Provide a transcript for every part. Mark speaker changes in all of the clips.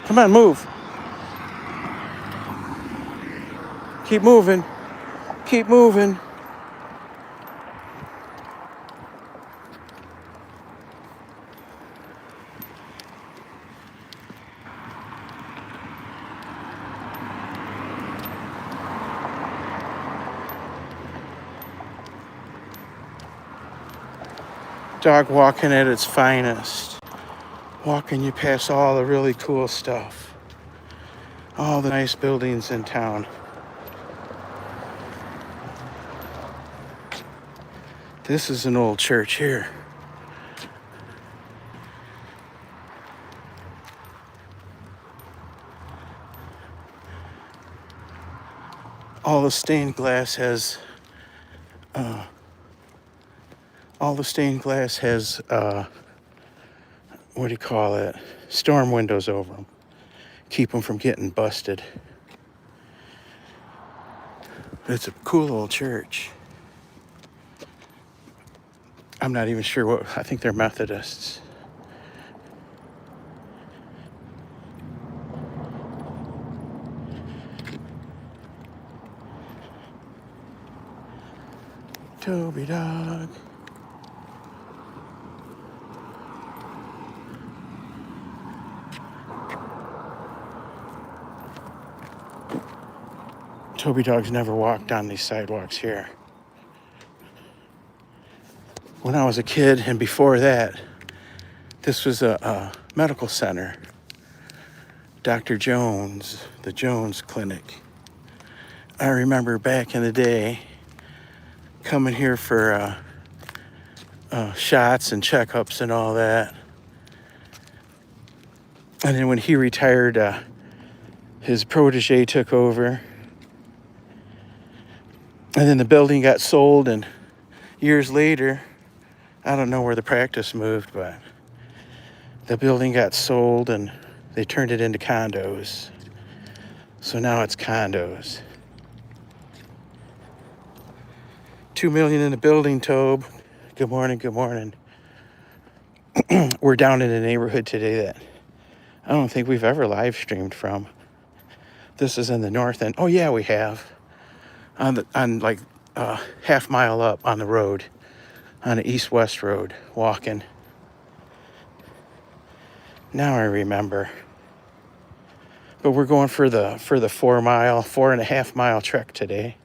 Speaker 1: Come on, move. Keep moving. Keep moving. Dog walking at its finest. Walking you past all the really cool stuff. All the nice buildings in town. This is an old church here. All the stained glass has what do you call it? Storm windows over them. Keep them from getting busted. It's a cool old church. I'm not even sure what, I think they're Methodists. Toby dog. Toby dogs never walked on these sidewalks here. When I was a kid and before that, this was a medical center. Dr. Jones, the Jones Clinic. I remember back in the day coming here for shots and checkups and all that. And then when he retired, his protege took over. And then the building got sold, and years later, I don't know where the practice moved, but the building got sold and they turned it into condos. So now it's condos. 2 million in the building, Tobe. Good morning, good morning. We're down in a neighborhood today that I don't think we've ever live streamed from. This is in the north end. Oh yeah, we have. On like half mile up on the road, on the east-west road, walking. Now I remember. But we're going for the 4.5 mile trek today.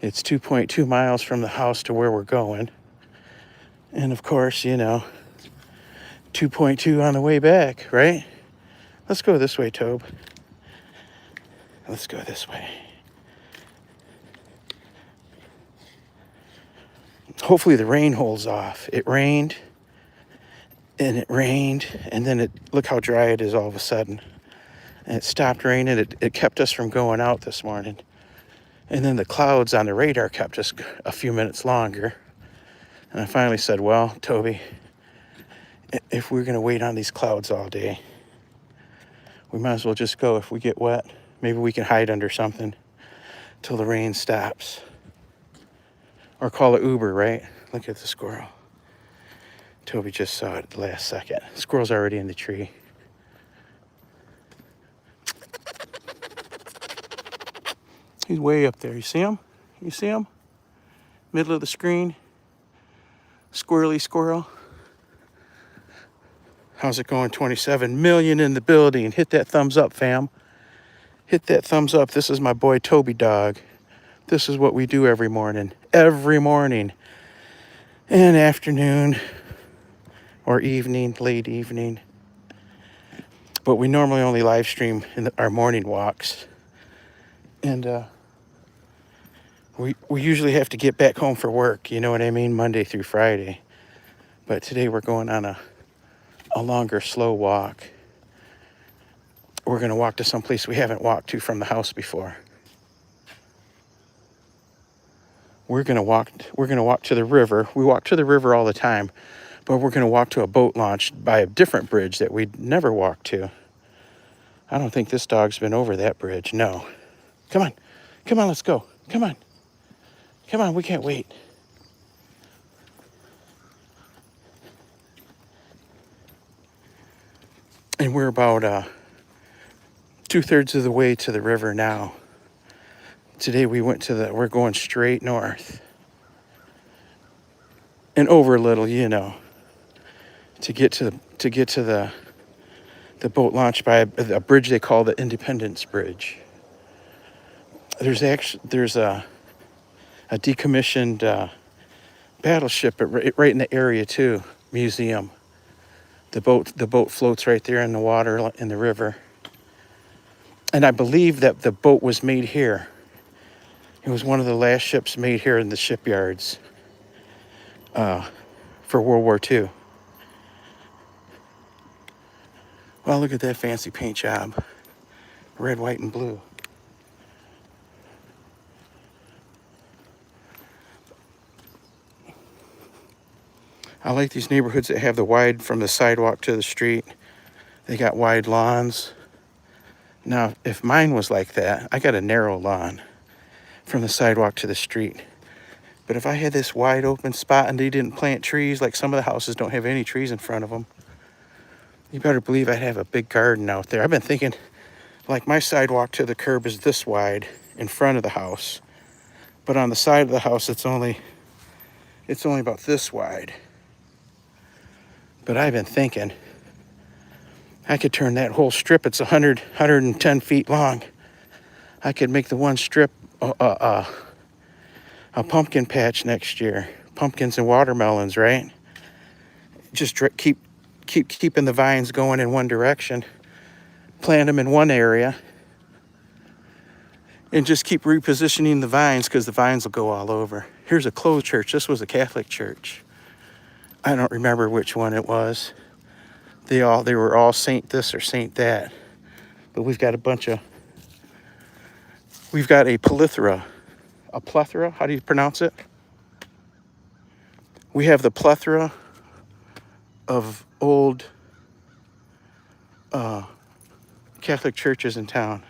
Speaker 1: It's 2.2 miles from the house to where we're going. And of course, 2.2 on the way back, right? Let's go this way, Tobe. Let's go this way. Hopefully the rain holds off. It rained, and then look how dry it is all of a sudden. And it stopped raining. It kept us from going out this morning. And then the clouds on the radar kept us a few minutes longer. And I finally said, well, Toby, if we're going to wait on these clouds all day, we might as well just go. If we get wet, maybe we can hide under something till the rain stops. Or call an Uber, right? Look at the squirrel. Toby just saw it at the last second. The squirrel's already in the tree. He's way up there. You see him? You see him? Middle of the screen. Squirrely squirrel. How's it going? 27 million in the building. Hit that thumbs up, fam. Hit that thumbs up. This is my boy Toby dog. This is what we do every morning. Every morning. And afternoon. Or evening, late evening. But we normally only live stream in our morning walks. And we usually have to get back home for work, you know what I mean? Monday through Friday. But today we're going on a longer, slow walk. We're going to walk to some place we haven't walked to from the house before. We're going to walk to the river. We walk to the river all the time, but we're going to walk to a boat launch by a different bridge that we'd never walked to. I don't think this dog's been over that bridge. No. Come on, let's go. Come on, we can't wait. And we're about 2/3 of the way to the river now. Today we're going straight north. And over a little, to get to the boat launch by a bridge they call the Independence Bridge. There's a decommissioned battleship right in the area too, museum. The boat floats right there in the water in the river. And I believe that the boat was made here. It was one of the last ships made here in the shipyards for World War II. Well, look at that fancy paint job. Red, white, and blue. I like these neighborhoods that have the wide from the sidewalk to the street. They got wide lawns. Now, if mine was like that, I got a narrow lawn from the sidewalk to the street. But if I had this wide open spot and they didn't plant trees, like some of the houses don't have any trees in front of them, you better believe I'd have a big garden out there. I've been thinking, like my sidewalk to the curb is this wide in front of the house. But on the side of the house, it's only about this wide. But I've been thinking, I could turn that whole strip, it's 110 feet long. I could make the one strip a pumpkin patch next year. Pumpkins and watermelons, right? Just keeping the vines going in one direction. Plant them in one area. And just keep repositioning the vines because the vines will go all over. Here's a closed church. This was a Catholic church. I don't remember which one it was. They were all Saint this or Saint that. But we've got a plethora. A plethora? How do you pronounce it? We have the plethora of old Catholic churches in town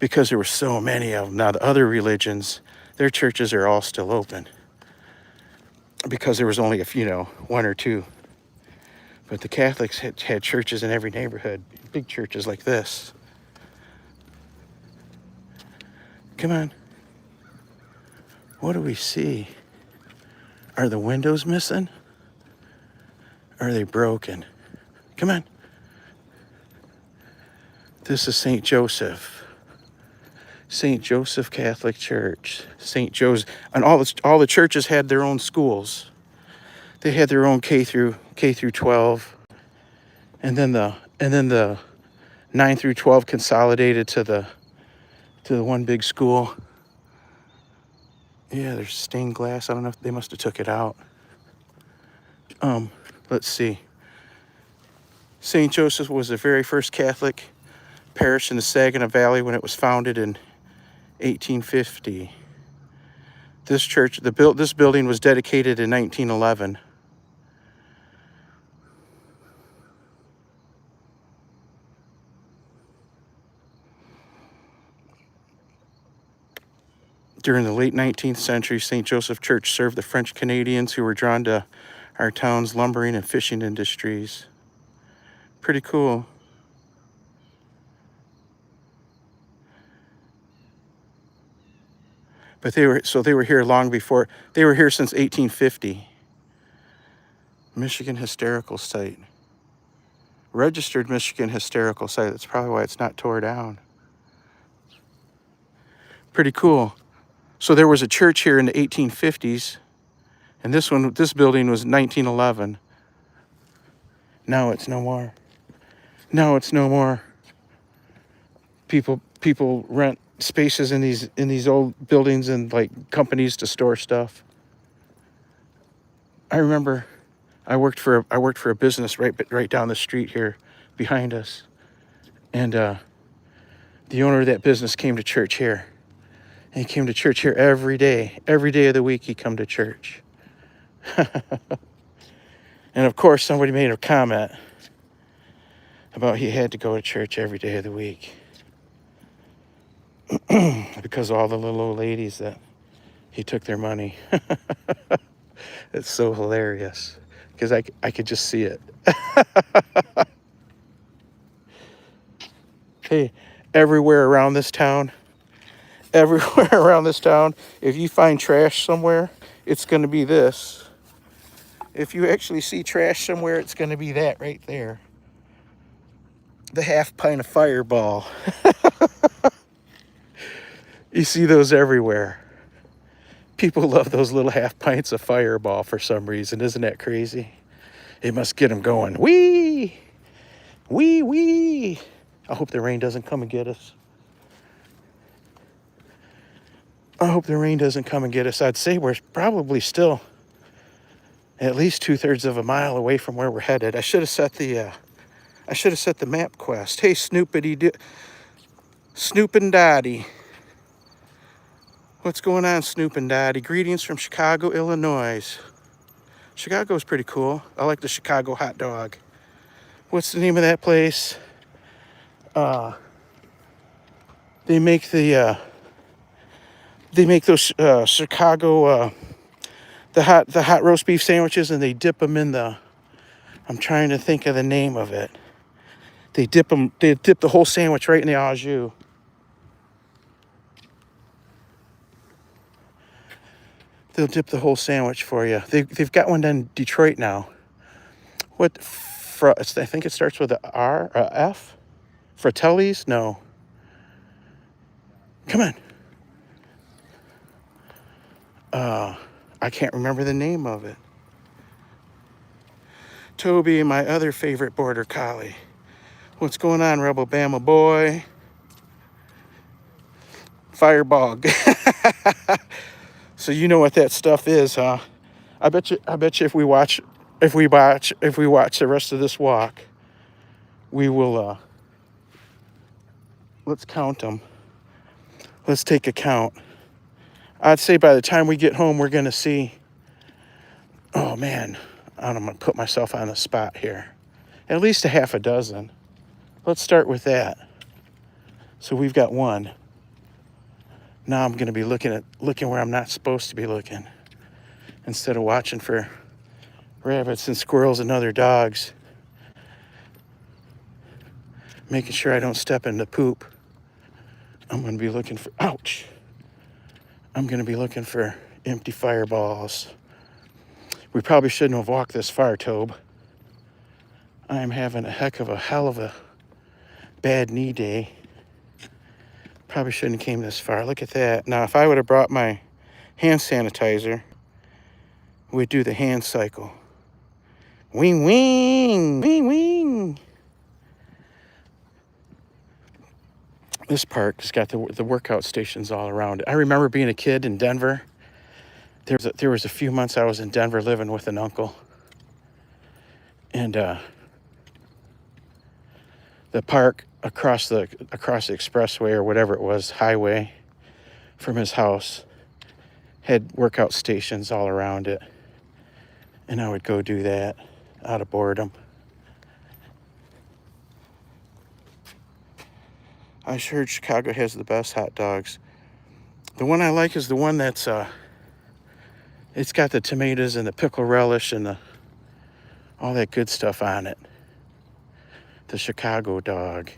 Speaker 1: because there were so many of them. Now the other religions, their churches are all still open because there was only one or two. But the Catholics had churches in every neighborhood, big churches like this. Come on. What do we see? Are the windows missing? Are they broken? Come on. This is St. Joseph. St. Joseph Catholic Church. St. Joseph. And all the churches had their own schools. They had their own K through 12. And then the 9 through 12 consolidated to the one big school. Yeah, there's stained glass. I don't know if they must have took it out. Let's see. St. Joseph was the very first Catholic parish in the Saginaw Valley when it was founded in 1850. This building was dedicated in 1911. During the late 19th century, St. Joseph Church served the French Canadians who were drawn to our town's lumbering and fishing industries. Pretty cool. But they were here long before. They were here since 1850. Michigan Historical Site. Registered Michigan Historical Site. That's probably why it's not tore down. Pretty cool. So there was a church here in the 1850s, and this building was 1911. Now it's no more. Now it's no more. People rent spaces in these old buildings and like companies to store stuff. I remember I worked for a business right down the street here behind us, and the owner of that business came to church here. And he came to church here every day of the week. He come to church. And of course somebody made a comment about he had to go to church every day of the week because of all the little old ladies that he took their money. It's so hilarious because I could just see it. Hey, everywhere around this town, everywhere around this town, if you find trash somewhere, it's going to be this. If you actually see trash somewhere, it's going to be that right there. The half pint of Fireball. You see those everywhere. People love those little half pints of Fireball for some reason. Isn't that crazy? It must get them going. Wee! Wee, wee! I hope the rain doesn't come and get us. I hope the rain doesn't come and get us. I'd say we're probably still at least 2/3 of a mile away from where we're headed. I should have set the map quest. Hey, Snoop and Dottie. What's going on, Snoop and Dottie? Greetings from Chicago, Illinois. Chicago's pretty cool. I like the Chicago hot dog. What's the name of that place? They make those Chicago the hot roast beef sandwiches, and they dip them in the. I'm trying to think of the name of it. They dip the whole sandwich right in the au jus. They'll dip the whole sandwich for you. They've got one in Detroit now. I think it starts with a R or a F. Fratelli's? No. Come on. I can't remember the name of it. Toby, my other favorite border collie. What's going on, Rebel Bama boy? Fireball. So you know what that stuff is, huh? I bet you if we watch the rest of this walk, we will let's count them. Let's take a count. I'd say by the time we get home, we're going to see, oh man, I'm going to put myself on the spot here. At least a half a dozen. Let's start with that. So we've got one. Now I'm going to be looking where I'm not supposed to be looking. Instead of watching for rabbits and squirrels and other dogs. Making sure I don't step into poop. I'm going to be looking for, ouch. I'm going to be looking for empty Fireballs. We probably shouldn't have walked this far, Tobe. I'm having a hell of a bad knee day. Probably shouldn't have came this far. Look at that. Now, if I would have brought my hand sanitizer, we'd do the hand cycle. Wing, wing, wing, wing. This park has got the workout stations all around it. I remember being a kid in Denver. There was a few months I was in Denver living with an uncle. And the park across the expressway or whatever it was, highway, from his house, had workout stations all around it. And I would go do that out of boredom. I heard Chicago has the best hot dogs. The one I like is the one that's it's got the tomatoes and the pickle relish and all that good stuff on it. The Chicago dog.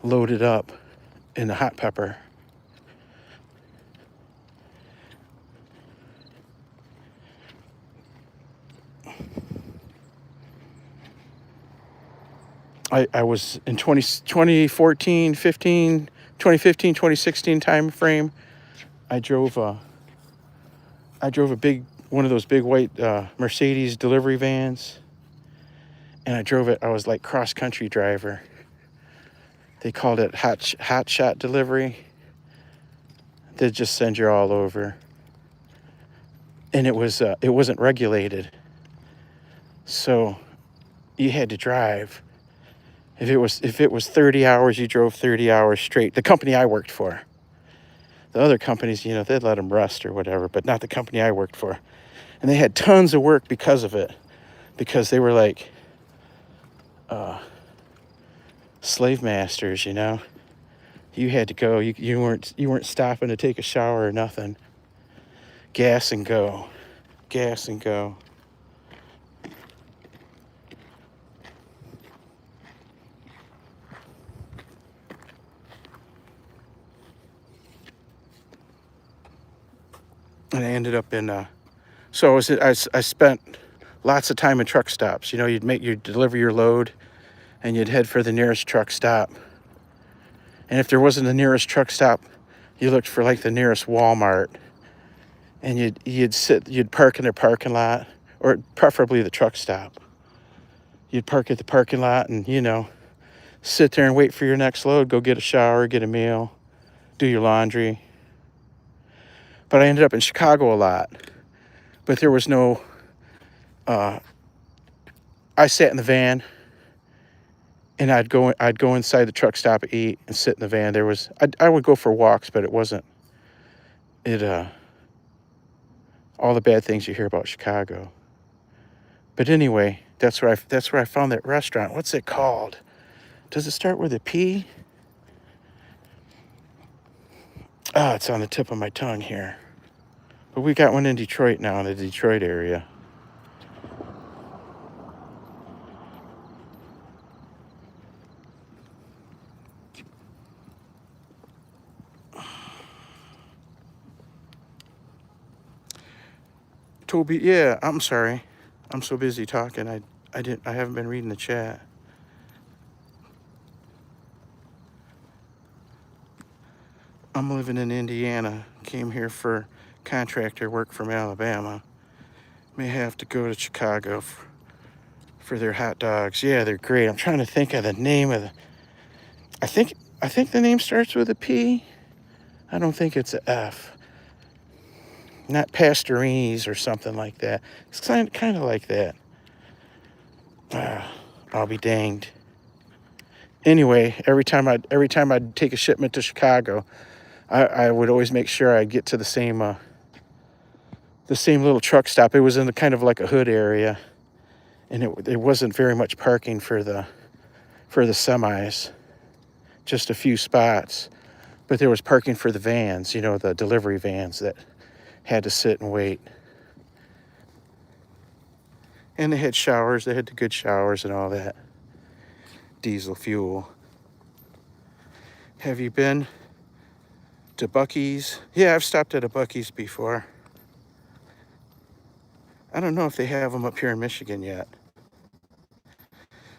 Speaker 1: Loaded up in the hot pepper. I was in 2014, 15, 2015, 2016 time frame. I drove a big one of those big white Mercedes delivery vans, and I drove it. I was like cross country driver. They called it hot shot delivery. They'd just send you all over, and it wasn't regulated, so you had to drive. If it was 30 hours, you drove 30 hours straight. The company I worked for. The other companies, they'd let them rest or whatever, but not the company I worked for. And they had tons of work because of it, because they were like slave masters, You had to go. You weren't stopping to take a shower or nothing. Gas and go. Gas and go. And I ended up in, I spent lots of time in truck stops. You know, you'd deliver your load and you'd head for the nearest truck stop. And if there wasn't the nearest truck stop, you looked for like the nearest Walmart. And you'd park in their parking lot, or preferably the truck stop. You'd park at the parking lot and, you know, sit there and wait for your next load, go get a shower, get a meal, do your laundry. But I ended up in Chicago a lot. But there was no, I sat in the van and I'd go inside the truck stop, eat, and sit in the van. I would go for walks, but it wasn't, all the bad things you hear about Chicago. But anyway, that's where I found that restaurant. What's it called? Does it start with a P? Ah, it's on the tip of my tongue here. But we got one in Detroit now, in the Detroit area. Toby, yeah, I'm sorry. I'm so busy talking. I haven't been reading the chat. I'm living in Indiana. Came here for contractor work from Alabama. May have to go to Chicago for their hot dogs. Yeah, they're great. I'm trying to think of the name of the. I think the name starts with a P. I don't think it's a F. Not Pastorini's or something like that. It's kind of like that. I'll be danged. Anyway, every time I'd take a shipment to Chicago, I would always make sure I'd get to the same little truck stop. It was in the kind of like a hood area, and it wasn't very much parking for the semis, just a few spots, but there was parking for the vans, you know, the delivery vans that had to sit and wait. And they had showers. They had the good showers and all that. Diesel fuel. Have you been to Buc-ee's? Yeah, I've stopped at a Buc-ee's before. I don't know if they have them up here in Michigan yet.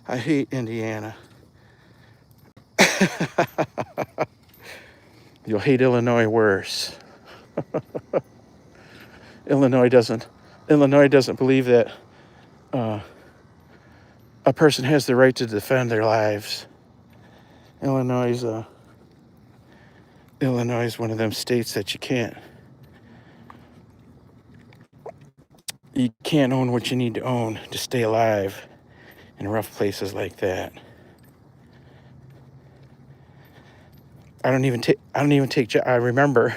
Speaker 1: I hate Indiana. You'll hate Illinois worse. Illinois doesn't believe that a person has the right to defend their lives. Illinois is one of them states that you can't own what you need to own to stay alive in rough places like that. I remember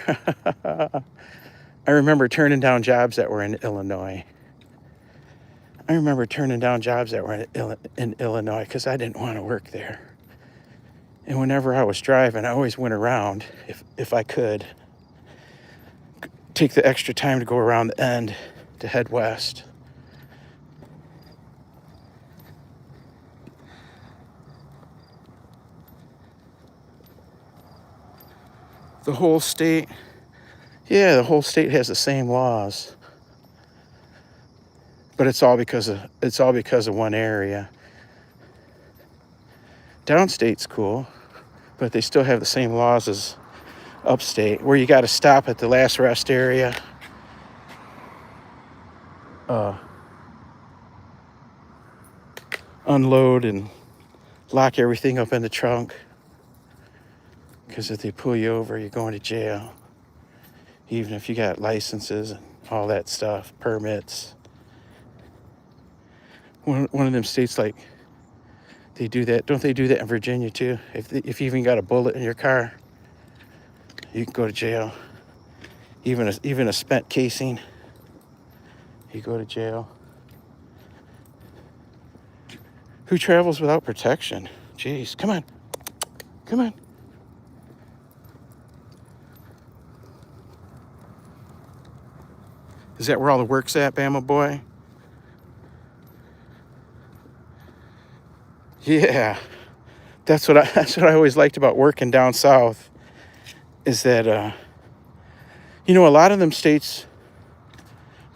Speaker 1: I remember turning down jobs that were in Illinois. I remember turning down jobs that were in Illinois because I didn't want to work there. And whenever I was driving, I always went around, if I could, take the extra time to go around the end to head west. The whole state has the same laws. But it's all because of one area. Downstate's cool, but they still have the same laws as upstate, where you got to stop at the last rest area. Unload and lock everything up in the trunk. Because if they pull you over, you're going to jail. Even if you got licenses and all that stuff, permits. One of them states, like, they do that. Don't they do that in Virginia too? If you even got a bullet in your car, you can go to jail. Even a spent casing, you go to jail. Who travels without protection? Jeez, come on. Is that where all the work's at, Bama boy? Yeah, that's what I always liked about working down south, is that a lot of them states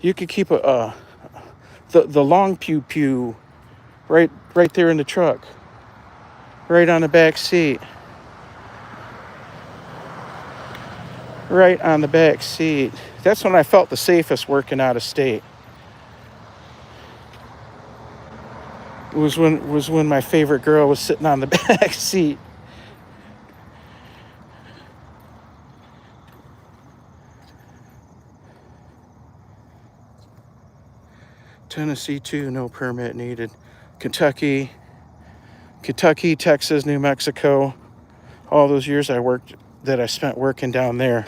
Speaker 1: You could keep the long pew pew right there in the truck, right on the back seat, right on the back seat. That's when I felt the safest working out of state. Was when my favorite girl was sitting on the back seat. Tennessee too, no permit needed. Kentucky, Texas, New Mexico, all those years I spent working down there.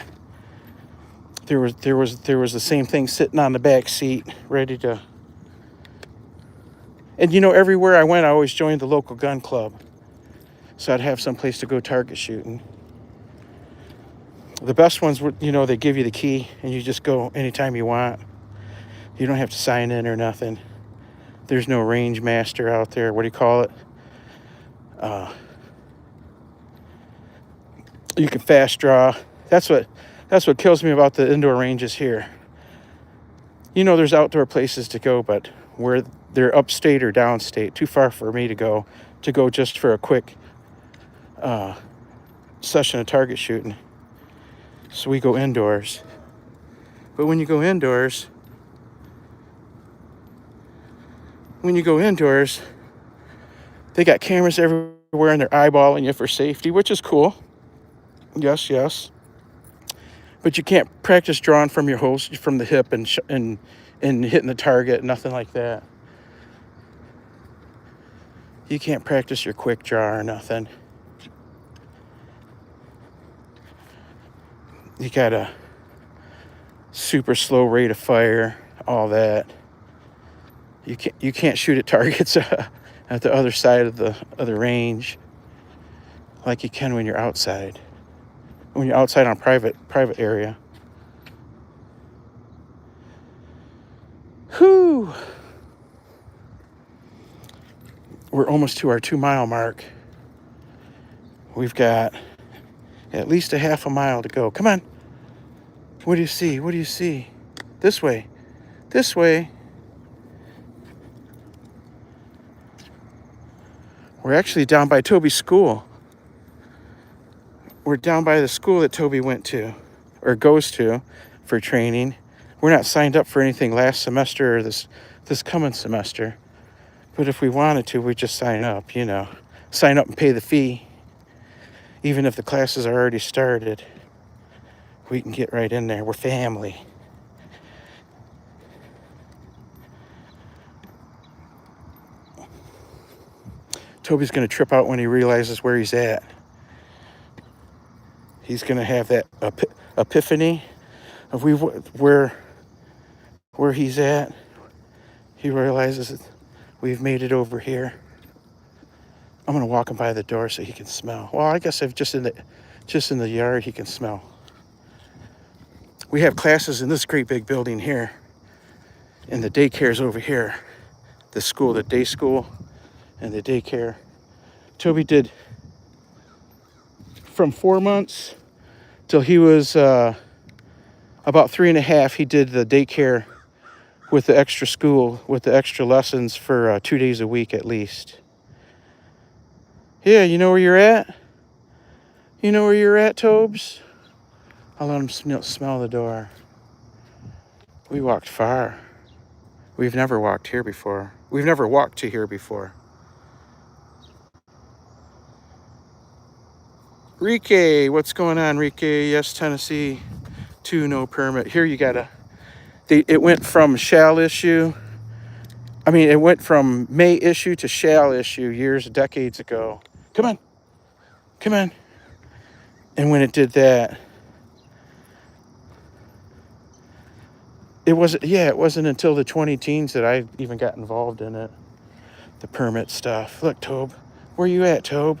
Speaker 1: There was the same thing sitting on the back seat, ready to. And everywhere I went, I always joined the local gun club, so I'd have some place to go target shooting. The best ones were, they give you the key and you just go anytime you want. You don't have to sign in or nothing. There's no range master out there. What do you call it? You can fast draw. That's what kills me about the indoor ranges here. There's outdoor places to go, but where they're upstate or downstate, too far for me to go just for a quick session of target shooting. So we go indoors. But when you go indoors, they got cameras everywhere and they're eyeballing you for safety, which is cool. Yes. But you can't practice drawing from your holster, from the hip and hitting the target, nothing like that. You can't practice your quick draw or nothing. You got a super slow rate of fire, all that. You can't shoot at targets at the other side of the range like you can when you're outside. When you're outside on private area. Whew. We're almost to our 2-mile mark. We've got at least a half a mile to go. Come on. What do you see? This way. We're actually down by Toby's school. We're down by the school that Toby went to or goes to for training. We're not signed up for anything last semester or this coming semester. But if we wanted to, we'd just sign up, Sign up and pay the fee. Even if the classes are already started, we can get right in there. We're family. Toby's going to trip out when he realizes where he's at. He's going to have that epiphany of where he's at. He realizes that we've made it over here. I'm going to walk him by the door so he can smell. Well, I guess if just in the yard he can smell. We have classes in this great big building here, and the daycare's over here. The day school, and the daycare. Toby did from 4 months till he was about 3.5. He did the daycare with the extra school, with the extra lessons for 2 days a week at least. Yeah, you know where you're at? You know where you're at, Tobes? I'll let him smell the door. We walked far. We've never walked here before. We've never walked to here before. Rike, what's going on, Rike? Yes, Tennessee 2, no permit. Here you gotta. It went from shall issue. It went from may issue to shall issue decades ago. Come on. And when it did that, it wasn't until the 20-teens that I even got involved in it. The permit stuff. Look, Tobe, where you at, Tobe?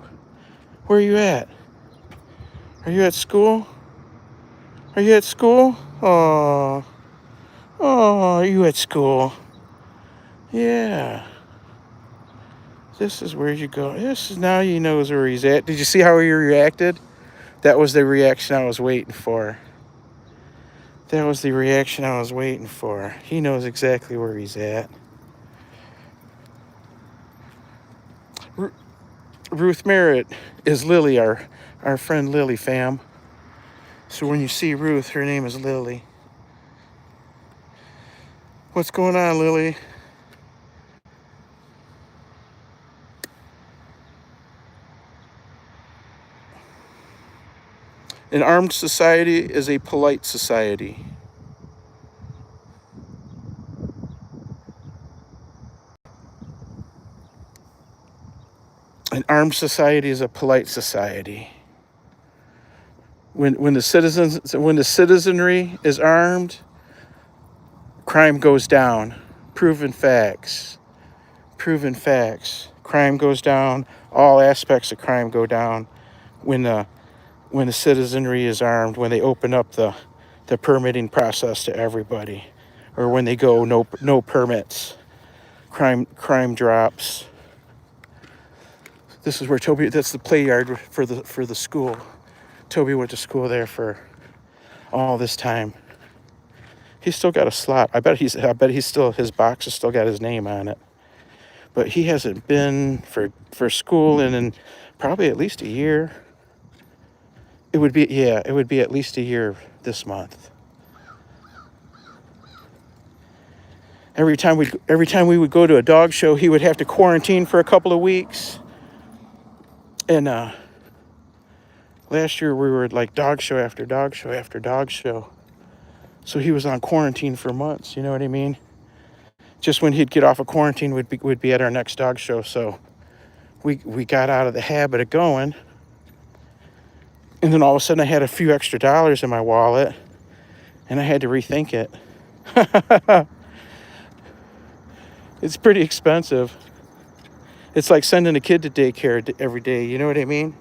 Speaker 1: Where are you at? Are you at school? Oh, are you at school? Yeah. This is where you go. Now he knows where he's at. Did you see how he reacted? That was the reaction I was waiting for. That was the reaction I was waiting for. He knows exactly where he's at. Ruth Merritt is Lily, our friend Lily, fam. So when you see Ruth, her name is Lily. What's going on, Lily? An armed society is a polite society. An armed society is a polite society. When the citizenry is armed, crime goes down. Proven facts. Proven facts. Crime goes down. All aspects of crime go down when the citizenry is armed. When they open up the permitting process to everybody, or when they go no permits, crime drops. This is where Toby. That's the play yard for the school. Toby went to school there for all this time. He's still got a slot. I bet his box has still got his name on it. But he hasn't been for school in probably at least a year. It would be at least a year this month. Every time we would go to a dog show, he would have to quarantine for a couple of weeks. And last year we were like dog show after dog show after dog show. So he was on quarantine for months, you know what I mean? Just when he'd get off of quarantine would be at our next dog show. So we got out of the habit of going. And then all of a sudden I had a few extra dollars in my wallet and I had to rethink it. It's pretty expensive. It's like sending a kid to daycare every day, you know what I mean?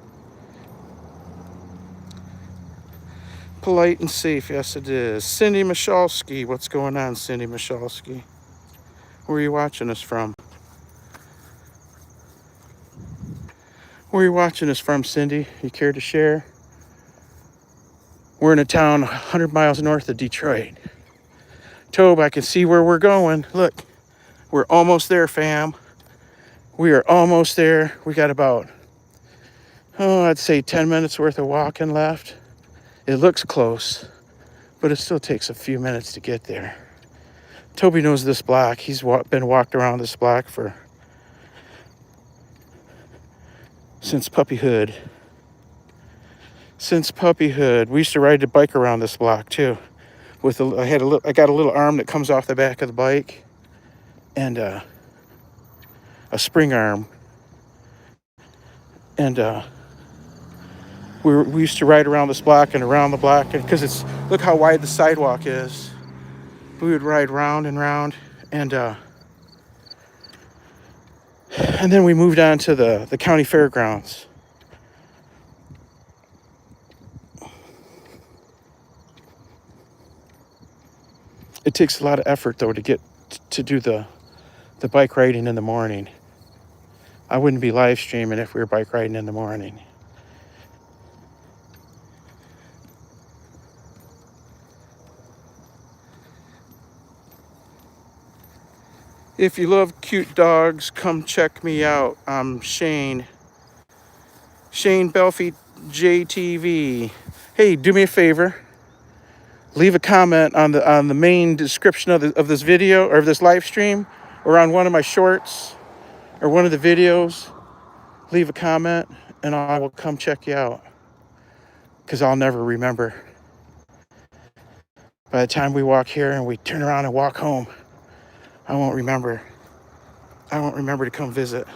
Speaker 1: Polite and safe, yes it is. Cindy Michalski, what's going on, Cindy Michalski? Where are you watching us from? Where are you watching us from, Cindy? You care to share? We're in a town 100 miles north of Detroit. Tobe, I can see where we're going. Look, we're almost there, fam. We are almost there. We got about, I'd say 10 minutes worth of walking left. It looks close, but it still takes a few minutes to get there. Toby knows this block. He's been walked around this block since puppyhood. Since puppyhood. We used to ride the bike around this block too. I got a little arm that comes off the back of the bike, and a spring arm, and we used to ride around this block and around the block, and because look how wide the sidewalk is. We would ride round and round, and then we moved on to the county fairgrounds. It takes a lot of effort though to get to do the bike riding in the morning. I wouldn't be live streaming if we were bike riding in the morning. If you love cute dogs, come check me out. I'm Shane Belfie JTV. Hey, do me a favor. Leave a comment on the main description of this video or of this live stream, or on one of my shorts or one of the videos. Leave a comment and I will come check you out, because I'll never remember. By the time we walk here and we turn around and walk home, I won't remember to come visit.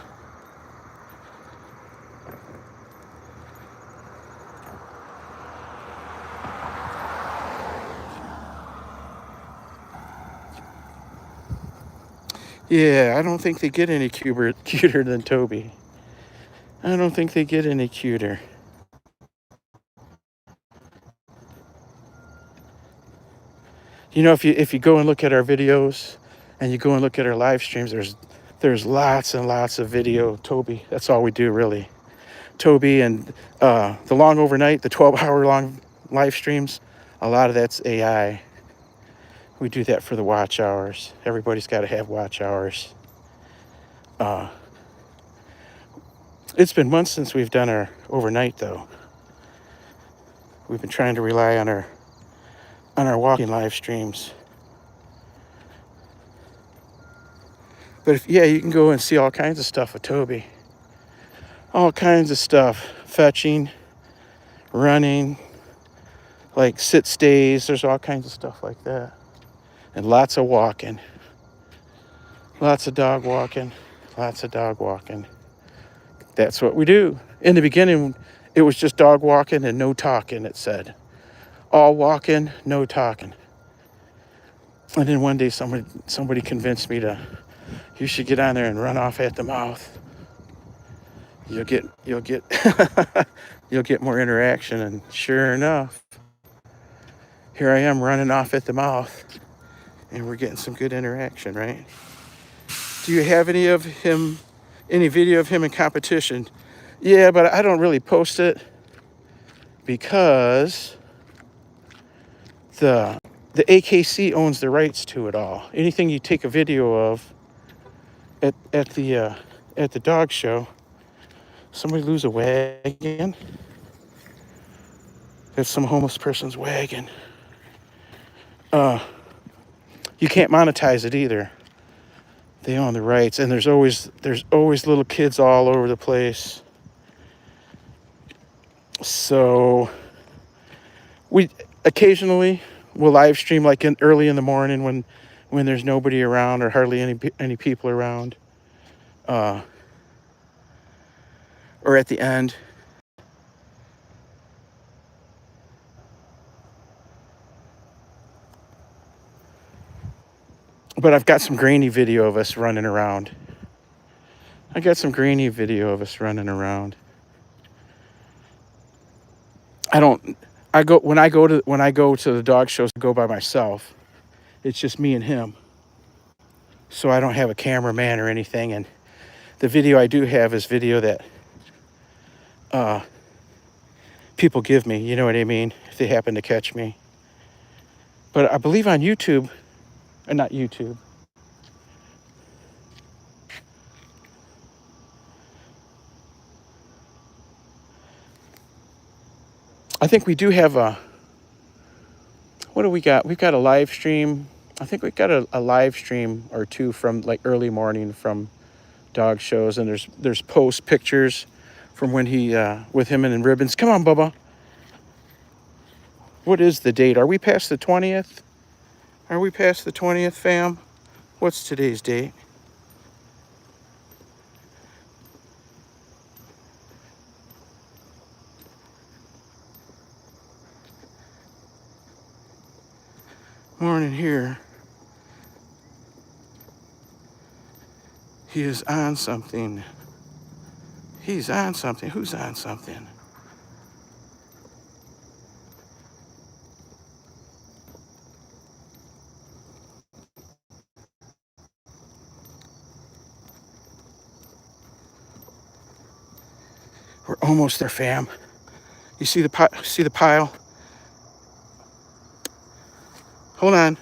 Speaker 1: Yeah, I don't think they get any cuter than Toby. I don't think they get any cuter. You know, if you go and look at our videos and you go and look at our live streams, there's lots and lots of video. Toby, that's all we do really. Toby and the long overnight, the 12-hour long live streams, a lot of that's AI. We do that for the watch hours. Everybody's got to have watch hours. It's been months since we've done our overnight, though. We've been trying to rely on our walking live streams. But you can go and see all kinds of stuff with Toby. All kinds of stuff. Fetching, running, like sit stays. There's all kinds of stuff like that. And lots of walking. Lots of dog walking. Lots of dog walking. That's what we do. In the beginning, it was just dog walking and no talking, it said. All walking, no talking. And then one day somebody convinced me you should get on there and run off at the mouth. You'll get you'll get more interaction. And sure enough, here I am running off at the mouth, and we're getting some good interaction, right? Do you have any video of him in competition? Yeah, but I don't really post it because the AKC owns the rights to it all. Anything you take a video of at the dog show, somebody lose a wagon. That's some homeless person's wagon. You can't monetize it either. They own the rights, and there's always little kids all over the place. So we occasionally will live stream like early in the morning when there's nobody around or hardly any people around, or at the end. But I've got some grainy video of us running around. When I go to the dog shows, I go by myself. It's just me and him. So I don't have a cameraman or anything. And the video I do have is video that people give me, you know what I mean, if they happen to catch me. But I believe on YouTube, not YouTube. I think we do have what do we got? We've got a live stream. I think we've got a live stream or two from like early morning from dog shows. And there's post pictures from when he, with him in ribbons. Come on, Bubba. What is the date? Are we past the 20th? Are we past the 20th, fam? What's today's date? Morning here. He is on something. He's on something. Who's on something? We're almost there, fam. You see the pile? Hold on.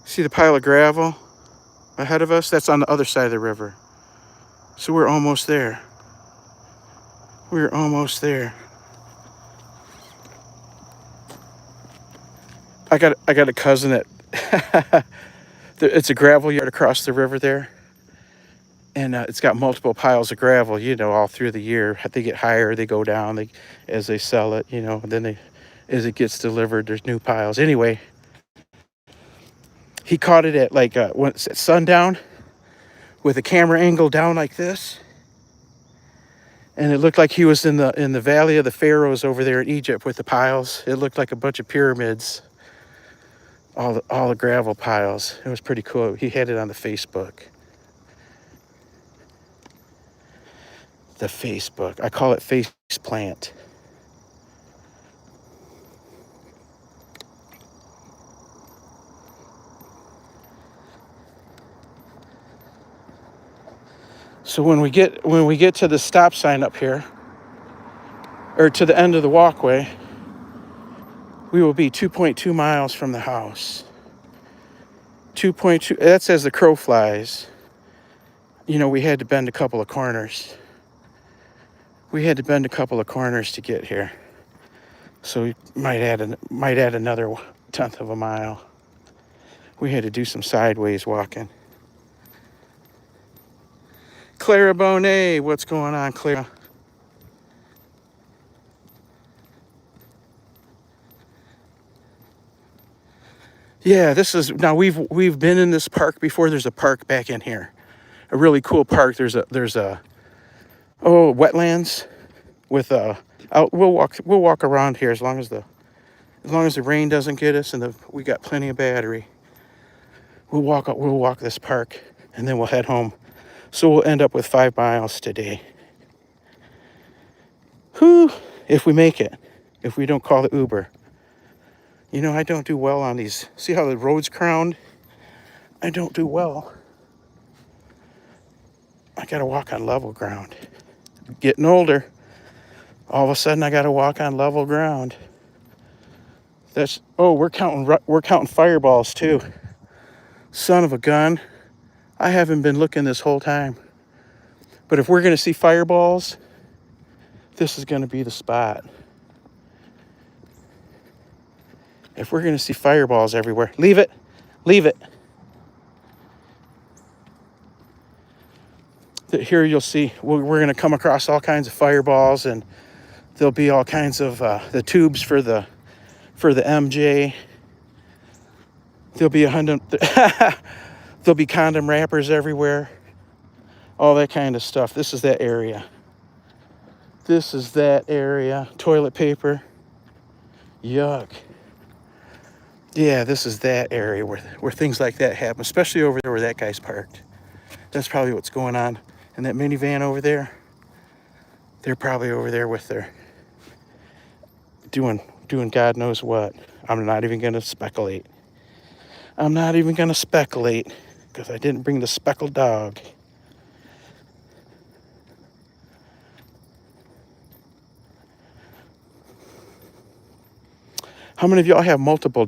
Speaker 1: See the pile of gravel ahead of us? That's on the other side of the river. So we're almost there. We're almost there. I got a cousin that it's a gravel yard across the river there. And it's got multiple piles of gravel, all through the year. They get higher, they go down as they sell it, and then as it gets delivered, there's new piles. Anyway, he caught it at like when it's at sundown with a camera angle down like this. And it looked like he was in the Valley of the Pharaohs over there in Egypt with the piles. It looked like a bunch of pyramids, all the gravel piles. It was pretty cool. He had it on the Facebook. The Facebook. I call it face plant. So when we get to the stop sign up here, or to the end of the walkway, We will be 2.2 miles from the house. 2.2, that's as the crow flies. You know, we had to bend a couple of corners. We had to bend a couple of corners to get here. So we might add another tenth of a mile. We had to do some sideways walking. Clara Bonet, what's going on, Clara? Yeah, this is, now we've been in this park before. There's a park back in here, a really cool park. There's a wetlands with we'll walk around here as long as the rain doesn't get us and we got plenty of battery. We'll walk this park and then we'll head home. So we'll end up with 5 miles today. Whew, if we make it, if we don't call the Uber. You know, I don't do well on these. See how the road's crowned? I don't do well. I gotta walk on level ground. Getting older. All of a sudden I gotta walk on level ground. We're counting fireballs too. Son of a gun. I haven't been looking this whole time. But if we're gonna see fireballs, this is gonna be the spot. If we're going to see fireballs everywhere, leave it. Here you'll see, we're going to come across all kinds of fireballs, and there'll be all kinds of the tubes for the MJ. There'll be condom wrappers everywhere. All that kind of stuff. This is that area. Toilet paper. Yuck. Yeah, this is that area where things like that happen, especially over there where that guy's parked. That's probably what's going on. And that minivan over there, they're probably over there with their doing God knows what. I'm not even going to speculate. Because I didn't bring the speckled dog. How many of y'all have multiple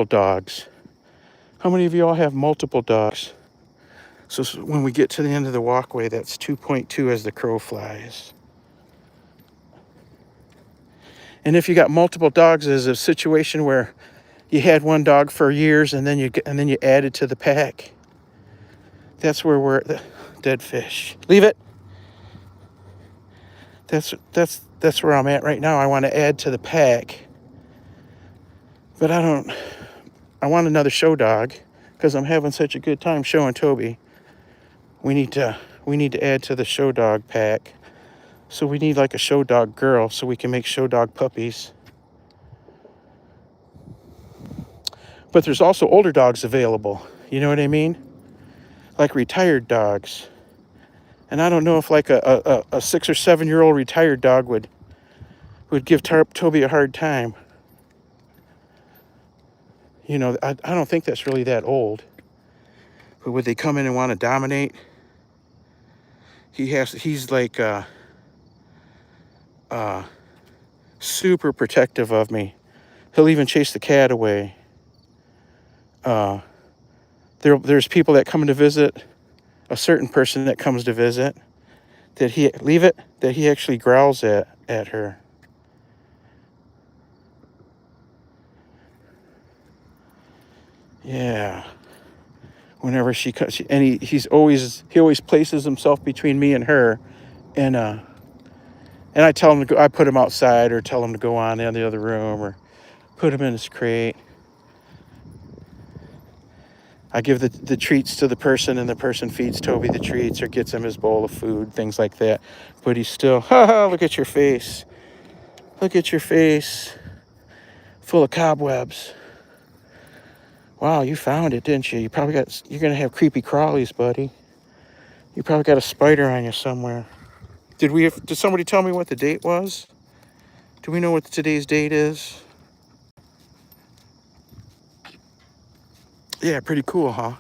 Speaker 1: dogs? How many of y'all have multiple dogs? So when we get to the end of the walkway, that's 2.2 as the crow flies. And if you got multiple dogs, there's a situation where you had one dog for years and then you added to the pack. That's where we're dead fish. Leave it. That's where I'm at right now. I want to add to the pack. But I want another show dog because I'm having such a good time showing Toby. We need to add to the show dog pack. So we need like a show dog girl so we can make show dog puppies. But there's also older dogs available. You know what I mean? Like retired dogs. And I don't know if like a 6 or 7 year old retired dog would give Toby a hard time. You know, I don't think that's really that old. But would they come in and want to dominate? He's like super protective of me. He'll even chase the cat away. There's people that come to visit, a certain person that comes to visit, that he actually growls at her. Yeah. Whenever she comes, and he always places himself between me and her, and I tell him to go. I put him outside, or tell him to go on in the other room, or put him in his crate. I give the treats to the person, and the person feeds Toby the treats or gets him his bowl of food, things like that. But he's still, look at your face. Look at your face, full of cobwebs. Wow, you found it, didn't you? You're gonna have creepy crawlies, buddy. You probably got a spider on you somewhere. Did somebody tell me what the date was? Do we know what today's date is? Yeah, pretty cool, huh?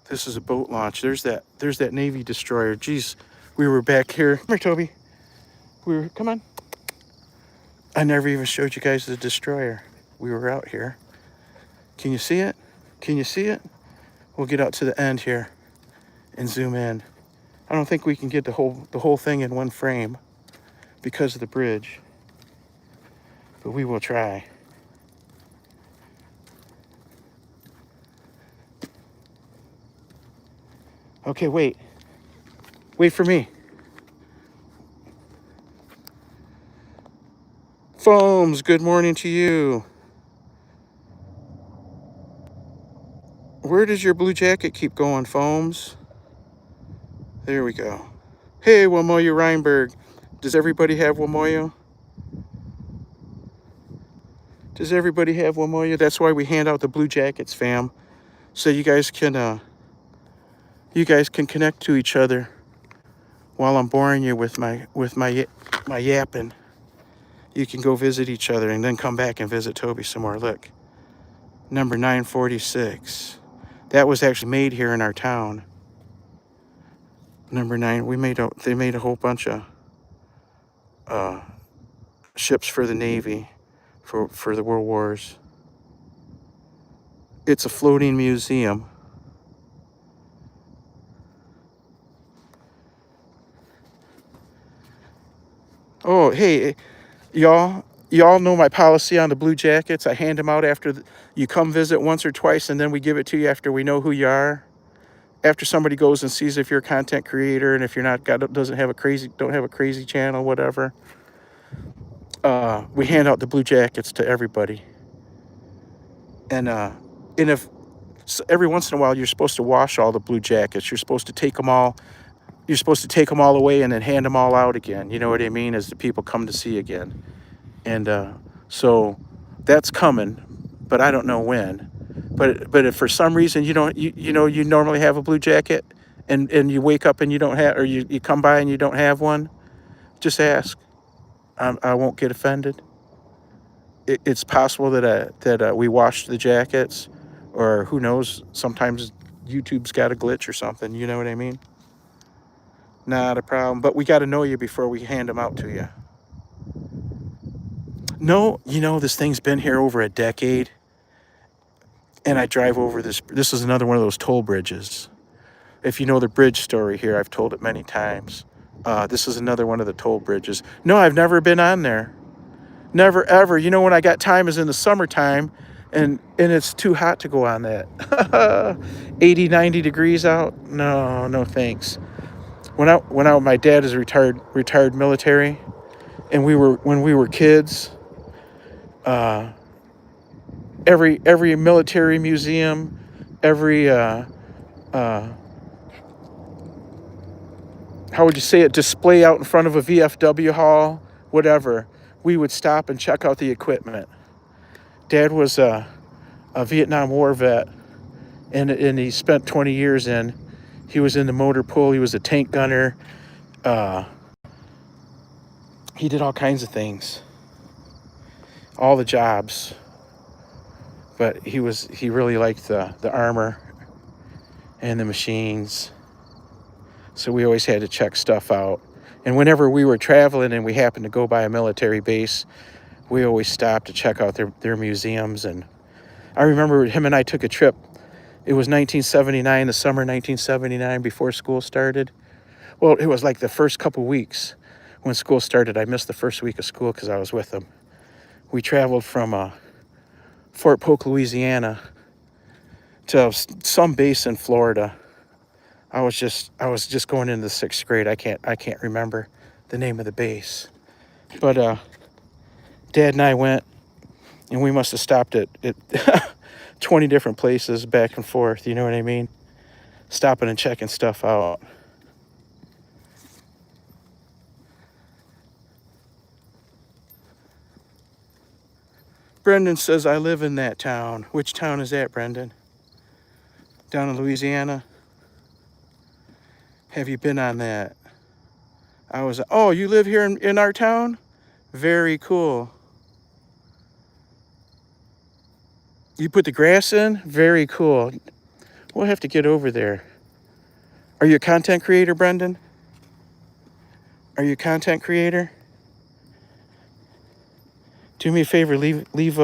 Speaker 1: This is a boat launch. There's that Navy destroyer. Geez, we were back here. Come here, Toby. Come on. I never even showed you guys the destroyer. we were out here. Can you see it? Can you see it? We'll get out to the end here and zoom in. I don't think we can get the whole thing in one frame because of the bridge, but we will try. Okay, wait for me. Foams, good morning to you. Where does your blue jacket keep going, Foams? There we go. Hey, Wamoyo Reinberg. Does everybody have Wamoyo? Does everybody have Wamoyo? That's why we hand out the blue jackets, fam. So you guys can connect to each other while I'm boring you with my yapping. You can go visit each other and then come back and visit Toby some more. Look, number 946. That was actually made here in our town. Number 9. They made a whole bunch of ships for the Navy for the World Wars. It's a floating museum. Oh, hey, y'all know my policy on the blue jackets. I hand them out after you come visit once or twice, and then we give it to you after we know who you are. After somebody goes and sees if you're a content creator and if you're not, don't have a crazy channel, whatever. We hand out the blue jackets to everybody. And if every once in a while you're supposed to wash all the blue jackets, you're supposed to take them all away and then hand them all out again. You know what I mean? As the people come to see again. And so that's coming, but I don't know when. But if for some reason you normally have a blue jacket and you wake up and you don't have, or you come by and you don't have one, just ask. I won't get offended. It's possible that we washed the jackets, or who knows, sometimes YouTube's got a glitch or something, you know what I mean? Not a problem, but we got to know you before we hand them out to you. No, this thing's been here over a decade. And I drive over this. This is another one of those toll bridges. If you know the bridge story here, I've told it many times. This is another one of the toll bridges. No, I've never been on there. Never, ever. When I got time is in the summertime, and it's too hot to go on that. 80, 90 degrees out? No, thanks. When my dad is retired military, and when we were kids, every military museum, every how would you say it, display out in front of a VFW hall, whatever, we would stop and check out the equipment. Dad was a Vietnam War vet, and he spent 20 years in. He was in the motor pool. He was a tank gunner. He did all kinds of things, all the jobs. But he really liked the armor and the machines. So we always had to check stuff out. And whenever we were traveling and we happened to go by a military base, we always stopped to check out their museums. And I remember him and I took a trip. It was 1979, the summer 1979, before school started. Well, it was like the first couple weeks when school started. I missed the first week of school because I was with him. We traveled from Fort Polk, Louisiana to some base in Florida. I was just going into the 6th grade. I can't remember the name of the base. But Dad and I went, and we must have stopped at 20 different places back and forth, you know what I mean? Stopping and checking stuff out. Brendan says, I live in that town. Which town is that, Brendan? Down in Louisiana? Have you been on that? Oh, you live here in our town? Very cool. You put the grass in? Very cool. We'll have to get over there. Are you a content creator, Brendan? Are you a content creator? Do me a favor, leave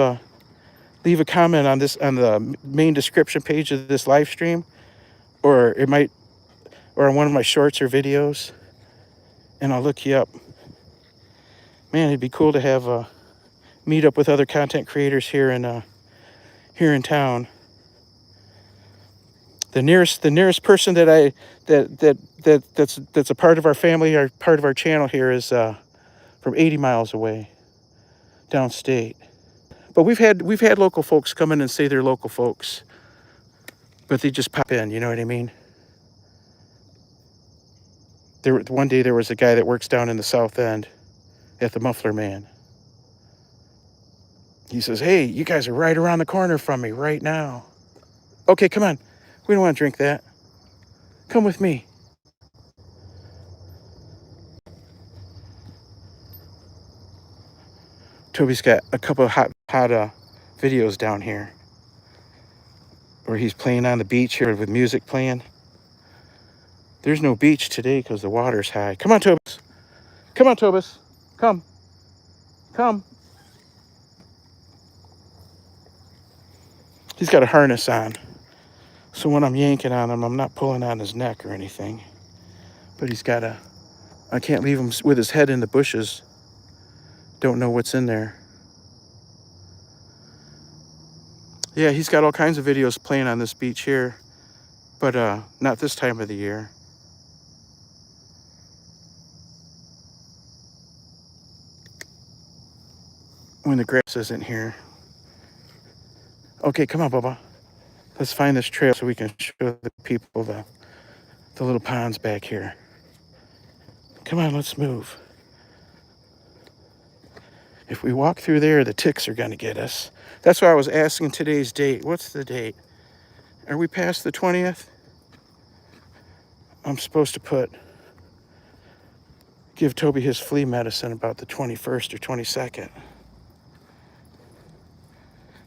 Speaker 1: leave a comment on this, on the main description page of this live stream, or it might, or on one of my shorts or videos, and I'll look you up. Man, it'd be cool to have a meet up with other content creators here in town. The nearest person that that's a part of our family, or part of our channel here, is from 80 miles away, downstate. But we've had local folks come in and say they're local folks, but they just pop in. You know what I mean? One day there was a guy that works down in the South End at the Muffler Man. He says, "Hey, you guys are right around the corner from me right now." Okay, come on. We don't want to drink that. Come with me. Toby's got a couple of hot videos down here where he's playing on the beach here with music playing. There's no beach today because the water's high. Come on, Tobis. Come on, Tobis. Come. Come. He's got a harness on, so when I'm yanking on him, I'm not pulling on his neck or anything. But he's got a... I can't leave him with his head in the bushes. Don't know what's in there. Yeah, he's got all kinds of videos playing on this beach here, but not this time of the year. When the grass isn't here. Okay, come on, Bubba. Let's find this trail so we can show the people the little ponds back here. Come on, let's move. If we walk through there, the ticks are going to get us. That's why I was asking today's date. What's the date? Are we past the 20th? I'm supposed to give Toby his flea medicine about the 21st or 22nd.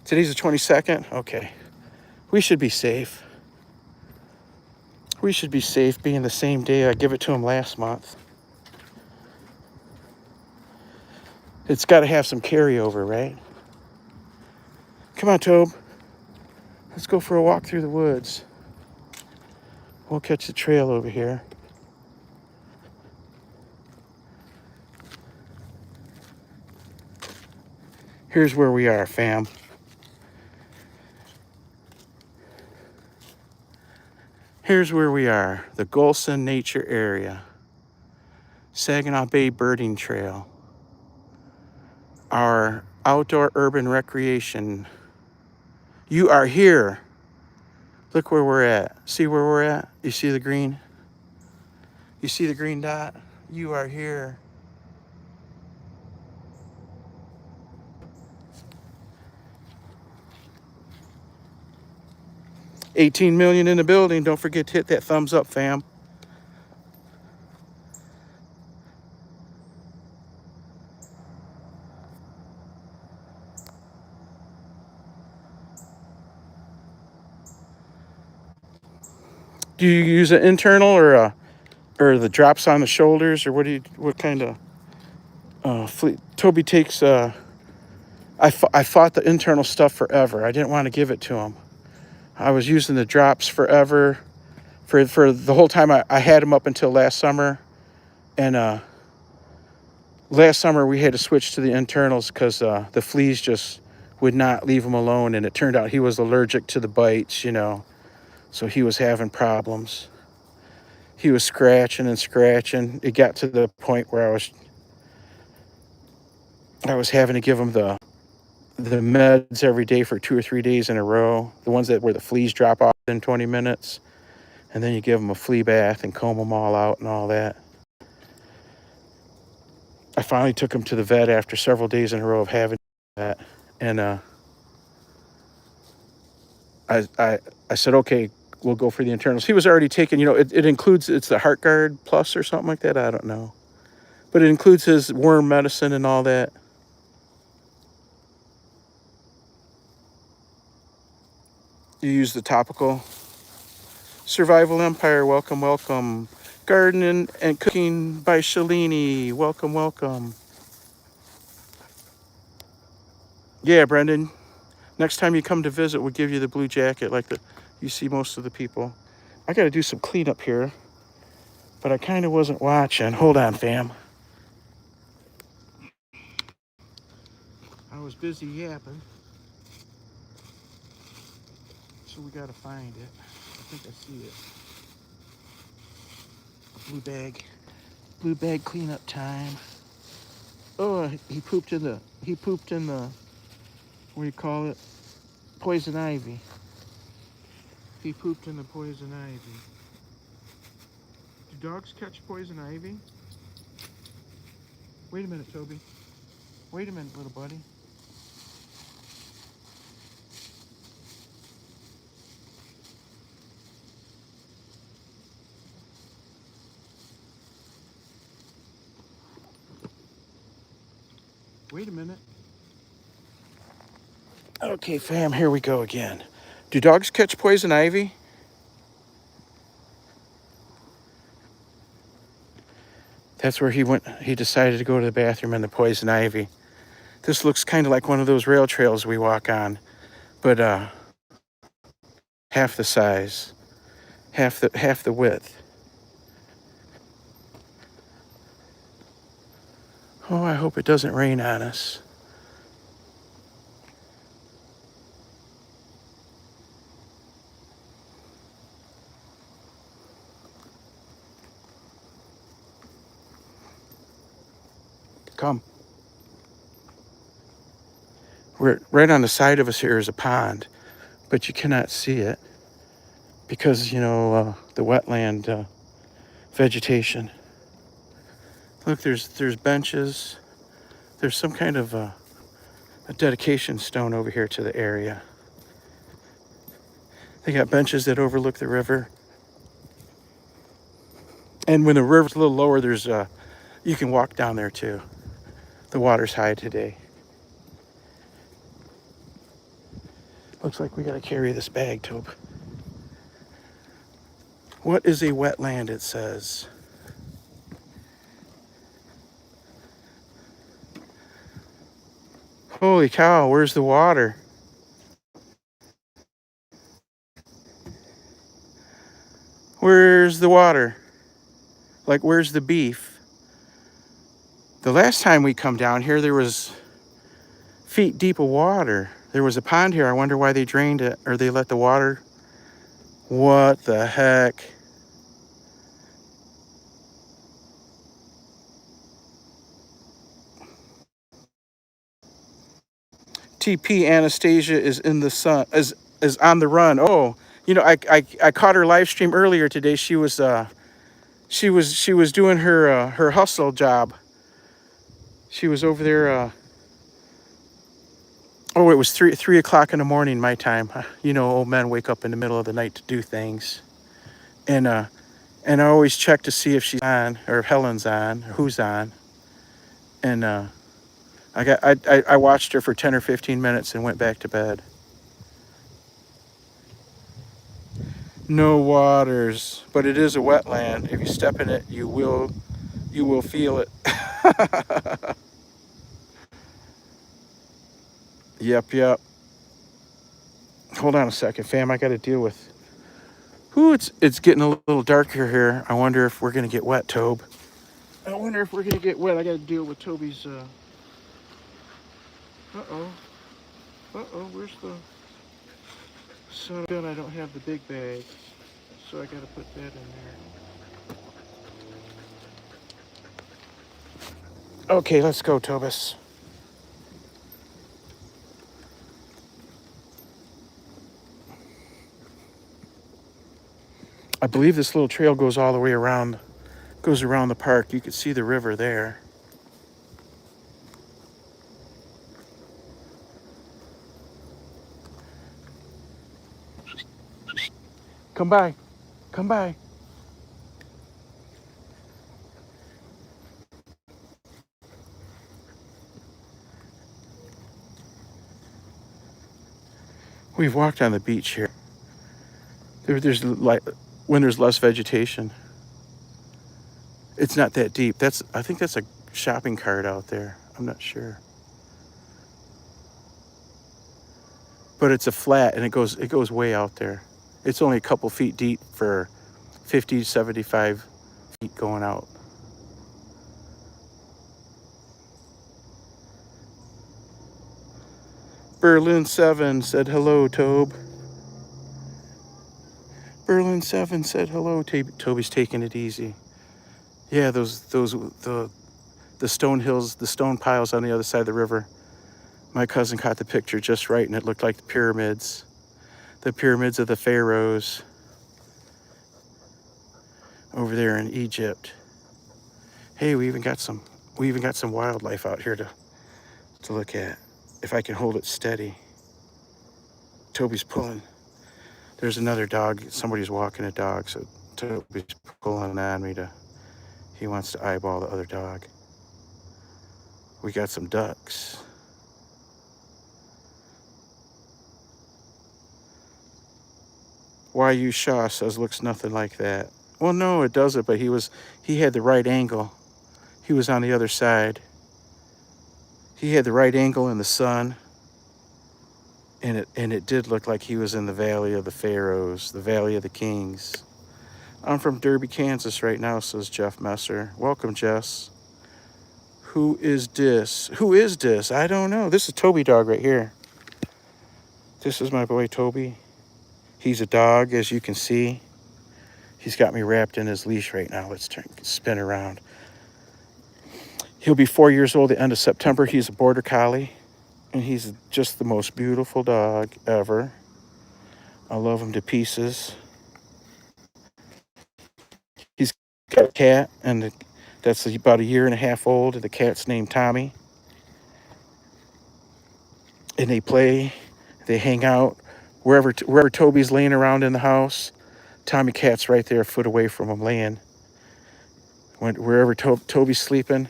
Speaker 1: Today's the 22nd? Okay. We should be safe. We should be safe being the same day I give it to him last month. It's got to have some carryover, right? Come on, Tobe. Let's go for a walk through the woods. We'll catch the trail over here. Here's where we are, fam. Here's where we are, the Golson Nature Area, Saginaw Bay Birding Trail, our outdoor urban recreation. You are here. Look where we're at. See where we're at? You see the green? You see the green dot? You are here. $18 million in the building. Don't forget to hit that thumbs up, fam. Do you use an internal or the drops on the shoulders, or what kind of fleet? Toby takes I fought the internal stuff forever. I didn't want to give it to him. I was using the drops forever for the whole time I had him up until last summer, and last summer we had to switch to the internals because the fleas just would not leave him alone, and it turned out he was allergic to the bites, so he was having problems. He was scratching and scratching. It got to the point where I was having to give him the meds every day for 2 or 3 days in a row, the ones where the fleas drop off in 20 minutes, and then you give them a flea bath and comb them all out and all that. I finally took him to the vet after several days in a row of having that, and I said, okay, we'll go for the internals. He was already taking, it includes, it's the HeartGuard Plus or something like that, I don't know, but it includes his worm medicine and all that. You use the topical. Survival Empire, welcome, welcome. Gardening and Cooking by Shalini, welcome, welcome. Yeah, Brendan, Next time you come to visit, we'll give you the blue jacket like you see most of the people. I got to do some cleanup here, but I kind of wasn't watching. Hold on, fam. I was busy yapping, so we got to find it. I think I see it. A blue bag. Blue bag cleanup time. Oh, he pooped in the, what do you call it? Poison ivy. He pooped in the poison ivy. Do dogs catch poison ivy? Wait a minute, Toby. Wait a minute, little buddy. Wait a minute. Okay, fam, here we go again. Do dogs catch poison ivy? That's where he went. He decided to go to the bathroom in the poison ivy. This looks kind of like one of those rail trails we walk on, but half the size, half the width. Oh, I hope it doesn't rain on us. Come. We're right on the side of us here is a pond, but you cannot see it because, you know, the wetland vegetation. Look, there's benches. There's some kind of a dedication stone over here to the area. They got benches that overlook the river. And when the river's a little lower, there's you can walk down there too. The water's high today. Looks like we gotta carry this bag, Tobe. What is a wetland, it says? Holy cow, where's the water? Where's the water? Like, where's the beef? The last time we come down here, there was feet deep of water. There was a pond here. I wonder why they drained it, or they let the water. What the heck? TP Anastasia is in the sun, is on the run. Oh, you know, I caught her live stream earlier today. She was doing her hustle job. She was over there. Oh, it was 3 o'clock in the morning my time. You know, old men wake up in the middle of the night to do things, and I always check to see if she's on or if Helen's on or who's on. And I watched her for 10 or 15 minutes and went back to bed. No waters, but it is a wetland. If you step in it, you will feel it. Yep. Hold on a second, fam. I got to deal with. Ooh, it's getting a little darker here. I wonder if we're gonna get wet, Tobe. I wonder if we're gonna get wet. I got to deal with Toby's. Uh-oh. Where's the son of a gun? I don't have the big bag, so I got to put that in there. Okay, let's go, Tobus. I believe this little trail goes all the way around, goes around the park. You can see the river there. Come by. We've walked on the beach here. There's like when there's less vegetation. It's not that deep. I think that's a shopping cart out there. I'm not sure. but it's a flat and it goes way out there. It's only a couple feet deep for 50, 75 feet going out. Berlin 7 said hello, Tobe. Berlin 7 said hello. Toby's taking it easy. Yeah, the stone hills, the stone piles on the other side of the river. My cousin caught the picture just right, and it looked like the pyramids of the pharaohs over there in Egypt. Hey, we even got some wildlife out here to look at. If I can hold it steady. Toby's pulling. There's another dog. Somebody's walking a dog, so Toby's pulling on me he wants to eyeball the other dog. We got some ducks. YU Shaw says looks nothing like that. Well, no, it doesn't, but he had the right angle. He was on the other side. He had the right angle in the sun. And it did look like he was in the Valley of the Pharaohs, the Valley of the Kings. I'm from Derby, Kansas right now, says Jeff Messer. Welcome, Jess. Who is this? Who is this? I don't know. This is Toby dog right here. This is my boy Toby. He's a dog, as you can see. He's got me wrapped in his leash right now. Let's spin around. He'll be 4 years old at the end of September. He's a border collie. And he's just the most beautiful dog ever. I love him to pieces. He's got a cat, and that's about 1.5 years old. And the cat's named Tommy. And they play, they hang out. Wherever Toby's laying around in the house, Tommy cat's right there a foot away from him laying. Wherever Toby's sleeping,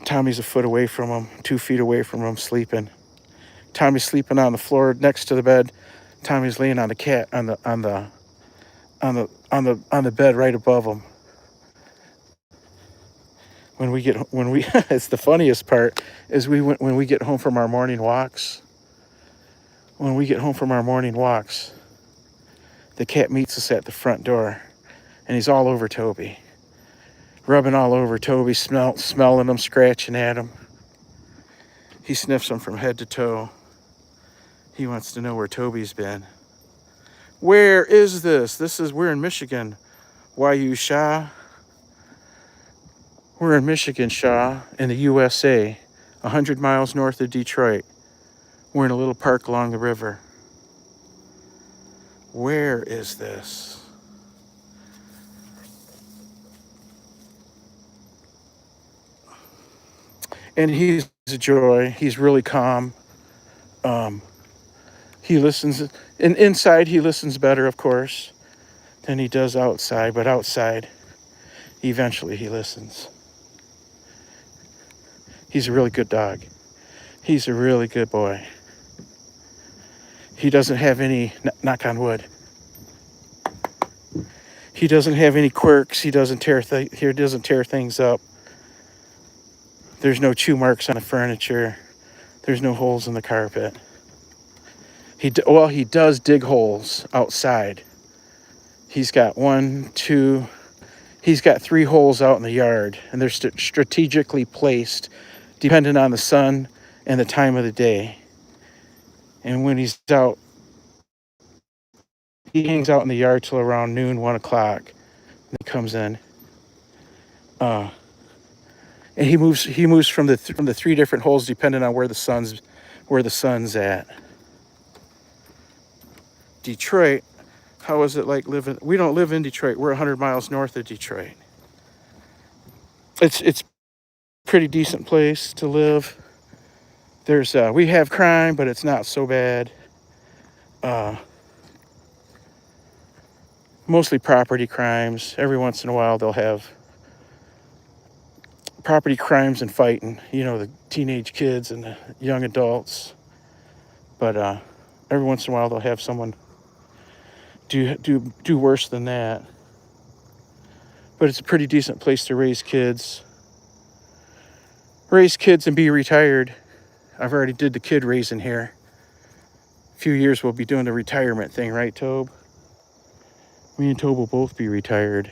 Speaker 1: Tommy's a foot away from him, 2 feet away from him sleeping. Tommy's sleeping on the floor next to the bed. Tommy's laying on the cat on the bed right above him. When we it's the funniest part is when we get home from our morning walks. When we get home from our morning walks, the cat meets us at the front door, and he's all over Toby. Rubbing all over Toby, smelling him, scratching at him. He sniffs him from head to toe. He wants to know where Toby's been. Where is this? We're in Michigan. YU Shaw. We're in Michigan, Shaw, in the USA, 100 miles north of Detroit. We're in a little park along the river. Where is this? And he's a joy. He's really calm. He listens, and inside he listens better, of course, than he does outside. But outside, eventually he listens. He's a really good dog. He's a really good boy. He doesn't have any, knock on wood. He doesn't have any quirks. He doesn't tear things up. There's no chew marks on the furniture. There's no holes in the carpet. He does dig holes outside. He's got 3 holes out in the yard, and they're strategically placed depending on the sun and the time of the day. And when he's out, he hangs out in the yard till around noon, 1 o'clock. And he comes in. And he moves from the 3 different holes depending on where the sun's at. Detroit, how is it like living? We don't live in Detroit. We're 100 miles north of Detroit. It's a pretty decent place to live. We have crime, but it's not so bad. Mostly property crimes. Every once in a while they'll have property crimes and fighting, the teenage kids and the young adults. But every once in a while they'll have someone do worse than that. But it's a pretty decent place to raise kids and be retired. I've already did the kid raising here. few years we'll be doing the retirement thing, right, Tobe? Me and Tobe will both be retired.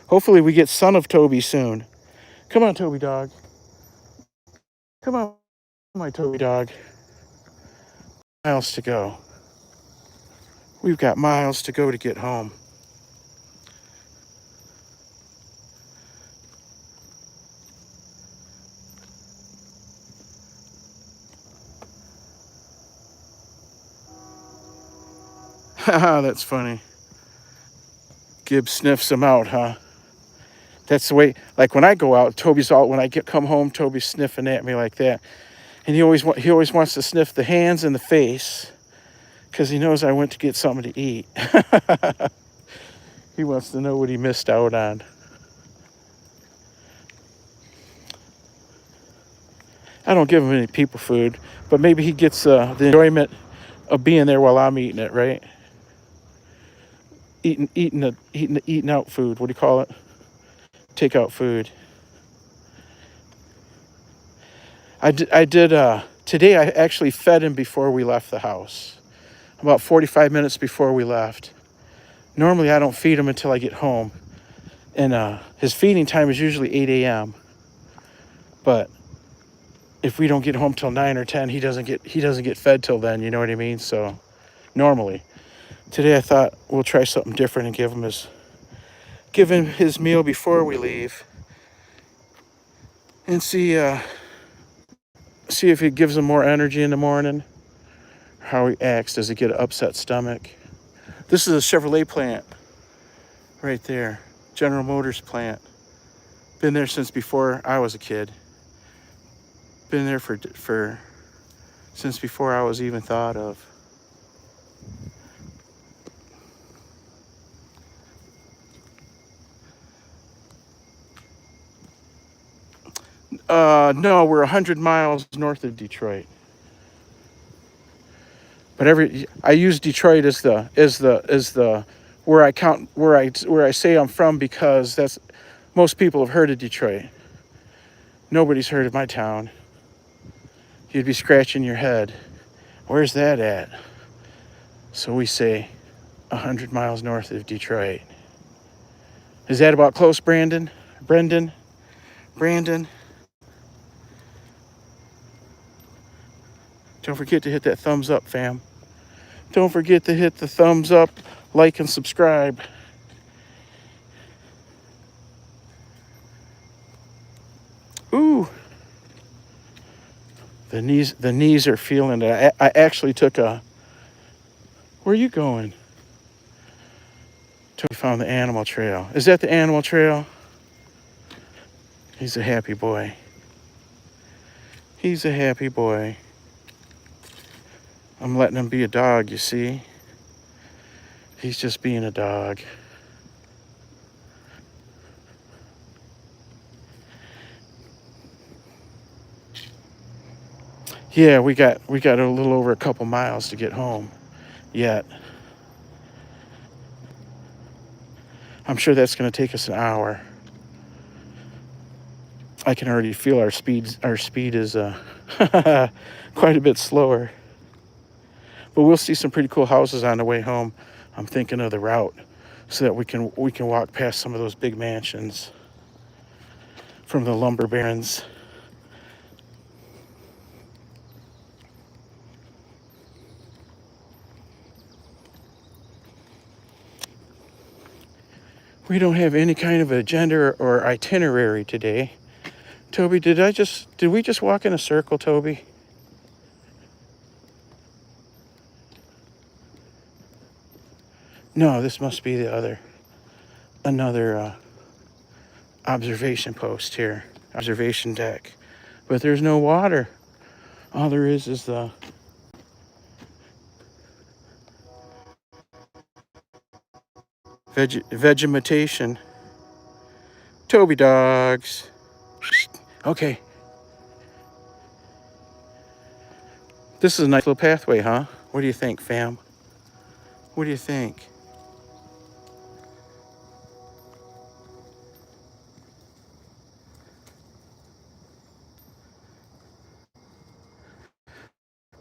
Speaker 1: Hopefully we get son of Toby soon. Come on, Toby dog. Come on, my Toby dog. Miles to go. We've got miles to go to get home. Haha, that's funny. Gibbs sniffs him out, huh? That's the way, like when I go out, when I come home, Toby's sniffing at me like that. And he always wants to sniff the hands and the face because he knows I went to get something to eat. He wants to know what he missed out on. I don't give him any people food, but maybe he gets the enjoyment of being there while I'm eating it, right? Eating out food. What do you call it? Takeout food. I did today. I actually fed him before we left the house, about 45 minutes before we left. Normally, I don't feed him until I get home, and his feeding time is usually 8 a.m. But if we don't get home till 9 or 10, he doesn't get fed till then. You know what I mean? So normally, today I thought we'll try something different and give him his meal before we leave, and see if it gives him more energy in the morning. How he acts. Does he get an upset stomach? This is a Chevrolet plant right there. General Motors plant. Been there since before I was a kid. Been there for since before I was even thought of. No, we're 100 miles north of Detroit. But I use Detroit as the where I say I'm from, because that's most people have heard of Detroit. Nobody's heard of my town. You'd be scratching your head. Where's that at? So we say 100 miles north of Detroit. Is that about close, Brandon? Brendan? Brandon? Don't forget to hit that thumbs up, fam. Don't forget to hit the thumbs up, like, and subscribe. Ooh. The knees are feeling it. I actually took a... Where are you going? Till we found the animal trail. Is that the animal trail? He's a happy boy. He's a happy boy. I'm letting him be a dog, you see? He's just being a dog. Yeah, we got a little over a couple miles to get home yet. I'm sure that's going to take us an hour. I can already feel our speed is quite a bit slower. But we'll see some pretty cool houses on the way home. I'm thinking of the route so that we can walk past some of those big mansions from the lumber barons. We don't have any kind of agenda or itinerary today. Toby, did we just walk in a circle, Toby? No, this must be another observation post here, observation deck. But there's no water. All there is the vegetation. Toby dogs. Okay. This is a nice little pathway, huh? What do you think, fam? What do you think?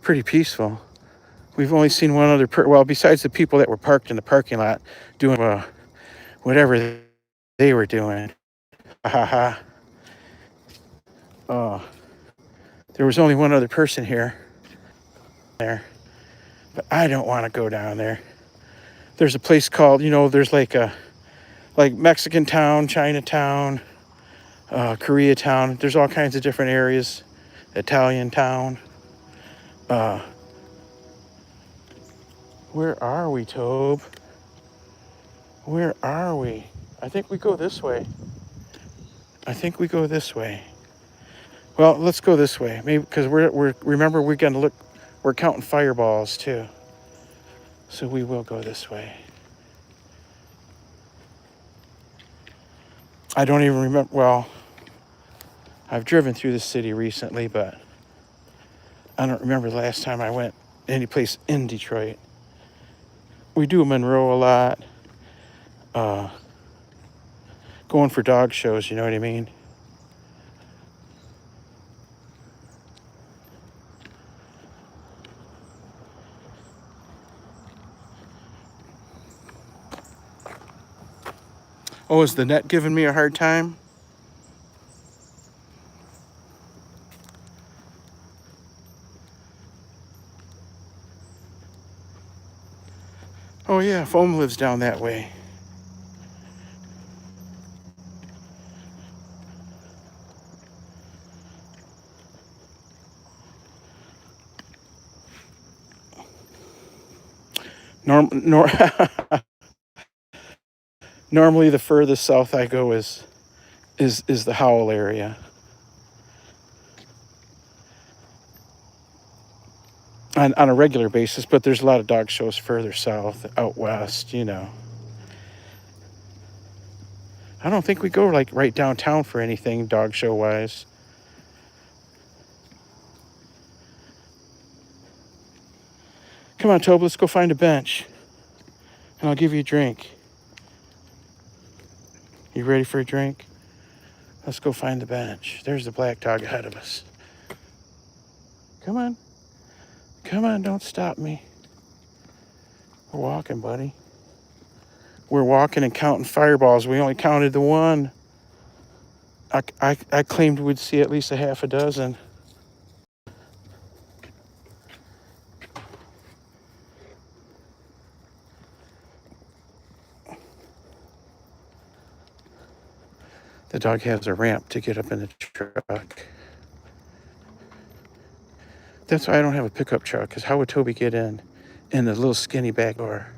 Speaker 1: Pretty peaceful. We've only seen one other well, besides the people that were parked in the parking lot doing whatever they were doing. Ha ha ha. There was only one other person here. There. But I don't want to go down there. There's a place called, there's like Mexican town, Chinatown, Koreatown. There's all kinds of different areas. Italian town. Where are we, Tobe? Where are we? I think we go this way. Well, let's go this way. Maybe because remember we're gonna look. We're counting fireballs too. So we will go this way. I don't even remember. Well, I've driven through the city recently, but I don't remember the last time I went any place in Detroit. We do Monroe a lot. Going for dog shows, you know what I mean? Oh, is the net giving me a hard time? Oh yeah, Foam lives down that way. Normally the furthest south I go is the Howell area. On a regular basis, but there's a lot of dog shows further south, out west, I don't think we go like right downtown for anything dog show wise. Come on, Tobe, let's go find a bench. And I'll give you a drink. You ready for a drink? Let's go find the bench. There's the black dog ahead of us. Come on. Come on, don't stop me. We're walking, buddy. We're walking and counting fireballs. We only counted the one. I claimed we'd see at least a half a dozen. The dog has a ramp to get up in the truck. That's why I don't have a pickup truck, because how would Toby get in the little skinny back door?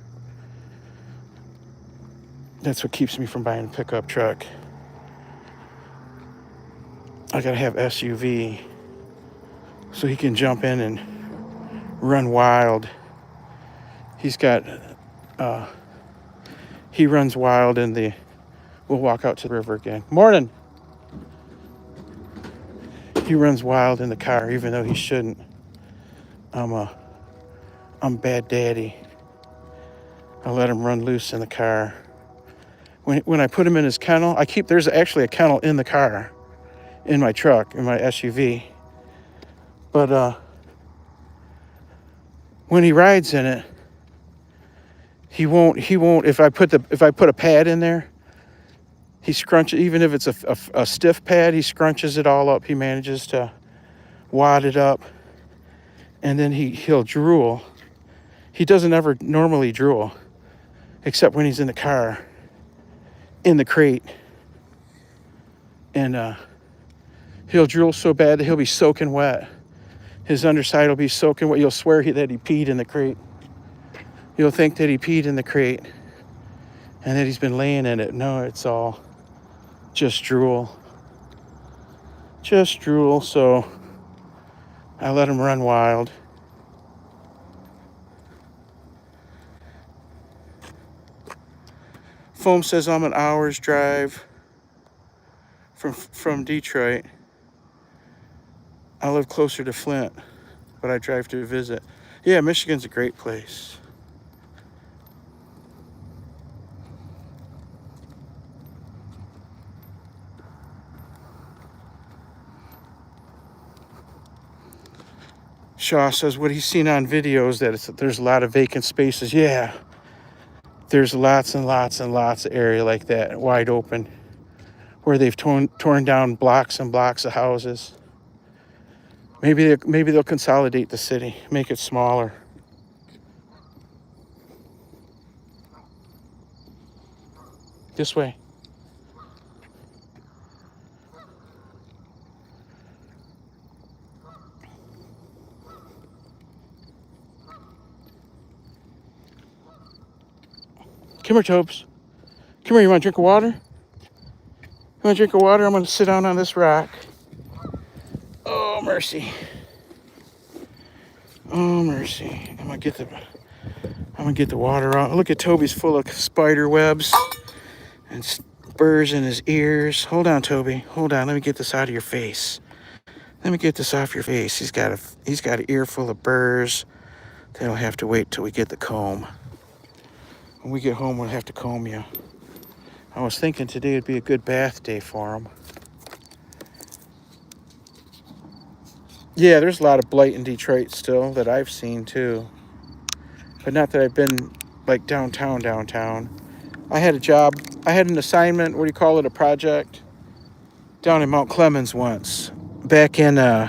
Speaker 1: That's what keeps me from buying a pickup truck. I gotta have SUV so he can jump in and run wild. He runs wild we'll walk out to the river again. Morning. He runs wild in the car, even though he shouldn't. I'm bad daddy. I let him run loose in the car. When I put him in his kennel, there's actually a kennel in the car, in my truck, in my SUV. But when he rides in it, he won't. If I put a pad in there, he scrunches. Even if it's a stiff pad, he scrunches it all up. He manages to wad it up, and then he'll drool. He doesn't ever normally drool, except when he's in the car, in the crate, and he'll drool so bad that he'll be soaking wet. His underside will be soaking wet. You'll swear that he peed in the crate. You'll think that he peed in the crate and that he's been laying in it. No, it's all just drool. Just drool, so I let him run wild. Foam says I'm an hour's drive from Detroit. I live closer to Flint, but I drive to visit. Yeah, Michigan's a great place. Shaw says what he's seen on videos that there's a lot of vacant spaces. Yeah, there's lots and lots and lots of area like that, wide open, where they've torn down blocks and blocks of houses. Maybe they'll consolidate the city, make it smaller. This way. Come here, Tobes. Come here, you want a drink of water? You want a drink of water? I'm going to sit down on this rock. Oh, mercy. Oh, mercy. I'm going to get the water out. Look at Toby's full of spider webs and burrs in his ears. Hold on, Toby. Hold on. Let me get this out of your face. Let me get this off your face. He's got an ear full of burrs. They'll have to wait till we get the comb. When we get home, we'll have to comb you. I was thinking today would be a good bath day for him. Yeah, there's a lot of blight in Detroit still that I've seen too. But not that I've been like downtown. I had an assignment, what do you call it, a project, down in Mount Clemens once. Back in, I'm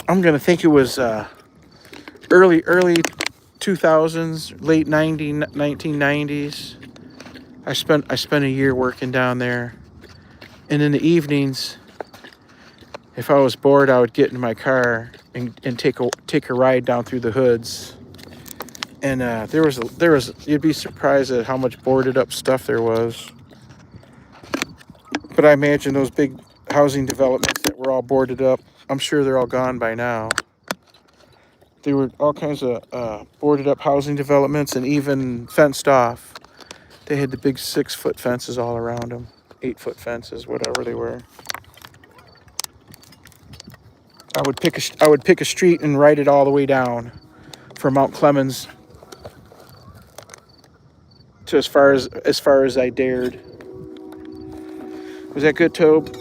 Speaker 1: going to think it was early 2000s, late 1990s. I spent a year working down there. And in the evenings, if I was bored, I would get in my car and take a ride down through the hoods. And there was you'd be surprised at how much boarded up stuff there was. But I imagine those big housing developments that were all boarded up, I'm sure they're all gone by now. There were all kinds of boarded up housing developments and even fenced off. They had the big 6-foot fences all around them, 8-foot fences, whatever they were. I would pick a street and ride it all the way down from Mount Clemens to as far as I dared. Was that good, Tobe?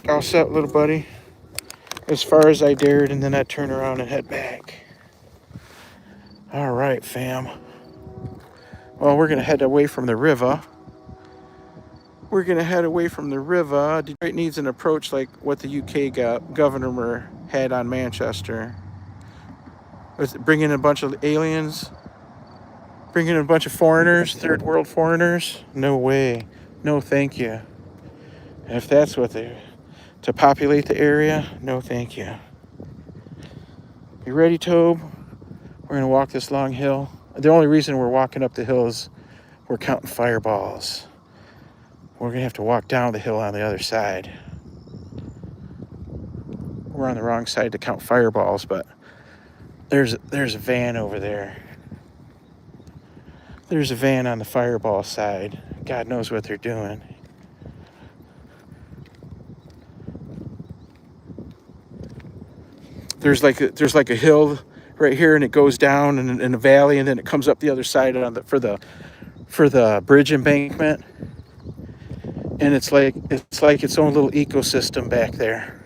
Speaker 1: All set, little buddy? As far as I dared, and then I'd turn around and head back. All right, fam. Well, we're going to head away from the river. Detroit needs an approach like what the UK governor had on Manchester. Was it bringing in a bunch of aliens? Bringing in a bunch of foreigners, third world foreigners? No way. No, thank you. And if that's what to populate the area, no, thank you. You ready, Tobe? We're going to walk this long hill. The only reason we're walking up the hill is we're counting fireballs. We're going to have to walk down the hill on the other side. We're on the wrong side to count fireballs, but there's a van over there. There's a van on the fireball side. God knows what they're doing. There's like a hill right here, and it goes down in a valley, and then it comes up the other side for the bridge embankment. And it's like its own little ecosystem back there.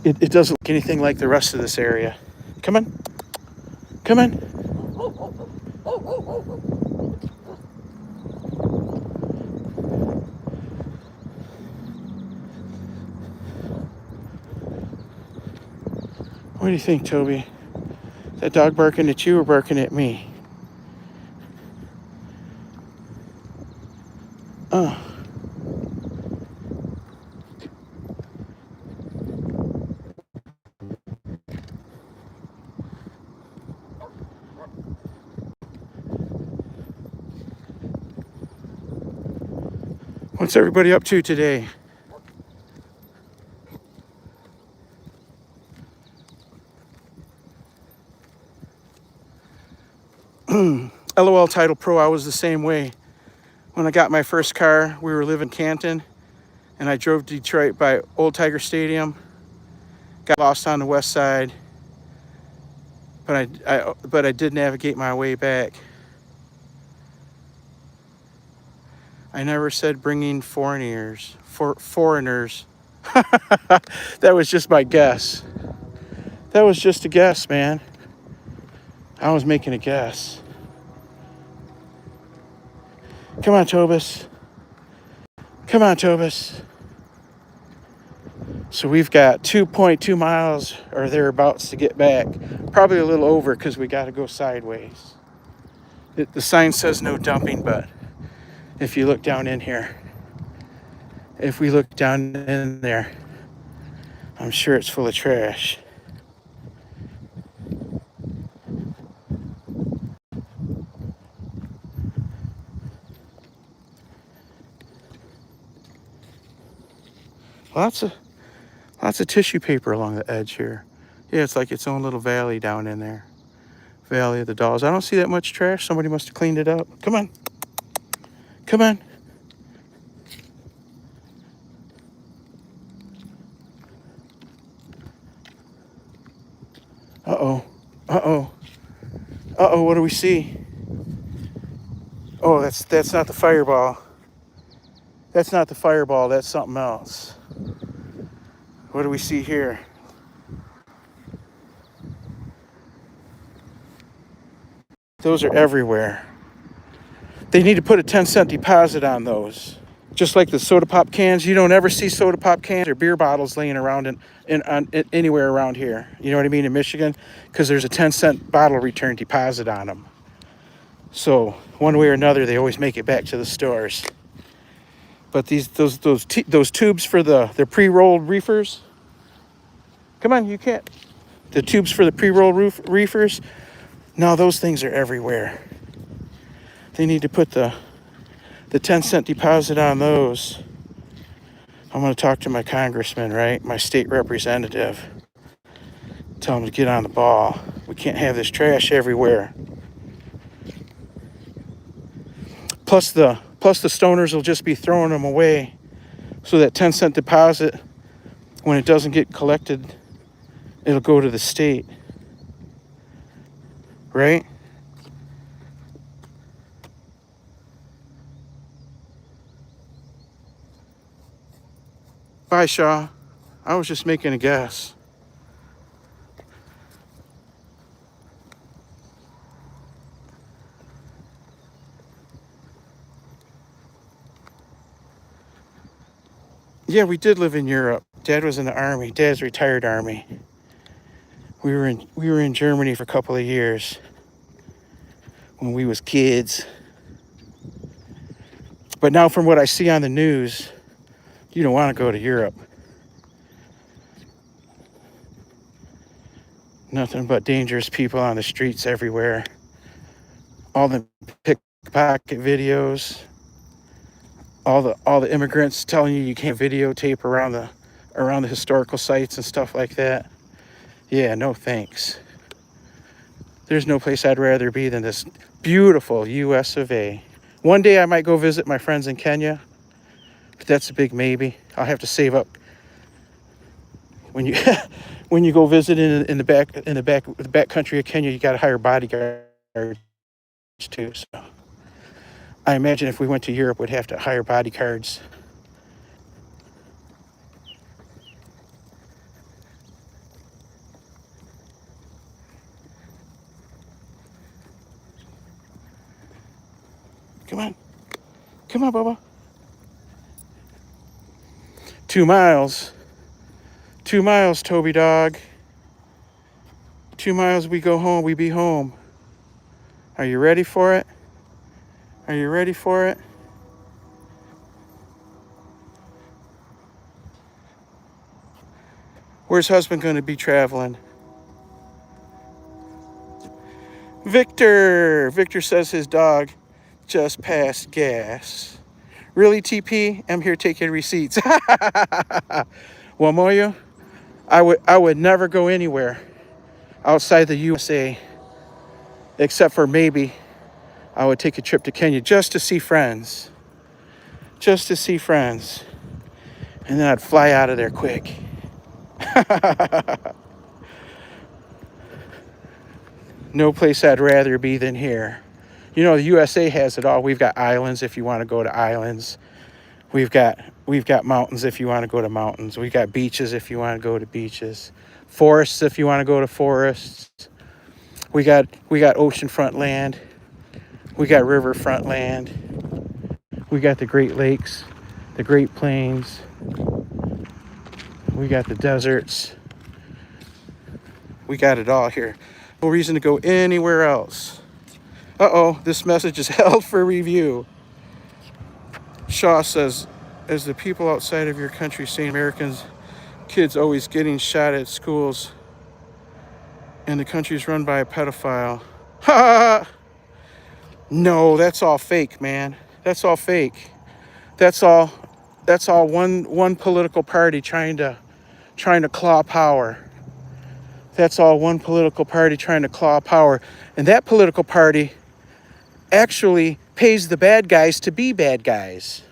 Speaker 1: It doesn't look anything like the rest of this area. Come on. What do you think, Toby? That dog barking at you or barking at me? Oh. What's everybody up to today? LOL Titlepro, I was the same way. When I got my first car, we were living in Canton, and I drove to Detroit by Old Tiger Stadium. Got lost on the west side, but I did navigate my way back. I never said bringing foreigners. That was just my guess. That was just a guess, man. I was making a guess. Come on, Tobis. Come on, Tobis. So we've got 2.2 miles or thereabouts to get back. Probably a little over because we got to go sideways. The sign says no dumping, but if you look down in here, if we look down in there, I'm sure it's full of trash. Lots of tissue paper along the edge here. Yeah, it's like its own little valley down in there. Valley of the Dolls. I don't see that much trash. Somebody must have cleaned it up. Come on. Come on. Uh-oh. Uh-oh. Uh-oh, what do we see? Oh, that's not the fireball. That's not the fireball, that's something else. What do we see here? Those are everywhere. They need to put a 10-cent deposit on those. Just like the soda pop cans, you don't ever see soda pop cans or beer bottles laying around anywhere around here. You know what I mean, in Michigan? Because there's a 10-cent bottle return deposit on them. So one way or another, they always make it back to the stores. But those tubes for the pre-rolled reefers. Come on, you can't. The tubes for the pre-rolled reefers. No, those things are everywhere. They need to put the 10-cent deposit on those. I'm going to talk to my congressman, right? My state representative. Tell him to get on the ball. We can't have this trash everywhere. Plus the stoners will just be throwing them away. So that 10-cent deposit, when it doesn't get collected, it'll go to the state. Right? Bye, Shaw. I was just making a guess. Yeah, we did live in Europe. Dad was in the army. Dad's retired army. We were in Germany for a couple of years when we was kids. But now from what I see on the news, you don't want to go to Europe. Nothing but dangerous people on the streets everywhere. All the pickpocket videos. All the immigrants telling you can't videotape around the historical sites and stuff like that. Yeah, no thanks. There's no place I'd rather be than this beautiful US of A. One day I might go visit my friends in Kenya, but that's a big maybe. I'll have to save up. When you when you go visit in the back country of Kenya, you got to hire bodyguards too. So I imagine if we went to Europe, we'd have to hire bodyguards. Come on. Come on, Bubba. 2 miles. 2 miles, Toby dog. 2 miles, we go home, we be home. Are you ready for it? Are you ready for it? Where's husband going to be traveling? Victor! Victor says his dog just passed gas. Really, TP? I'm here taking receipts. Well, Moyo, I would never go anywhere outside the USA, except for maybe I would take a trip to Kenya just to see friends. Just to see friends. And then I'd fly out of there quick. No place I'd rather be than here. You know, the USA has it all. We've got islands if you want to go to islands. We've got mountains if you want to go to mountains. We've got beaches if you want to go to beaches. Forests if you want to go to forests. We got oceanfront land. We got riverfront land. We got the Great Lakes, the Great Plains. We got the deserts. We got it all here. No reason to go anywhere else. Uh-oh, this message is held for review. Shaw says, as the people outside of your country say, Americans, kids always getting shot at schools, and the country's run by a pedophile. Ha! No, that's all fake, man. That's all fake. That's all one political party trying to claw power. That's all one political party trying to claw power. And that political party actually pays the bad guys to be bad guys.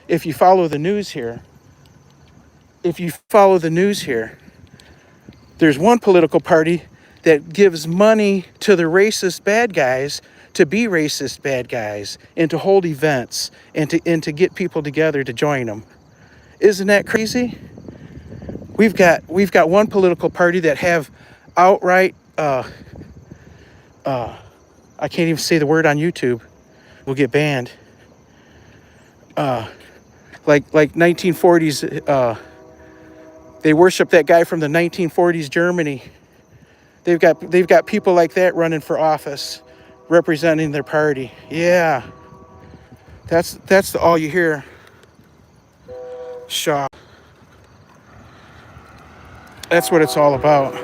Speaker 1: If you follow the news here, there's one political party that gives money to the racist bad guys to be racist bad guys and to hold events and to get people together to join them. Isn't that crazy? We've got one political party that have outright I can't even say the word on YouTube. We'll get banned. Like 1940s they worship that guy from the 1940s Germany. They've got people like that running for office, representing their party. Yeah. That's all you hear. Shaw. That's what it's all about.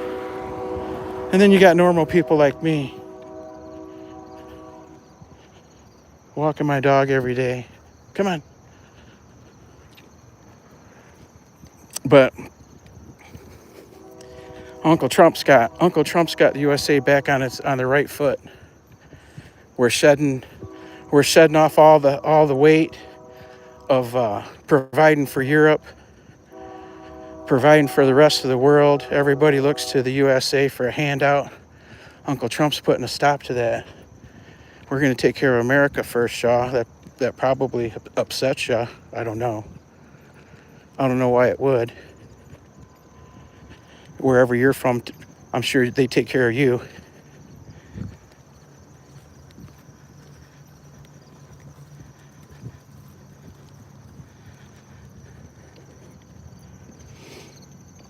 Speaker 1: And then you got normal people like me. Walking my dog every day. Come on. But Uncle Trump's got the USA back on the right foot. We're shedding off all the weight of providing for Europe, providing for the rest of the world. Everybody looks to the USA for a handout. Uncle Trump's putting a stop to that. We're going to take care of America first, Shaw. That probably upsets you. I don't know. I don't know why it would. Wherever you're from, I'm sure they take care of you.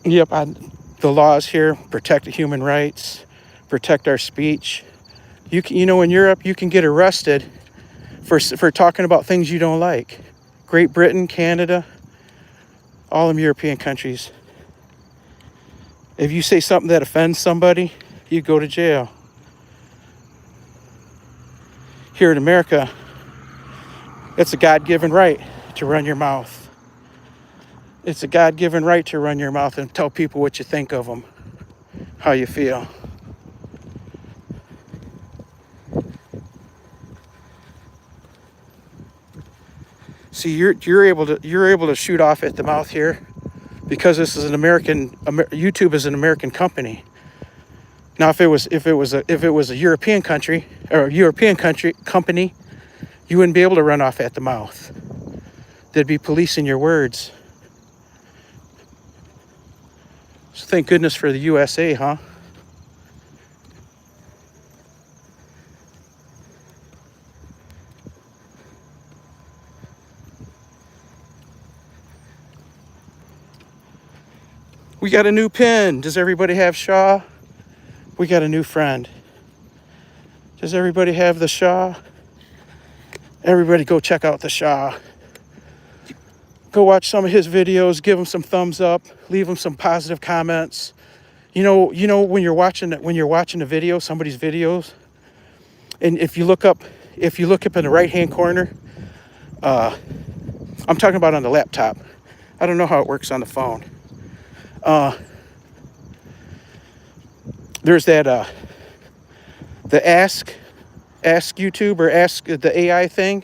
Speaker 1: Yep, the laws here protect the human rights, protect our speech. You know, in Europe, you can get arrested for talking about things you don't like. Great Britain, Canada, all them European countries. If you say something that offends somebody, you go to jail. Here in America, it's a God-given right to run your mouth. It's a God-given right to run your mouth and tell people what you think of them, how you feel. See, you're able to shoot off at the mouth here because this is YouTube is an American company. Now, if it was a European country or a European company, you wouldn't be able to run off at the mouth. They'd be policing your words. So thank goodness for the USA, huh? We got a new pin. Does everybody have Shaw? We got a new friend. Does everybody have the Shaw? Everybody go check out the Shaw. Go watch some of his videos, give him some thumbs up, leave him some positive comments. You know when you're watching a video, somebody's videos, and if you look up in the right-hand corner, I'm talking about on the laptop. I don't know how it works on the phone. There's that the ask YouTube or ask the AI thing,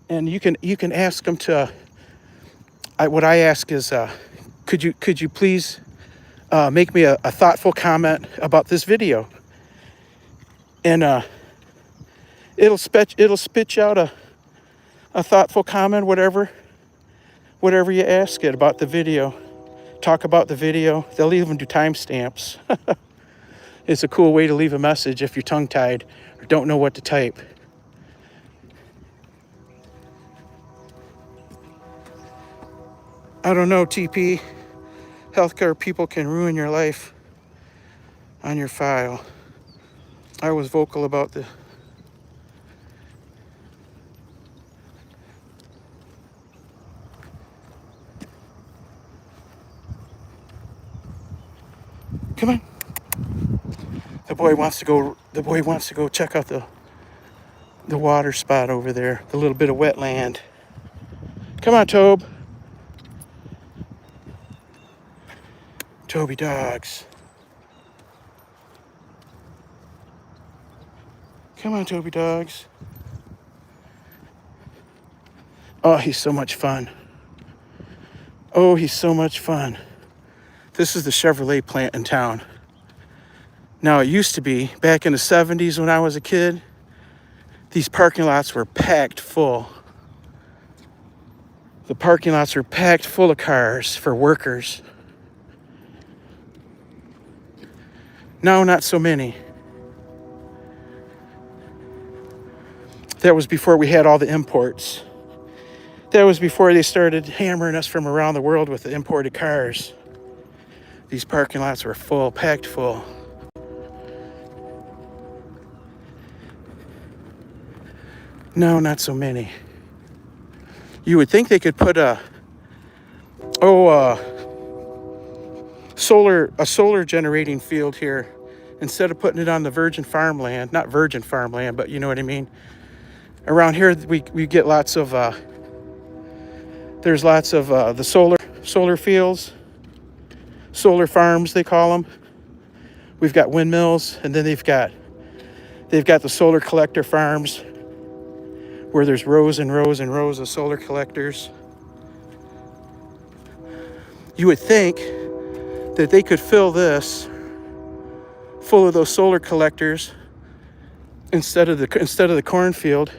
Speaker 1: and you can ask them to. What I ask is, could you please make me a thoughtful comment about this video, and It'll spit you out a thoughtful comment, whatever you ask it about the video. Talk about the video. They'll even do timestamps. It's a cool way to leave a message if you're tongue-tied or don't know what to type. I don't know, TP. Healthcare people can ruin your life on your file. I was vocal about the... Come on. The boy wants to go check out the water spot over there, the little bit of wetland. Come on, Tobe. Toby dogs. Come on, Toby dogs. Oh, he's so much fun. Oh, he's so much fun. This is the Chevrolet plant in town. Now, it used to be, back in the 70s when I was a kid, these parking lots were packed full. The parking lots were packed full of cars for workers. Now, not so many. That was before we had all the imports. That was before they started hammering us from around the world with the imported cars. These parking lots were full, packed full. No, not so many. You would think they could put a solar generating field here instead of putting it on the virgin farmland. Not virgin farmland, but you know what I mean. Around here, we get lots of there's lots of the solar fields, solar farms they call them. We've got windmills, and then they've got the solar collector farms, where there's rows and rows and rows of solar collectors. You would think that they could fill this full of those solar collectors instead of the cornfield,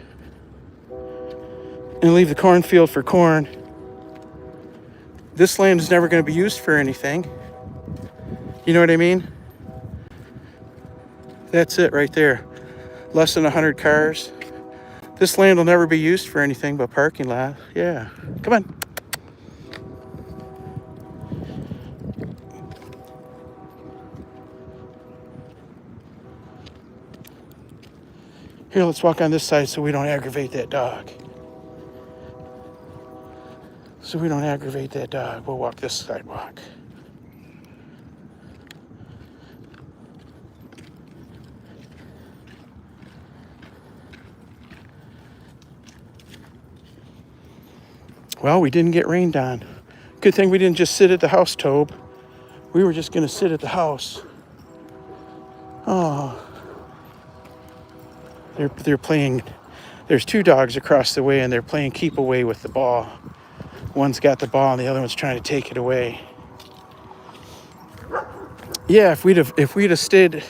Speaker 1: and leave the cornfield for corn. This land is never going to be used for anything. You know what I mean? That's it right there. Less than 100 cars. This land will never be used for anything but parking lot. Yeah. Come on. Here, let's walk on this side so we don't aggravate that dog. We'll walk this sidewalk. Well, we didn't get rained on. Good thing we didn't just sit at the house, Tobe. We were just going to sit at the house. Oh. They're playing. There's two dogs across the way, and they're playing keep away with the ball. One's got the ball, and the other one's trying to take it away. Yeah, if we'd have stayed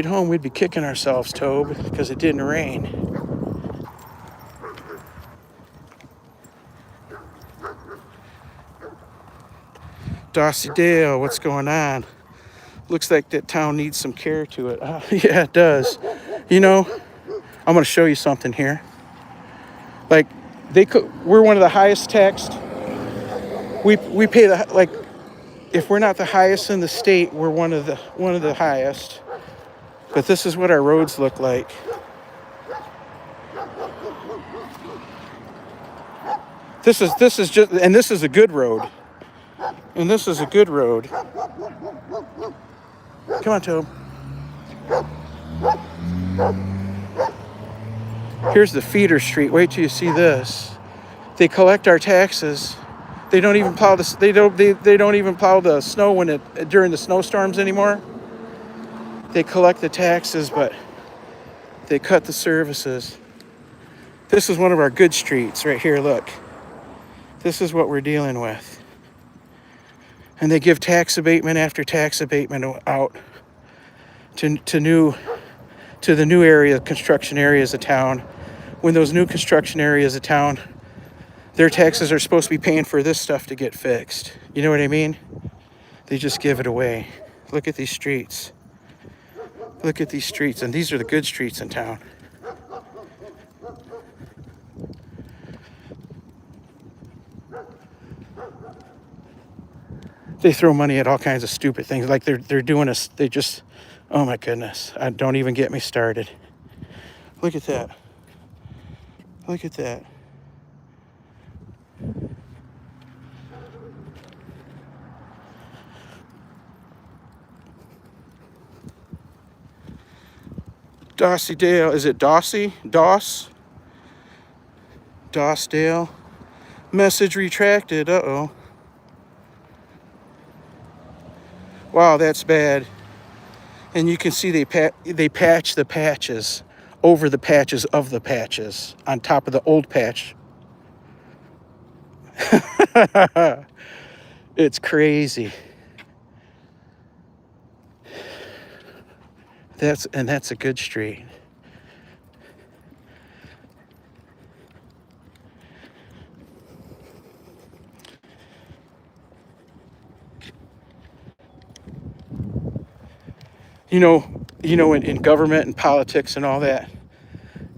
Speaker 1: home, we'd be kicking ourselves, Tobe, because it didn't rain. Dossie Dale, what's going on? Looks like that town needs some care to it. Yeah, it does. You know, I'm going to show you something here. Like, we're one of the highest taxed. We pay if we're not the highest in the state, we're one of the highest. But this is what our roads look like. This is a good road. And this is a good road. Come on, Tobe. Here's the feeder street. Wait till you see this. They collect our taxes. They don't even plow the. They don't even plow the snow during the snowstorms anymore. They collect the taxes, but they cut the services. This is one of our good streets right here. Look. This is what we're dealing with. And they give tax abatement after tax abatement out to to the new area, construction areas of town. When those new construction areas of town, their taxes are supposed to be paying for this stuff to get fixed. You know what I mean? They just give it away. Look at these streets. Look at these streets, and these are the good streets in town. They throw money at all kinds of stupid things. Like they're doing us. They just, oh my goodness! Don't even get me started. Look at that. Look at that. Dossie Dale. Is it Dossie? Doss Dale. Message retracted. Uh-oh. Wow, that's bad. And you can see they patch the patches over the patches of the patches on top of the old patch. It's crazy. That's a good street. In government and politics and all that,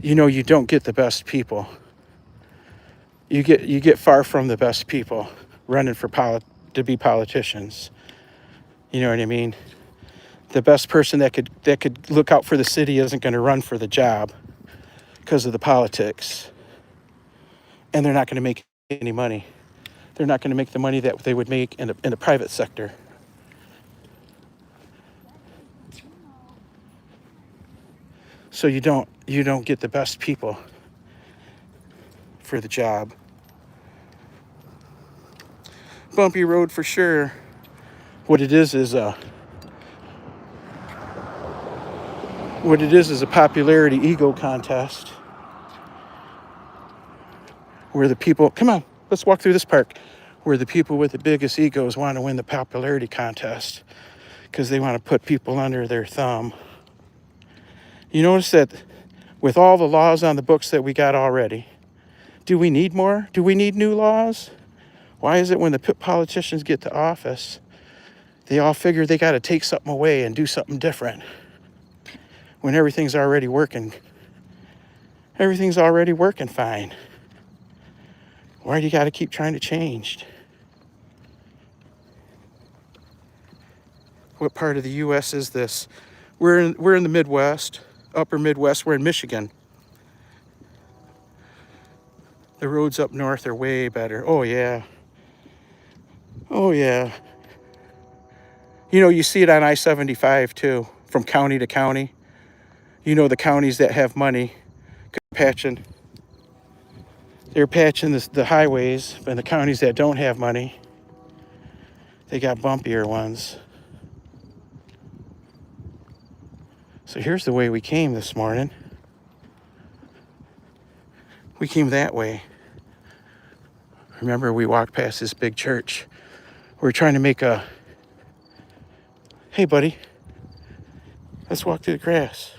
Speaker 1: you don't get the best people. You get far from the best people running to be politicians. You know what I mean? The best person that could look out for the city isn't going to run for the job because of the politics. And they're not going to make any money. They're not going to make the money that they would make in the private sector. So you don't get the best people for the job. Bumpy road for sure. What it is a popularity ego contest where the people, come on, let's walk through this park, where the people with the biggest egos want to win the popularity contest because they want to put people under their thumb. You notice that with all the laws on the books that we got already, do we need more? Do we need new laws? Why is it when the politicians get to office, they all figure they got to take something away and do something different when everything's already working? Everything's already working fine. Why do you got to keep trying to change? What part of the U.S. is this? We're in the Midwest, upper Midwest. We're in Michigan. The roads up north are way better. Oh, yeah. Oh, yeah. You see it on I-75, too, from county to county. The counties that have money, they're patching the highways, and the counties that don't have money, they got bumpier ones. So here's the way we came this morning. We came that way. Remember, we walked past this big church. We're trying to make a, hey, buddy, let's walk through the grass.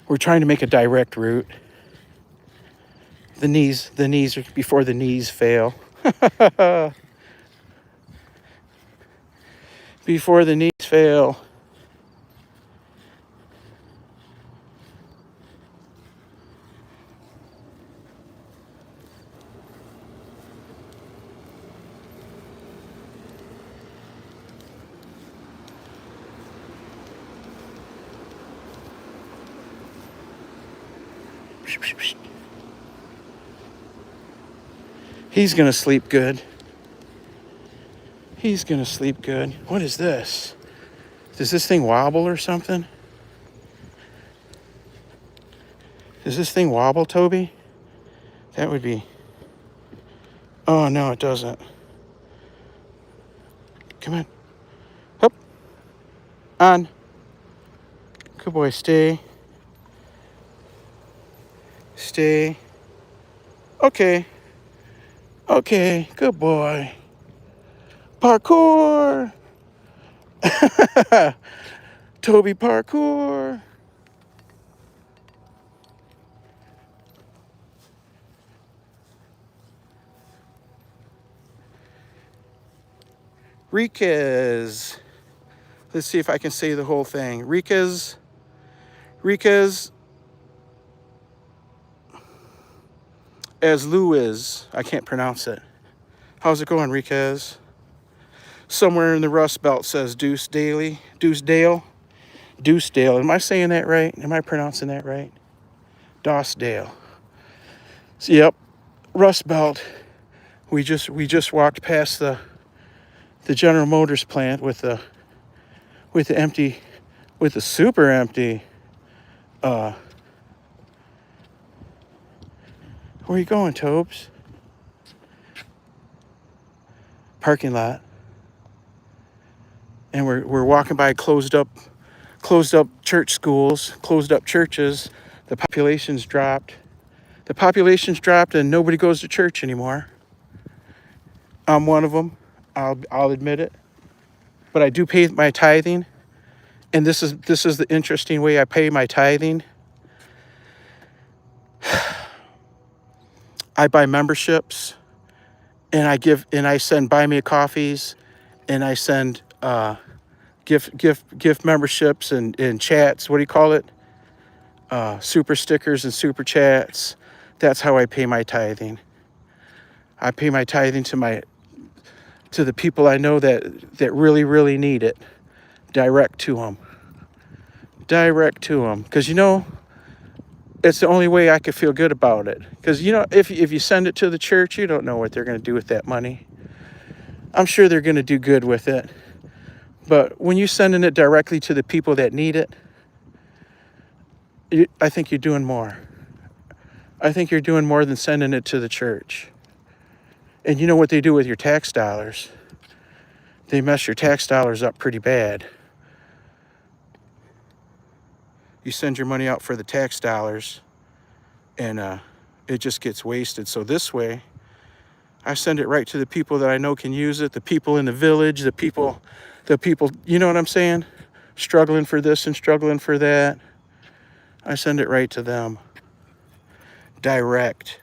Speaker 1: We're trying to make a direct route. The knees, before the knees fail. Before the knees fail. He's gonna sleep good. He's gonna sleep good. What is this? Does this thing wobble or something? Does this thing wobble, Toby? That would be... Oh, no, it doesn't. Come on. Up. On. Good boy, stay. Stay. Okay. Okay, good boy. Parkour. Toby parkour. Riquez. Let's see if I can say the whole thing. Riquez, as Luiz. I can't pronounce it. How's it going, Riquez? Somewhere in the Rust Belt says Deucedale. Am I saying that right? Am I pronouncing that right? Deucedale. So, yep, Rust Belt. We just walked past the General Motors plant with the super empty. Where are you going, Tobes? Parking lot. And we're walking by closed up church schools, closed up churches. The population's dropped. And nobody goes to church anymore. I'm one of them. I'll admit it. But I do pay my tithing, and this is the interesting way I pay my tithing. I buy memberships, and I send buy me coffees, and I send gift memberships and chats. What do you call it? Super stickers and super chats. That's how I pay my tithing. I pay my tithing to the people I know that really, really need it. Direct to them. Because, it's the only way I could feel good about it. Because, if you send it to the church, you don't know what they're going to do with that money. I'm sure they're going to do good with it. But when you're sending it directly to the people that need it, I think you're doing more. I think you're doing more than sending it to the church. And you know what they do with your tax dollars? They mess your tax dollars up pretty bad. You send your money out for the tax dollars, and it just gets wasted. So this way, I send it right to the people that I know can use it, the people in the village, the people, you know what I'm saying? Struggling for this and struggling for that. I send it right to them. Direct.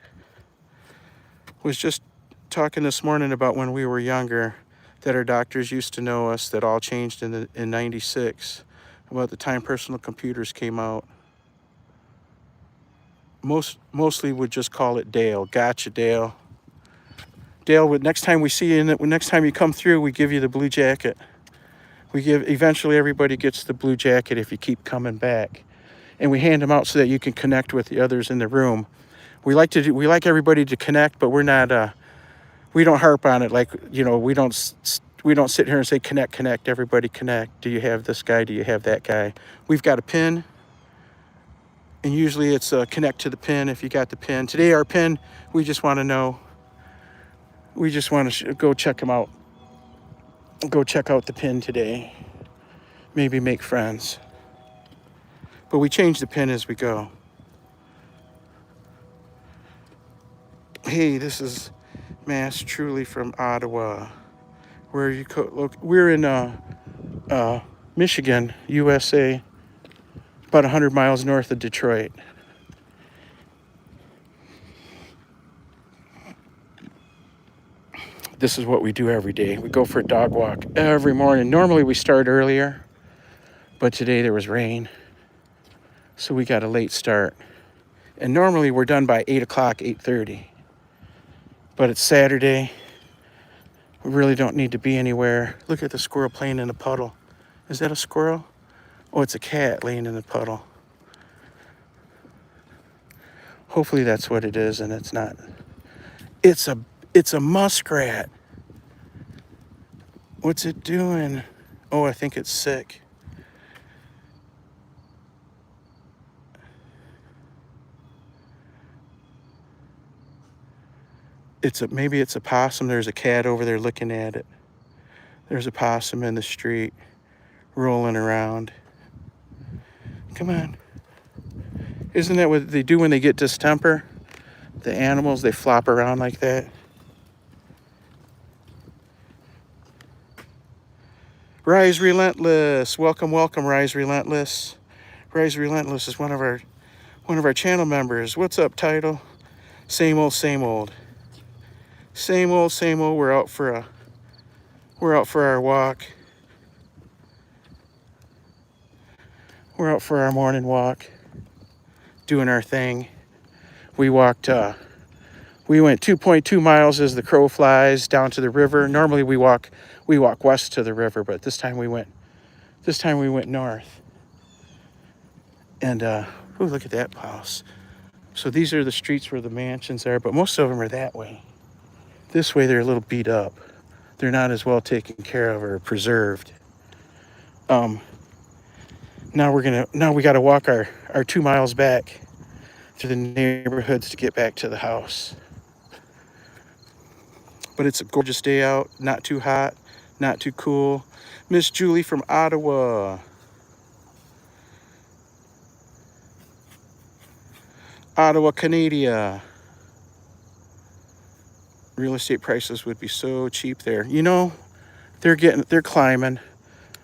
Speaker 1: Was just talking this morning about when we were younger, that our doctors used to know us, that all changed in 96, about the time personal computers came out. Mostly would just call it Dale. Gotcha, Dale. Dale, next time we see you, next time you come through, we give you the blue jacket. Eventually everybody gets the blue jacket if you keep coming back. And we hand them out so that you can connect with the others in the room. We like everybody to connect, but we're not, we don't harp on it. Like, we don't sit here and say, connect, everybody connect. Do you have this guy? Do you have that guy? We've got a pin. And usually it's connect to the pin if you got the pin. Today our pin, we just want to know. We just want to go check them out. Go check out the pin today. Maybe make friends. But we change the pin as we go. Hey, this is Mass Truly from Ottawa. Where are you? We're in Michigan, USA, about 100 miles north of Detroit. This is what we do every day. We go for a dog walk every morning. Normally we start earlier, but today there was rain, so we got a late start. And normally we're done by 8 o'clock, 8:30. But it's Saturday. We really don't need to be anywhere. Look at the squirrel playing in the puddle. Is that a squirrel? Oh, it's a cat laying in the puddle. Hopefully that's what it is, and it's not. It's a muskrat. What's it doing? Oh, I think it's sick. Maybe it's a possum. There's a cat over there looking at it. There's a possum in the street, rolling around. Come on. Isn't that what they do when they get distemper? The animals, they flop around like that. Rise Relentless. Welcome, Rise Relentless. Rise Relentless is one of our channel members. What's up, Title? Same old, same old. Same old, same old. We're out for We're out for our walk. We're out for our morning walk, doing our thing. We walked, we went 2.2 miles as the crow flies down to the river. Normally we walk west to the river, but this time we went north. And look at that house. So these are the streets where the mansions are, but most of them are that way. This way they're a little beat up. They're not as well taken care of or preserved. Now we got to walk our 2 miles back through the neighborhoods to get back to the house. But it's a gorgeous day out, not too hot, not too cool. Miss Julie from Ottawa. Ottawa, Canada. Real estate prices would be so cheap there. You know, they're climbing.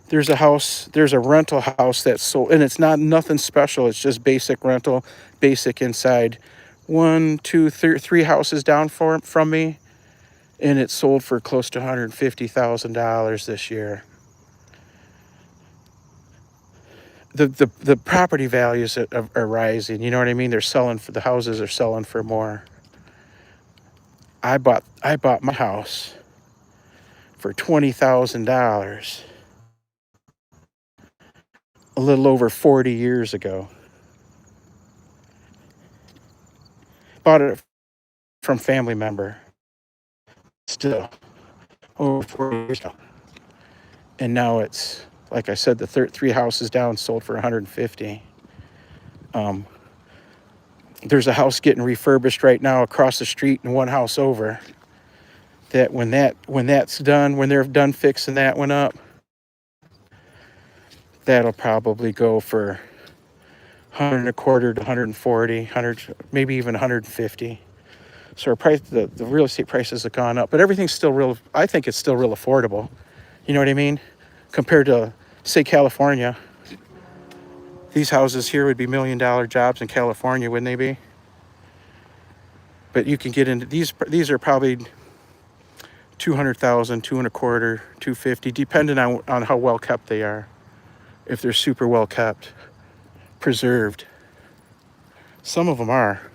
Speaker 1: There's a rental house that's sold, and it's not nothing special. It's just basic rental, basic inside. One, two, three houses down from me, and it sold for close to $150,000 this year. The property values are rising. You know what I mean? The houses are selling for more. I bought my house for $20,000 a little over 40 years ago. Bought it from family member. Still over 40 years ago. And now it's, like I said, the three houses down sold for 150. There's a house getting refurbished right now across the street and one house over. That when they're done fixing that one up, that'll probably go for 100 and a quarter to 140, 100, maybe even 150. So our price, the real estate prices have gone up, but everything's still real. I think it's still real affordable. You know what I mean? Compared to, say, California. These houses here would be $1 million jobs in California, wouldn't they be? But you can get into these are probably 200,000, 2 and a quarter, 250, depending on how well kept they are. If they're super well kept, preserved. Some of them are.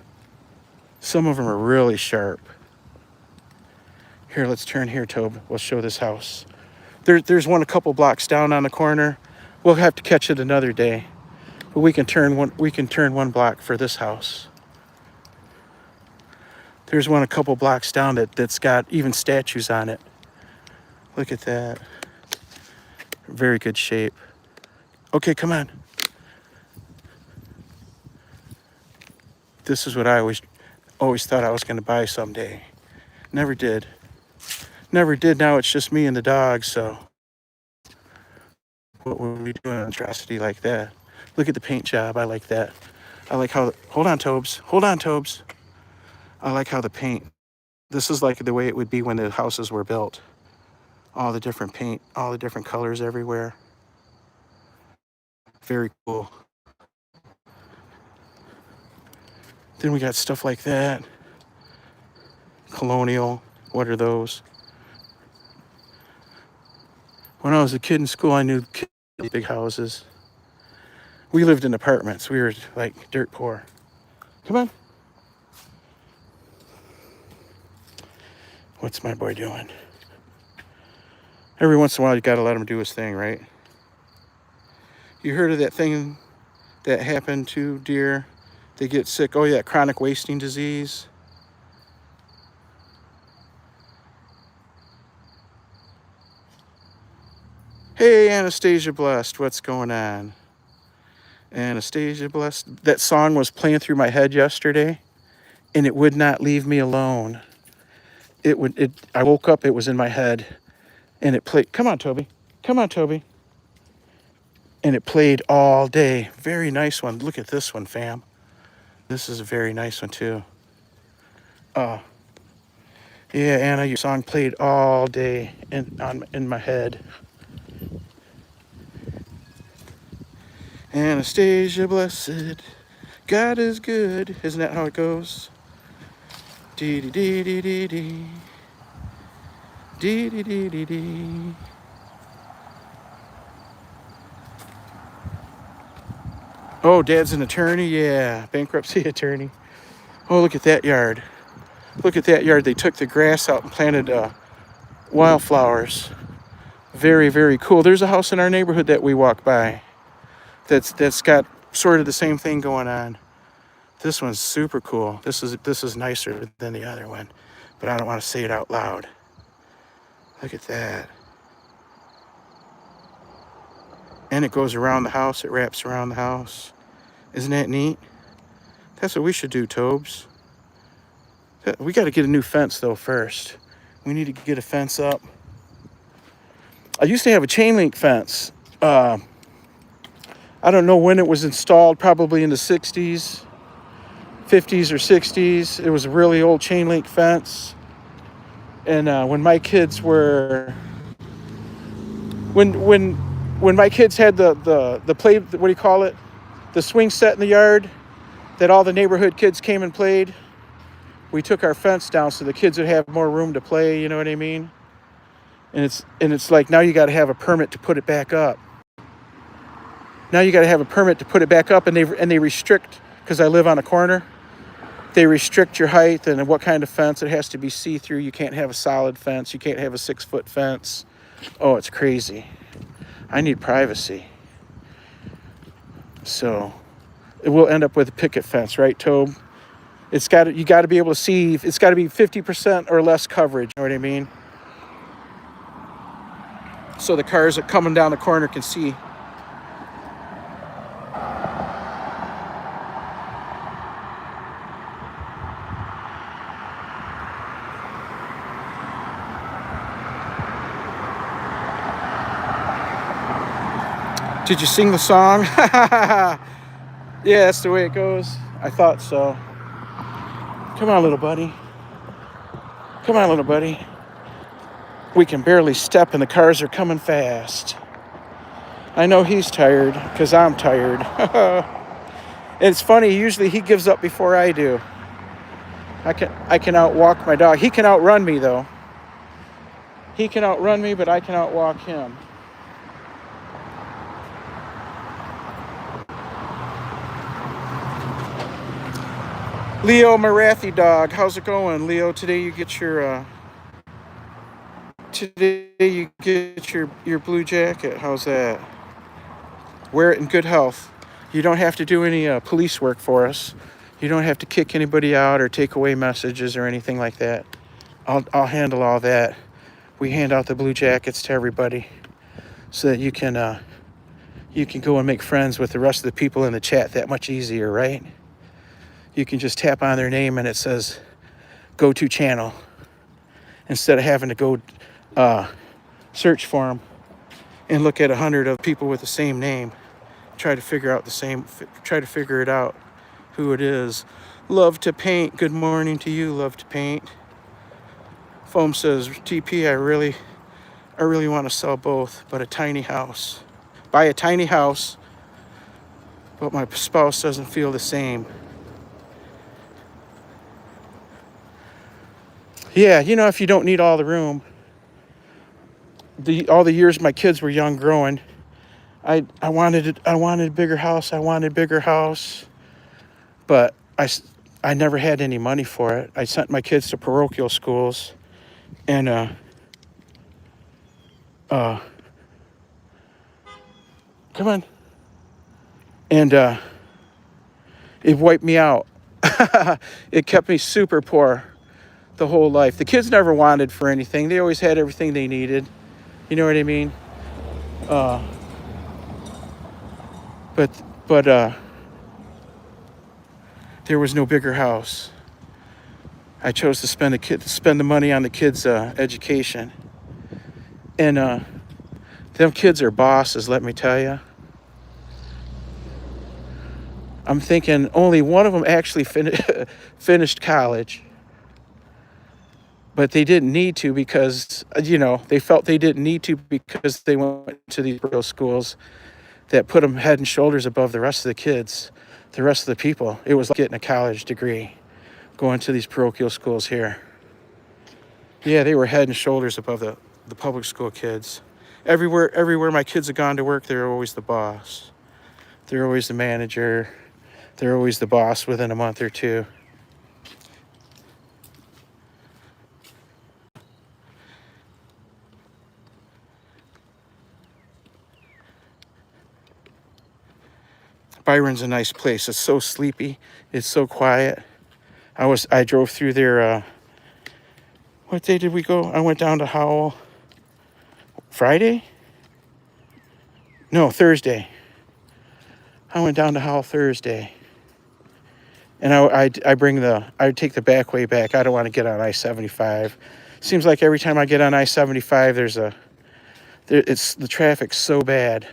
Speaker 1: Some of them are really sharp. Here, let's turn here, Toby. We'll show this house. There's one a couple blocks down on the corner. We'll have to catch it another day. But we can turn one block for this house. There's one a couple blocks down that's got even statues on it. Look at that. Very good shape. Okay, come on. This is what I always thought I was going to buy someday. Never did. Now it's just me and the dog, so what would we do an atrocity like that? Look at the paint job. I like that. I like how... Hold on, Tobes. I like how the paint... This is like the way it would be when the houses were built. All the different paint, all the different colors everywhere. Very cool. Then we got stuff like that. Colonial. What are those? When I was a kid in school, I knew big houses. We lived in apartments. We were like dirt poor. Come on. What's my boy doing? Every once in a while, you got to let him do his thing, right? You heard of that thing that happened to deer? They get sick. Oh, yeah, chronic wasting disease. Hey, Anastasia Blessed, what's going on? Anastasia Blessed. That song was playing through my head yesterday, and it would not leave me alone. I woke up, it was in my head, and it played. Come on, Toby. And it played all day. Very nice one. Look at this one, fam. This is a very nice one, too. Yeah, Anna, your song played all day in my head. Anastasia Blessed, God is good. Isn't that how it goes? Dee dee dee dee dee dee. Dee dee dee dee dee. Oh, Dad's an attorney? Yeah, bankruptcy attorney. Oh, look at that yard. Look at that yard. They took the grass out and planted wildflowers. Very, very cool. There's a house in our neighborhood that we walk by that's got sort of the same thing going on. This one's super cool. This is nicer than the other one, but I don't want to say it out loud. Look at that. And it goes around the house. It wraps around the house. Isn't that neat? That's what we should do, Tobes. We got to get a new fence, though, first. We need to get a fence up. I used to have a chain link fence. I don't know when it was installed, probably in the 60s, 50s or 60s. It was a really old chain link fence. And when my kids were... When my kids had the play, what do you call it? The swing set in the yard that all the neighborhood kids came and played. We took our fence down so the kids would have more room to play, you know what I mean? And it's like, now you got to have a permit to put it back up. Now you got to have a permit to put it back up, and they restrict, because I live on a corner, they restrict your height and what kind of fence. It has to be see-through. You can't have a solid fence. You can't have a 6-foot fence. Oh, it's crazy. I need privacy. So it will end up with a picket fence, right, Tobe? You got to be able to see. It's got to be 50% or less coverage. You know what I mean? So the cars that coming down the corner can see. Did you sing the song? Yeah, that's the way it goes. I thought so. Come on, little buddy. Come on, little buddy. We can barely step and the cars are coming fast. I know he's tired because I'm tired. It's funny, usually he gives up before I do. I can outwalk my dog. He can outrun me though. He can outrun me, but I can outwalk him. Leo Marathi dog, how's it going, Leo? Today you get your blue jacket. How's that? Wear it in good health. You don't have to do any police work for us. You don't have to kick anybody out or take away messages or anything like that. I'll handle all that. We hand out the blue jackets to everybody so that you can go and make friends with the rest of the people in the chat that much easier, right? You can just tap on their name and it says go to channel instead of having to go search for them and look at 100 of people with the same name. Try to figure it out who it is. Love to paint. Good morning to you, love to paint. Foam says, TP, I really want to sell both, but a tiny house. Buy a tiny house, but my spouse doesn't feel the same. Yeah, if you don't need all the room, all the years my kids were young growing, I wanted a bigger house, but I never had any money for it. I sent my kids to parochial schools, and come on, and it wiped me out. It kept me super poor the whole life. The kids never wanted for anything. They always had everything they needed. You know what I mean? But there was no bigger house. I chose to spend the money on the kids' education, and them kids are bosses. Let me tell you. I'm thinking only one of them actually finished college. But they didn't need to because, they felt they didn't need to because they went to these real schools that put them head and shoulders above the rest of the kids, the rest of the people. It was like getting a college degree, going to these parochial schools here. Yeah, they were head and shoulders above the public school kids. Everywhere my kids have gone to work, they're always the boss. They're always the manager. They're always the boss within a month or two. Byron's a nice place. It's so sleepy. It's so quiet. I drove through there. What day did we go? I went down to Howell. Friday? No, Thursday. I went down to Howell Thursday. And I take the back way back. I don't want to get on I-75. Seems like every time I get on I-75, the traffic's so bad.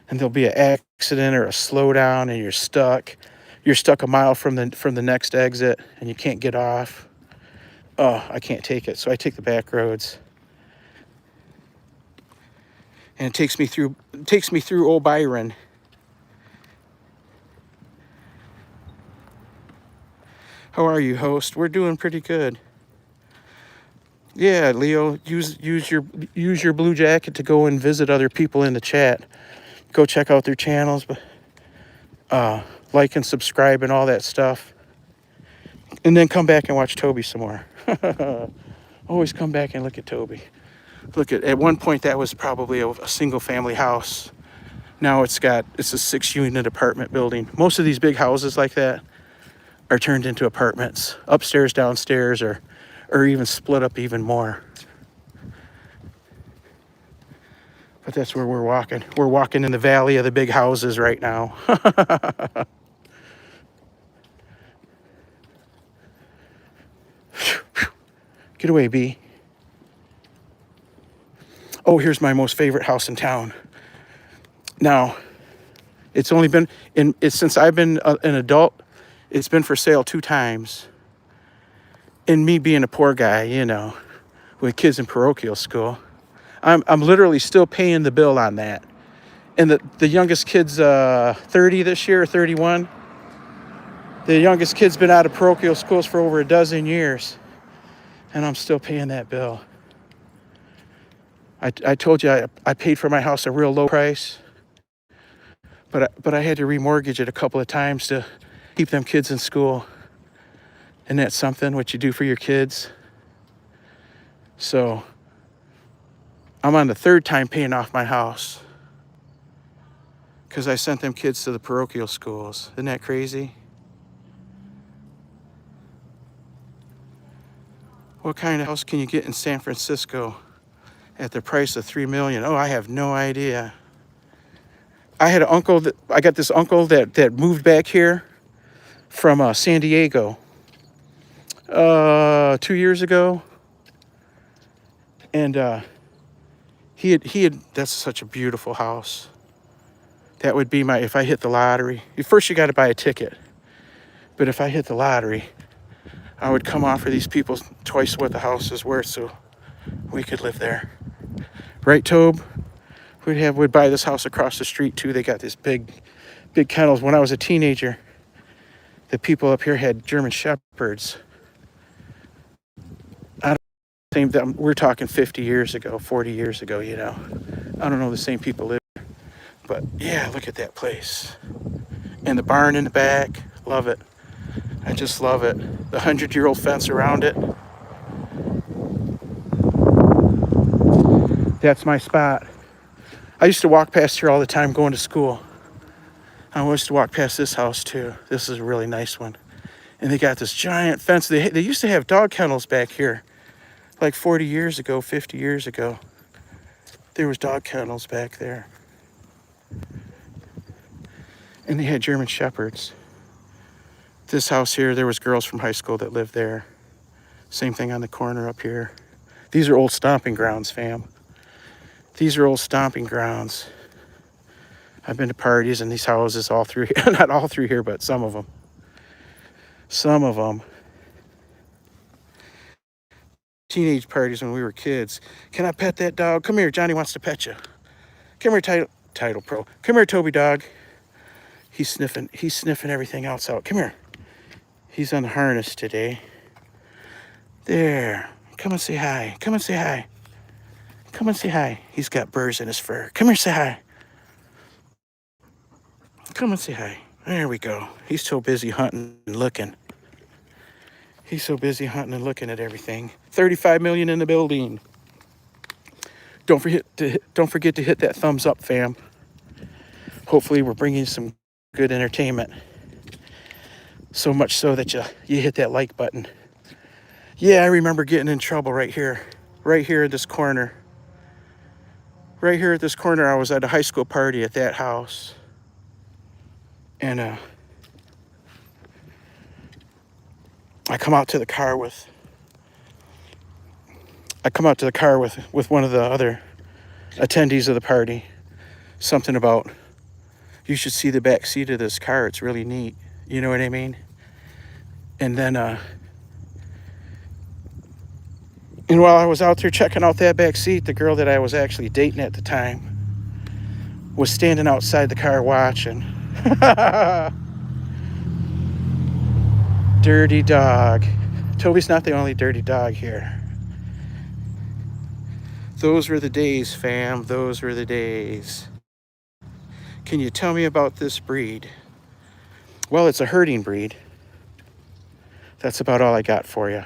Speaker 1: And there'll be an accident or a slowdown and you're stuck. You're stuck a mile from the next exit and you can't get off. Oh, I can't take it. So I take the back roads. And it takes me through Old Byron. How are you, host? We're doing pretty good. Yeah, Leo, use your blue jacket to go and visit other people in the chat. Go check out their channels, like and subscribe and all that stuff. And then come back and watch Toby some more. Always come back and look at Toby. At one point that was probably a single family house. Now it's a 6-unit apartment building. Most of these big houses like that are turned into apartments, upstairs, downstairs, or even split up even more. But that's where we're walking. We're walking in the valley of the big houses right now. Get away, bee. Oh, here's my most favorite house in town. Now, it's only been since I've been an adult, it's been for sale 2 times. And me being a poor guy, with kids in parochial school, I'm literally still paying the bill on that. And the youngest kid's 30 this year, 31. The youngest kid's been out of parochial schools for over a dozen years. And I'm still paying that bill. I told you I paid for my house a real low price. But I had to remortgage it a couple of times to keep them kids in school. And that's something what you do for your kids. So I'm on the 3rd time paying off my house because I sent them kids to the parochial schools. Isn't that crazy? What kind of house can you get in San Francisco at the price of $3 million? Oh, I have no idea. I got this uncle that moved back here from San Diego 2 years ago. And he had that's such a beautiful house. That would be if I hit the lottery. First you got to buy a ticket. But if I hit the lottery, I would come offer these people twice what the house is worth so we could live there. Right, Tobe? We'd buy this house across the street too. They got this big kennels. When I was a teenager, the people up here had German Shepherds. We're talking 50 years ago, 40 years ago, I don't know the same people live there. But yeah, look at that place. And the barn in the back, love it. I just love it. The 100-year-old fence around it. That's my spot. I used to walk past here all the time going to school. I used to walk past this house too. This is a really nice one. And they got this giant fence. They used to have dog kennels back here. Like 40 years ago, 50 years ago. There was dog kennels back there. And they had German Shepherds. This house here, there was girls from high school that lived there. Same thing on the corner up here. These are old stomping grounds, fam. These are old stomping grounds. I've been to parties in these houses all through here. Not all through here, but some of them. Some of them. Teenage parties when we were kids. Can I pet that dog? Come here, Johnny wants to pet you. Come here, Titlepro. Come here, Toby dog. He's sniffing everything else out. Come here. He's on the harness today. There. Come and say hi. Come and say hi. Come and say hi. He's got burrs in his fur. Come here, say hi. Come and say hi. There we go. He's so busy hunting and looking. He's so busy hunting and looking at everything. 35 million in the building. Don't forget to hit that thumbs up, fam. Hopefully we're bringing some good entertainment. So much so that you hit that like button. Yeah, I remember getting in trouble right here in this corner. Right here at this corner, I was at a high school party at that house. And I come out to the car with one of the other attendees of the party. Something about, you should see the back seat of this car. It's really neat. You know what I mean? And then, and while I was out there checking out that back seat, the girl that I was actually dating at the time was standing outside the car watching. Dirty dog. Toby's not the only dirty dog here. Those were the days, fam. Those were the days. Can you tell me about this breed? Well, it's a herding breed. That's about all I got for you.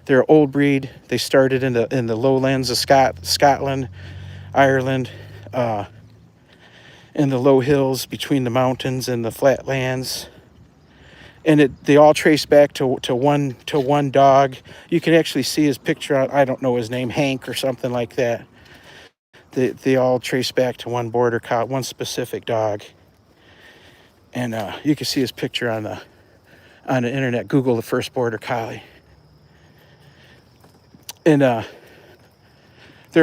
Speaker 1: They're an old breed. They started in the lowlands of Scotland, Ireland, in the low hills between the mountains and the flatlands. And they all trace back to one dog. You can actually see his picture on, I don't know his name, Hank or something like that. They all trace back to one border collie, one specific dog. And you can see his picture on the internet. Google the first border collie. And they're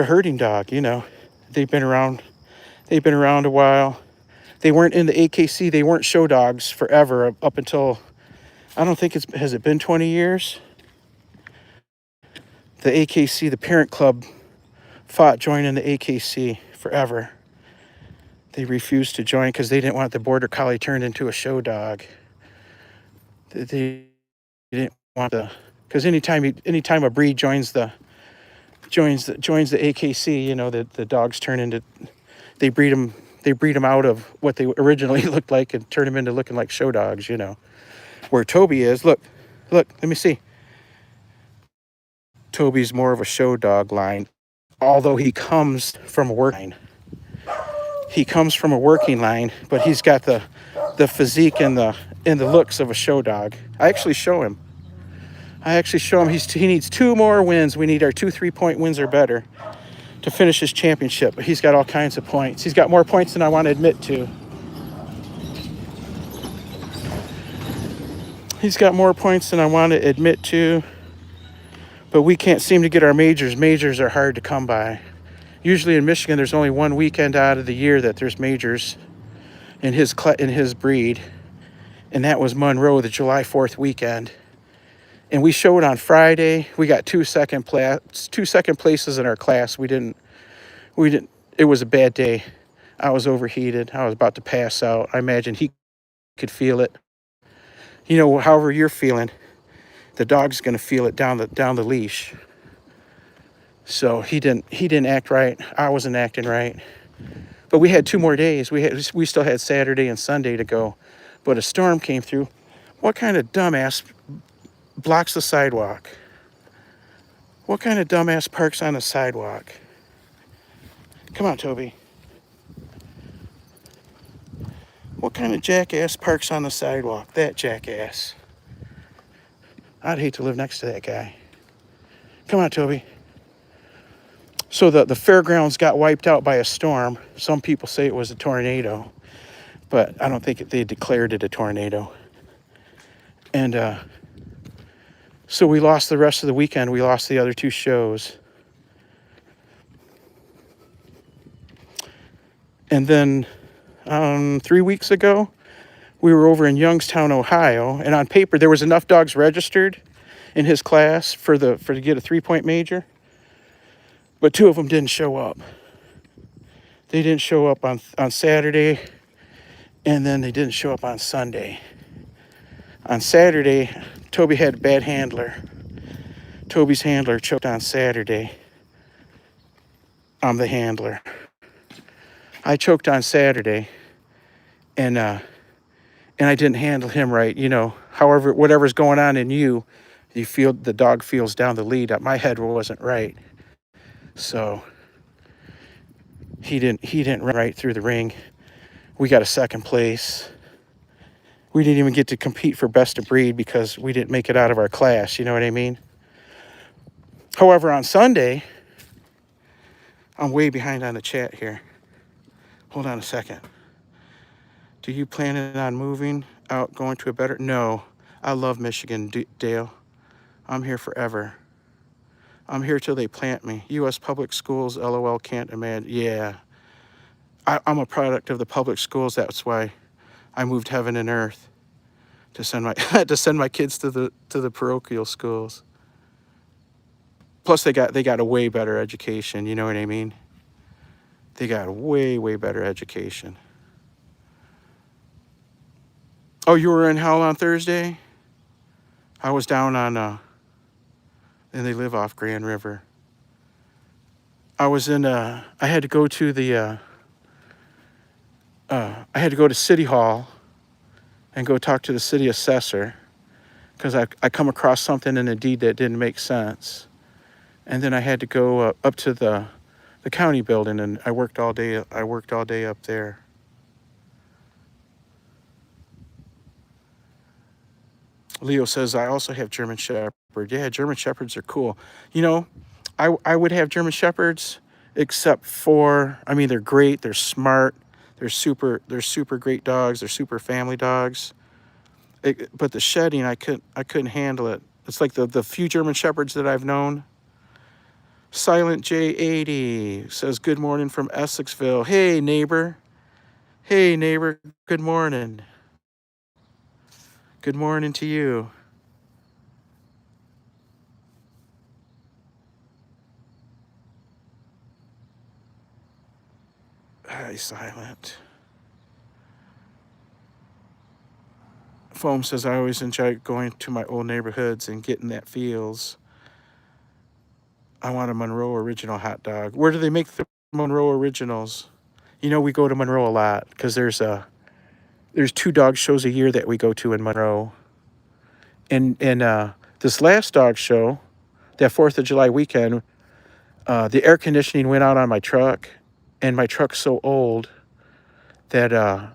Speaker 1: a herding dog, you know. They've been around a while. They weren't in the AKC. They weren't show dogs forever up until, I don't think has it been 20 years? The AKC, the parent club, fought joining the AKC forever. They refused to join because they didn't want the border collie turned into a show dog. They didn't want because anytime a breed joins the AKC, you know, the dogs turn into, they breed them out of what they originally looked like and turn them into looking like show dogs, you know. Where Toby is, look, let me see. Toby's more of a show dog line, although he comes from a working line. He comes from a working line, but he's got the physique and the looks of a show dog. I actually show him. He needs 2 more wins. We need our 2 3-point wins or better to finish his championship. But he's got all kinds of points. He's got more points than I want to admit to. He's got more points than I want to admit to. But we can't seem to get our majors. Majors are hard to come by. Usually in Michigan, there's only one weekend out of the year that there's majors in his breed. And that was Monroe, the July 4th weekend. And we showed on Friday. We got 2 second places in our class. We didn't, it was a bad day. I was overheated. I was about to pass out. I imagine he could feel it. You know, however you're feeling, the dog's going to feel it down the leash. So he didn't act right. I wasn't acting right. But we had 2 more days. We still had Saturday and Sunday to go. But a storm came through. What kind of dumbass blocks the sidewalk? What kind of dumbass parks on the sidewalk? Come on, Toby. What kind of jackass parks on the sidewalk? That jackass. I'd hate to live next to that guy. Come on, Toby. So the fairgrounds got wiped out by a storm. Some people say it was a tornado, but I don't think they declared it a tornado. And so we lost the rest of the weekend. We lost the other 2 shows. And then 3 weeks ago, we were over in Youngstown, Ohio, and on paper there was enough dogs registered in his class to get a 3-point major, but 2 of them didn't show up. They didn't show up on Saturday, and then they didn't show up on Sunday. On Saturday, Toby had a bad handler. Toby's handler choked on Saturday. I'm the handler. I choked on Saturday, and I didn't handle him right. You know, however, whatever's going on in you, you feel the dog feels down the lead. My head wasn't right, so he didn't run right through the ring. We got a second place. We didn't even get to compete for best of breed because we didn't make it out of our class. You know what I mean? However, on Sunday, I'm way behind on the chat here. Hold on a second. Do you plan on moving out, going to a better? No, I love Michigan, Dale. I'm here forever. I'm here till they plant me. U.S. public schools, LOL, can't imagine. Yeah, I'm a product of the public schools. That's why I moved heaven and earth to send my to send my kids to the parochial schools. Plus, they got a way better education. You know what I mean? They got a way better education. Oh, you were in Howell on Thursday? I was down on and they live off Grand River. I was in I had to go to the I had to go to City Hall and go talk to the city assessor because I come across something in a deed that didn't make sense. And then I had to go up to the county building, and I worked all day up there. Leo says, I also have German Shepherd. Yeah, German Shepherds are cool. You know, I would have German Shepherds, except for, I mean, they're great, they're smart, they're super great dogs, they're super family dogs. But the shedding, I couldn't handle it. It's like the few German Shepherds that I've known. Silent J80 says, good morning from Essexville. Hey, neighbor. Hey, neighbor, good morning. Good morning to you. Hi, Silent. Foam says, I always enjoy going to my old neighborhoods and getting that feels. I want a Monroe original hot dog. Where do they make the Monroe originals? You know, we go to Monroe a lot because there's 2 dog shows a year that we go to in Monroe. And this last dog show, that 4th of July weekend, the air conditioning went out on my truck, and my truck's so old that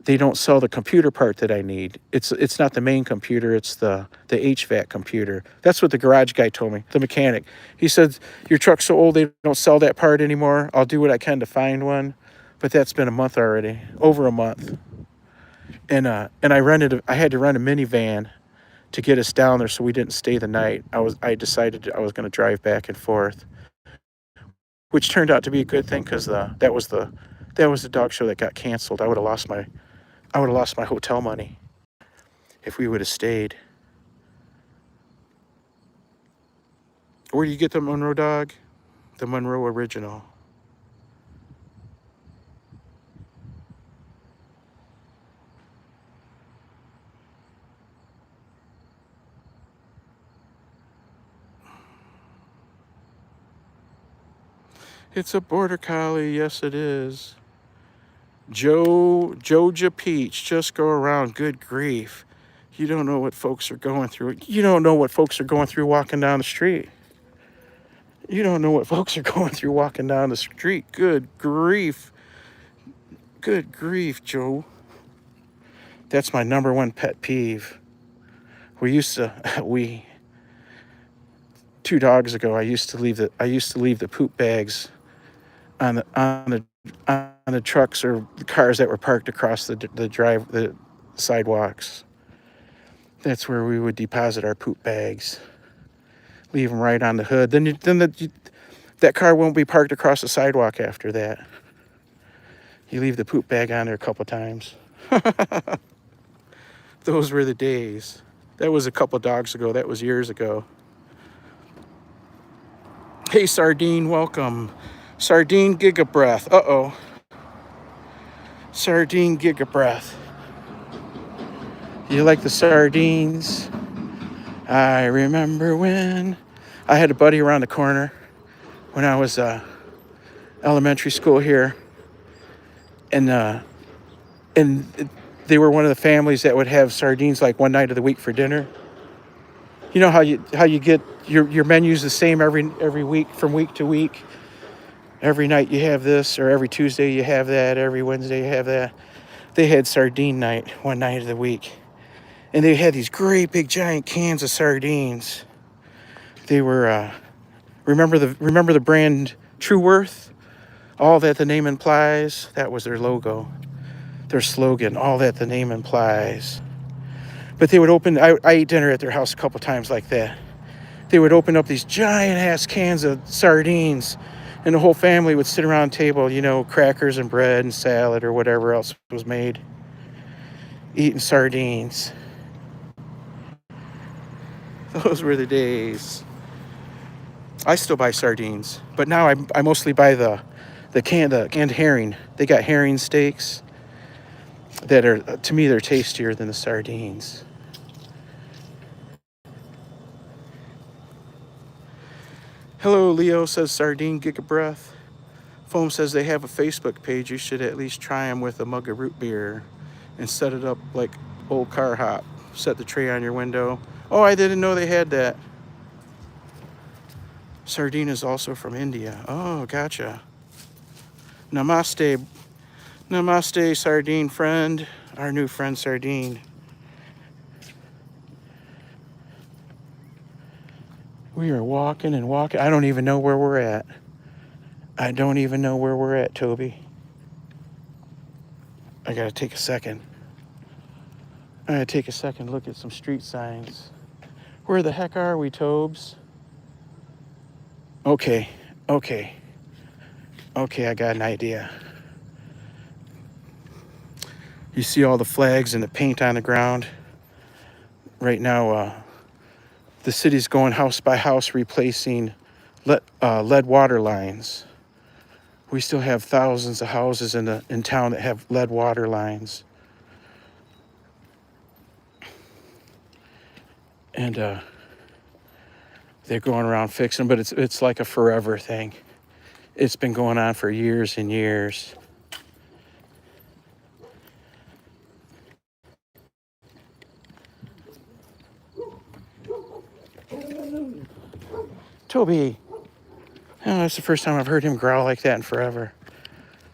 Speaker 1: they don't sell the computer part that I need. It's not the main computer, it's the HVAC computer. That's what the garage guy told me, the mechanic. He said, your truck's so old they don't sell that part anymore. I'll do what I can to find one. But that's been a month already, over a month. And I had to rent a minivan to get us down there so we didn't stay the night. I decided I was going to drive back and forth, which turned out to be a good thing because that was the dog show that got canceled. I would have lost my hotel money if we would have stayed. Where do you get the Monroe dog? The Monroe original. It's a border collie, yes it is. Joja Peach, just go around, good grief. You don't know what folks are going through. You don't know what folks are going through walking down the street. You don't know what folks are going through walking down the street. Good grief. Good grief, Joe. That's my number one pet peeve. We used to, 2 dogs ago, I used to leave the poop bags on the trucks or the cars that were parked across the sidewalks. That's where we would deposit our poop bags. Leave them right on the hood. That car won't be parked across the sidewalk after that. You leave the poop bag on there a couple times. Those were the days. That was a couple dogs ago. That was years ago. Hey, Sardine, welcome. Sardine Gigabreath. Uh-oh. Sardine Gigabreath. You like the sardines? I remember when I had a buddy around the corner when I was elementary school here, and they were one of the families that would have sardines like one night of the week for dinner. You know how you get your menu's the same every week from week to week. Every night you have this, or every Tuesday you have that, every Wednesday you have that. They had sardine night one night of the week, and they had these great big giant cans of sardines. They were remember the brand True Worth, all that the name implies. That was their logo, their slogan, all that the name implies. But they would open, I ate dinner at their house a couple times like that. They would open up these giant ass cans of sardines, and the whole family would sit around the table, you know, crackers and bread and salad or whatever else was made, eating sardines. Those were the days. I still buy sardines, but now I mostly buy the canned herring. They got herring steaks that are, to me, they're tastier than the sardines. Hello, Leo says sardine giga breath. Foam says they have a Facebook page. You should at least try them with a mug of root beer and set it up like old car hop. Set the tray on your window. Oh, I didn't know they had that. Sardine is also from India. Oh, gotcha. Namaste. Namaste, sardine friend. Our new friend, Sardine. We are walking and walking. I don't even know where we're at. I don't even know where we're at, Toby. I gotta take a second. I gotta take a second to look at some street signs. Where the heck are we, Tobes? Okay, I got an idea. You see all the flags and the paint on the ground? Right now, the city's going house by house replacing lead water lines. We still have thousands of houses in town that have lead water lines. And they're going around fixing them, but it's like a forever thing. It's been going on for years and years. Toby. Oh, that's the first time I've heard him growl like that in forever.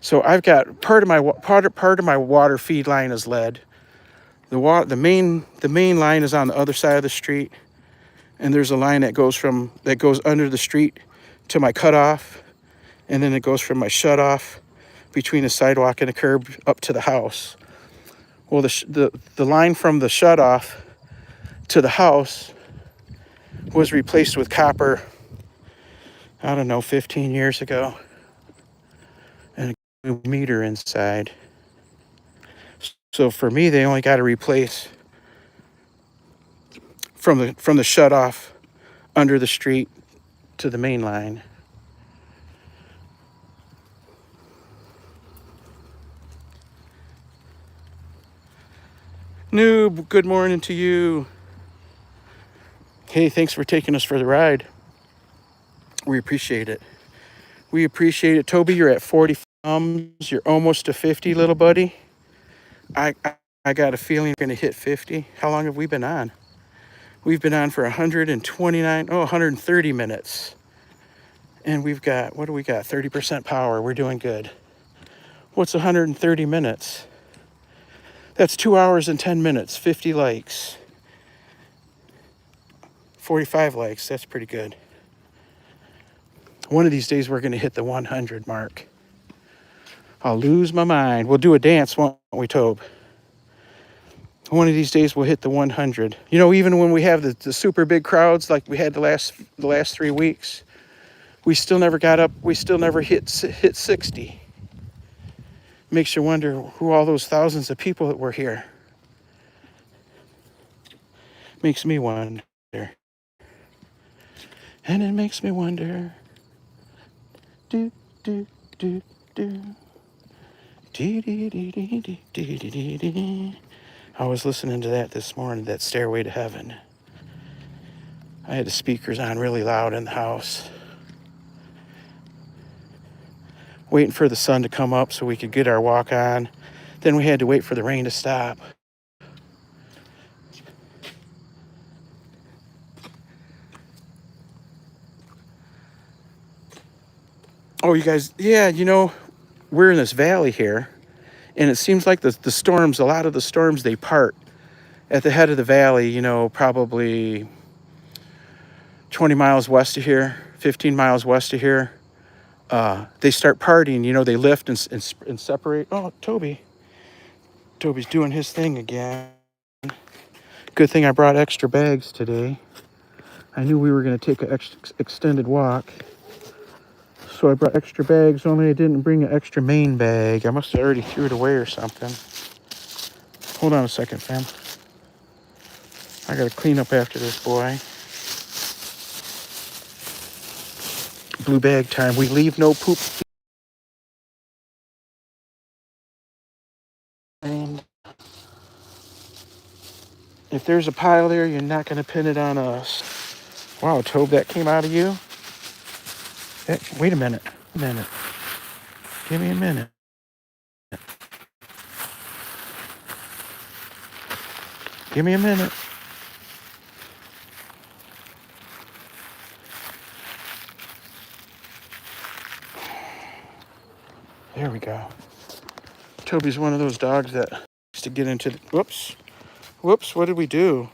Speaker 1: So I've got part of my water feed line is lead. The main line is on the other side of the street, and there's a line that goes under the street to my cutoff, and then it goes from my shutoff between the sidewalk and the curb up to the house. Well, the line from the shutoff to the house was replaced with copper, I don't know, 15 years ago, and a new meter inside. So for me, they only got to replace from the shutoff under the street to the main line. Noob, good morning to you. Hey, thanks for taking us for the ride. We appreciate it. We appreciate it. Toby, you're at 40 thumbs. You're almost to 50, little buddy. I got a feeling you're going to hit 50. How long have we been on? We've been on for 130 minutes. And we've got, what do we got? 30% power. We're doing good. What's 130 minutes? That's 2 hours and 10 minutes, 50 likes. 45 likes, that's pretty good. One of these days we're going to hit the 100 mark. I'll lose my mind. We'll do a dance, won't we, Tobe? One of these days we'll hit the 100. You know, even when we have the super big crowds like we had the last 3 weeks, we still never got up. We still never hit 60. Makes you wonder who all those thousands of people that were here. Makes me wonder. And it makes me wonder. Do, do, do, do. Dee, dee, dee, dee, dee, dee, dee, dee. I was listening to that this morning, that Stairway to Heaven. I had the speakers on really loud in the house, waiting for the sun to come up so we could get our walk on. Then we had to wait for the rain to stop. Oh, you guys, yeah, you know, we're in this valley here, and it seems like the storms, a lot of the storms, they part at the head of the valley, you know, probably 20 miles west of here, 15 miles west of here. They start parting, you know, they lift and separate. Oh, Toby's doing his thing again. Good thing I brought extra bags today. I knew we were going to take an extended walk. So I brought extra bags, only I didn't bring an extra main bag. I must have already threw it away or something. Hold on a second, fam. I got to clean up after this boy. Blue bag time. We leave no poop. And if there's a pile there, you're not going to pin it on us. Wow, Tobe, that came out of you? Wait a minute. Give me a minute. Give me a minute. There we go. Toby's one of those dogs that likes to get into the... Whoops, what did we do?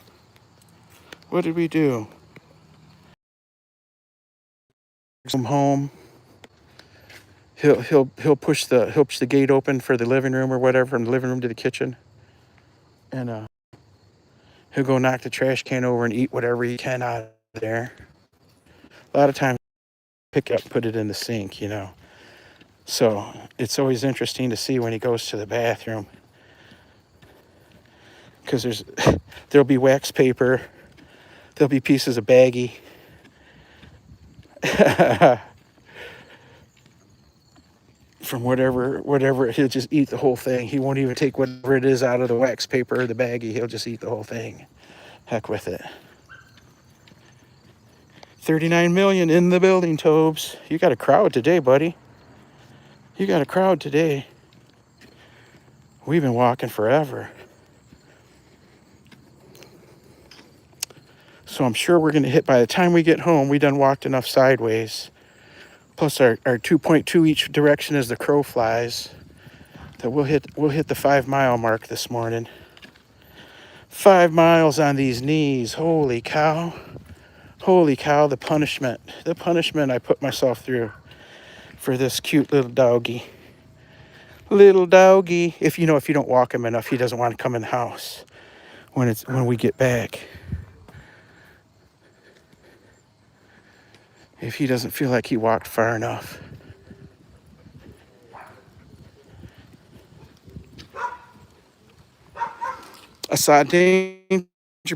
Speaker 1: Come home. He'll push the gate open for the living room or whatever, from the living room to the kitchen. And he'll go knock the trash can over and eat whatever he can out of there. A lot of times pick it up, put it in the sink, you know. So it's always interesting to see when he goes to the bathroom, because there'll be wax paper, there'll be pieces of baggie. From whatever, he'll just eat the whole thing. He won't even take whatever it is out of the wax paper or the baggie. He'll just eat the whole thing. Heck with it. 39 million in the building, Tobes. You got a crowd today, buddy. You got a crowd today. We've been walking forever. So I'm sure we're going to hit, by the time we get home, we done walked enough sideways. Plus our 2.2 each direction as the crow flies, that we'll hit the 5 mile mark this morning. 5 miles on these knees. Holy cow, the punishment I put myself through for this cute little doggy. If you don't walk him enough, he doesn't want to come in the house when we get back. If he doesn't feel like he walked far enough. Assad Danger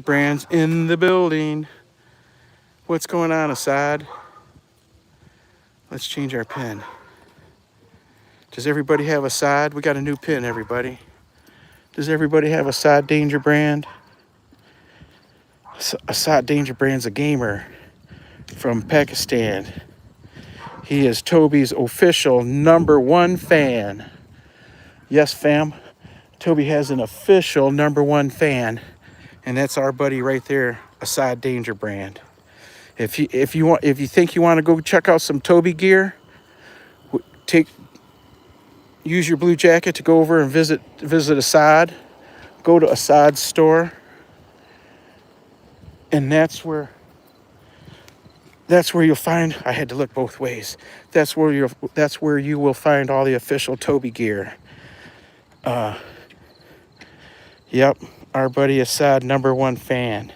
Speaker 1: Brands in the building. What's going on, Assad? Let's change our pin. Does everybody have Assad? We got a new pin, everybody. Does everybody have Assad Danger Brand? Assad Danger Brand's a gamer from Pakistan. He is Toby's official #1 fan. Yes, fam. Toby has an official #1 fan, and that's our buddy right there, Assad Danger Brand. If you think you want to go check out some Toby gear, use your blue jacket to go over and visit Assad. Go to Assad's store, and that's where you'll find. I had to look both ways. That's where you will find all the official Toby gear. Yep, our buddy Assad, #1 fan.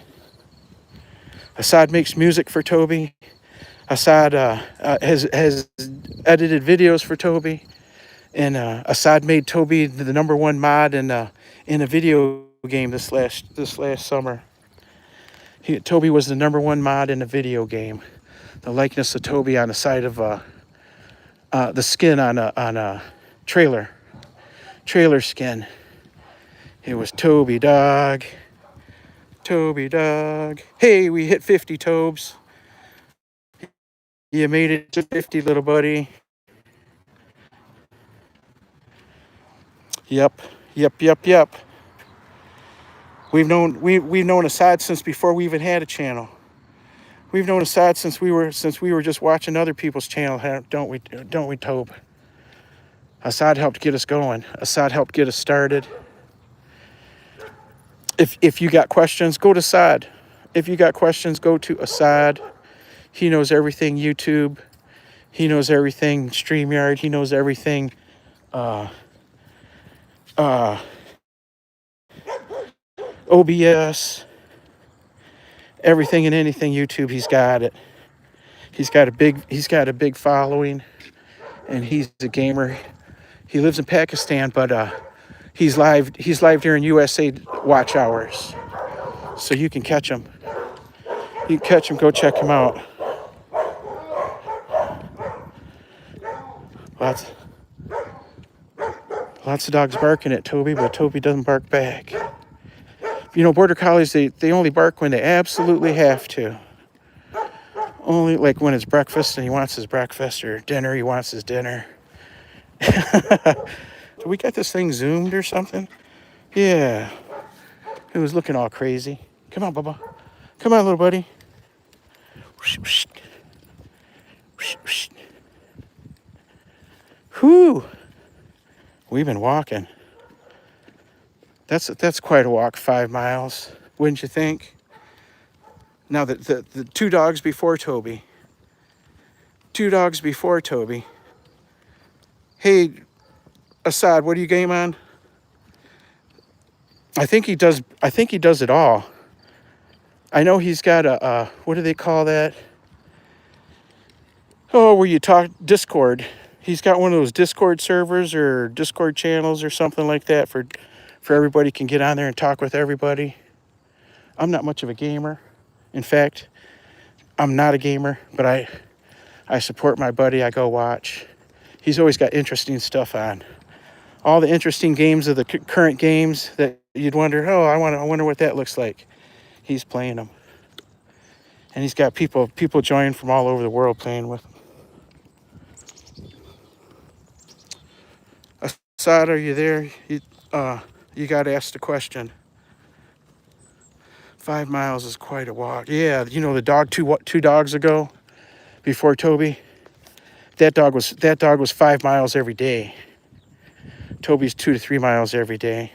Speaker 1: Assad makes music for Toby. Assad has edited videos for Toby, and Assad made Toby the #1 mod in a video game this last summer. Toby was the #1 mod in a video game. The likeness of Toby on the side of the skin on a trailer skin. It was Toby, dog. Toby dog. Hey, we hit 50, Tobes. You made it to 50, little buddy. Yep. Yep. We've known Assad since before we even had a channel. We've known Assad since we were just watching other people's channel, don't we, Tobe? Assad helped get us going. Assad helped get us started. If you got questions, go to Assad. If you got questions, go to Assad. He knows everything YouTube. He knows everything StreamYard. He knows everything OBS. Everything and anything YouTube, he's got it. He's got a big following, and he's a gamer. He lives in Pakistan, but he's live during USA watch hours, so you can catch him. You can catch him. Go check him out. Lots of dogs barking at Toby, but Toby doesn't bark back. You know, border collies, they only bark when they absolutely have to. Only like when it's breakfast and he wants his breakfast, or dinner, he wants his dinner. Do we got this thing zoomed or something? Yeah. It was looking all crazy. Come on, Bubba. Come on, little buddy. Whew. We've been walking. That's quite a walk, 5 miles. Wouldn't you think? Now, the 2 dogs before Toby. 2 dogs before Toby. Hey, Assad, what do you game on? I think he does it all. I know he's got a what do they call that? Oh, where you talk Discord. He's got one of those Discord servers or Discord channels or something like that for everybody can get on there and talk with everybody. I'm not much of a gamer. In fact, I'm not a gamer, but I support my buddy. I go watch. He's always got interesting stuff on. All the interesting games of the current games that you'd wonder, oh, I wonder what that looks like. He's playing them. And he's got people joining from all over the world playing with him. Assad, are you there? You got asked a question. 5 miles is quite a walk. Yeah, you know the dog two dogs ago, before Toby. That dog was 5 miles every day. Toby's 2 to 3 miles every day.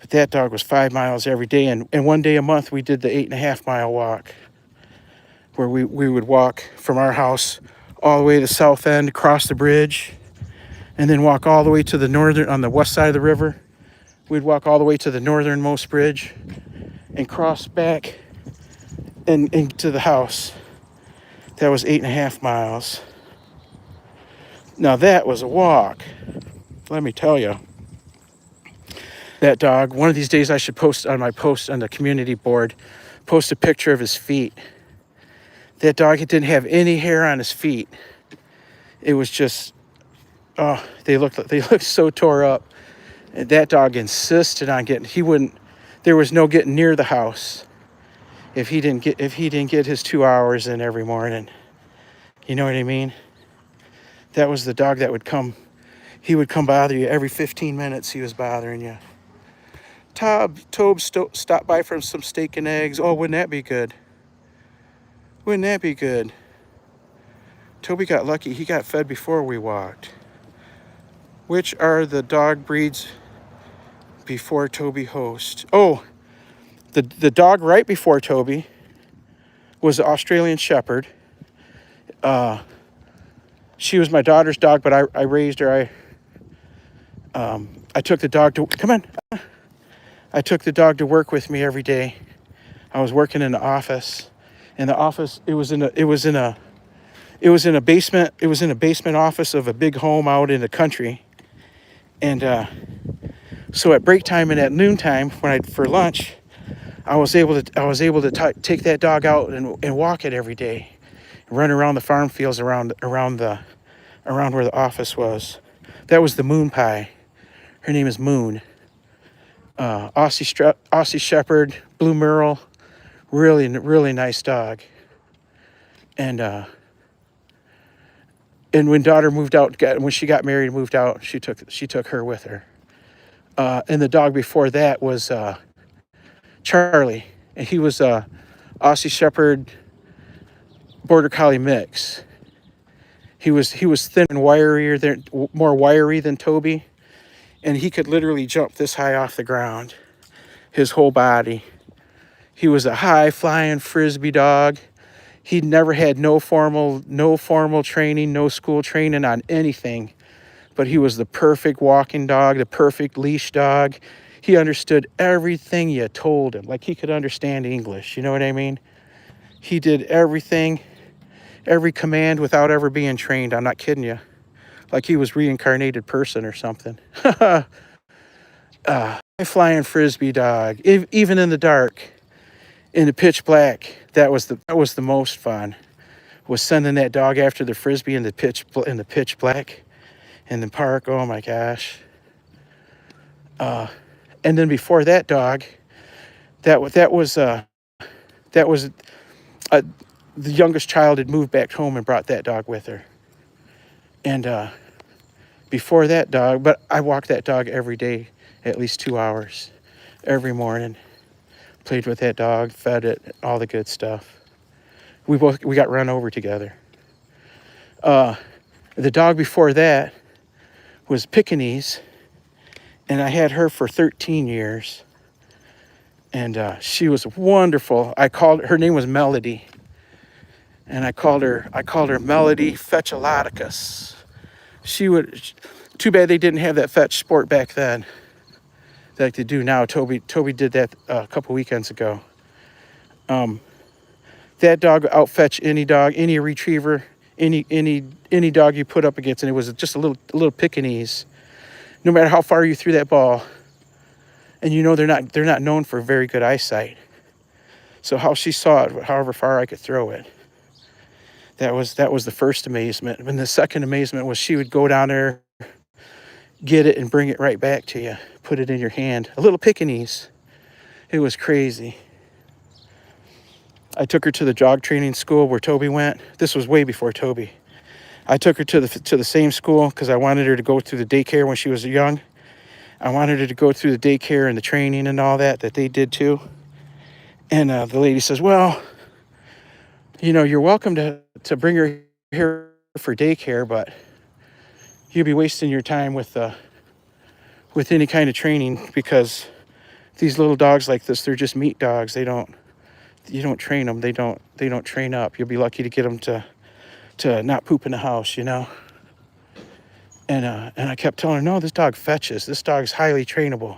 Speaker 1: But that dog was 5 miles every day, and one day a month we did the 8.5 mile walk, where we would walk from our house all the way to the south end, across the bridge, and then walk all the way to the northern, on the west side of the river. We'd walk all the way to the northernmost bridge and cross back and to the house. That was 8.5 miles. Now that was a walk. Let me tell you. That dog, one of these days I should post on my post on the community board, post a picture of his feet. That dog, it didn't have any hair on his feet. It was just, oh, they looked so tore up. And that dog insisted on there was no getting near the house if he didn't get his 2 hours in every morning. You know what I mean? That was the dog that would come. He would come bother you every 15 minutes. He was bothering you. Tobe stopped by for some steak and eggs. Oh, wouldn't that be good? Wouldn't that be good? Toby got lucky. He got fed before we walked. Which are the dog breeds before Toby host? Oh, the dog right before Toby was the Australian Shepherd. She was my daughter's dog, but I raised her. I took the dog to come on. I took the dog to work with me every day. I was working in the office. In the office, it was in a basement office of a big home out in the country. And so at break time and at noontime, for lunch, I was able to take that dog out and walk it every day, run around the farm fields around where the office was. That was the Moon Pie. Her name is Moon. Aussie Shepherd, Blue Merle, really, really nice dog. And when daughter moved out, when she got married and moved out, she took her with her. And the dog before that was Charlie, and he was a Aussie Shepherd Border Collie mix. He was thin and more wiry than Toby, and he could literally jump this high off the ground, his whole body. He was a high flying frisbee dog. He never had no formal training, no school training on anything, but he was the perfect walking dog, the perfect leash dog. He understood everything you told him, like he could understand English. You know what I mean? He did everything, every command without ever being trained. I'm not kidding you. Like he was reincarnated person or something. Flying frisbee dog, even in the dark, in the pitch black. That was the most fun. Was sending that dog after the frisbee in the pitch black in the park. Oh my gosh. And then before that dog, that was the youngest child had moved back home and brought that dog with her. And before that dog, but I walked that dog every day, at least 2 hours, every morning. Played with that dog, fed it, all the good stuff. We got run over together. The dog before that was Pekingese, and I had her for 13 years. And she was wonderful. Her name was Melody, and I called her Melody Fetchaloticus. Too bad they didn't have that fetch sport back then, like they do now. Toby did that a couple weekends ago. That dog outfetched any dog, any retriever, any dog you put up against, and it was just a little Pekingese. No matter how far you threw that ball, and they're not known for very good eyesight. So how she saw it, however far I could throw it, that was the first amazement. And the second amazement was she would go down there, get it, and bring it right back to you, put it in your hand. A little Pekingese. It was crazy. I took her to the dog training school where Toby went. This was way before Toby. I took her to the same school because I wanted her to go through the daycare when she was young. I wanted her to go through the daycare and the training and all that they did too. And the lady says, well, you're welcome to bring her here for daycare, but you'll be wasting your time with any kind of training, because these little dogs like this, they're just meat dogs. You don't train them. They don't train up. You'll be lucky to get them to not poop in the house, And I kept telling her, no, this dog fetches. This dog's highly trainable.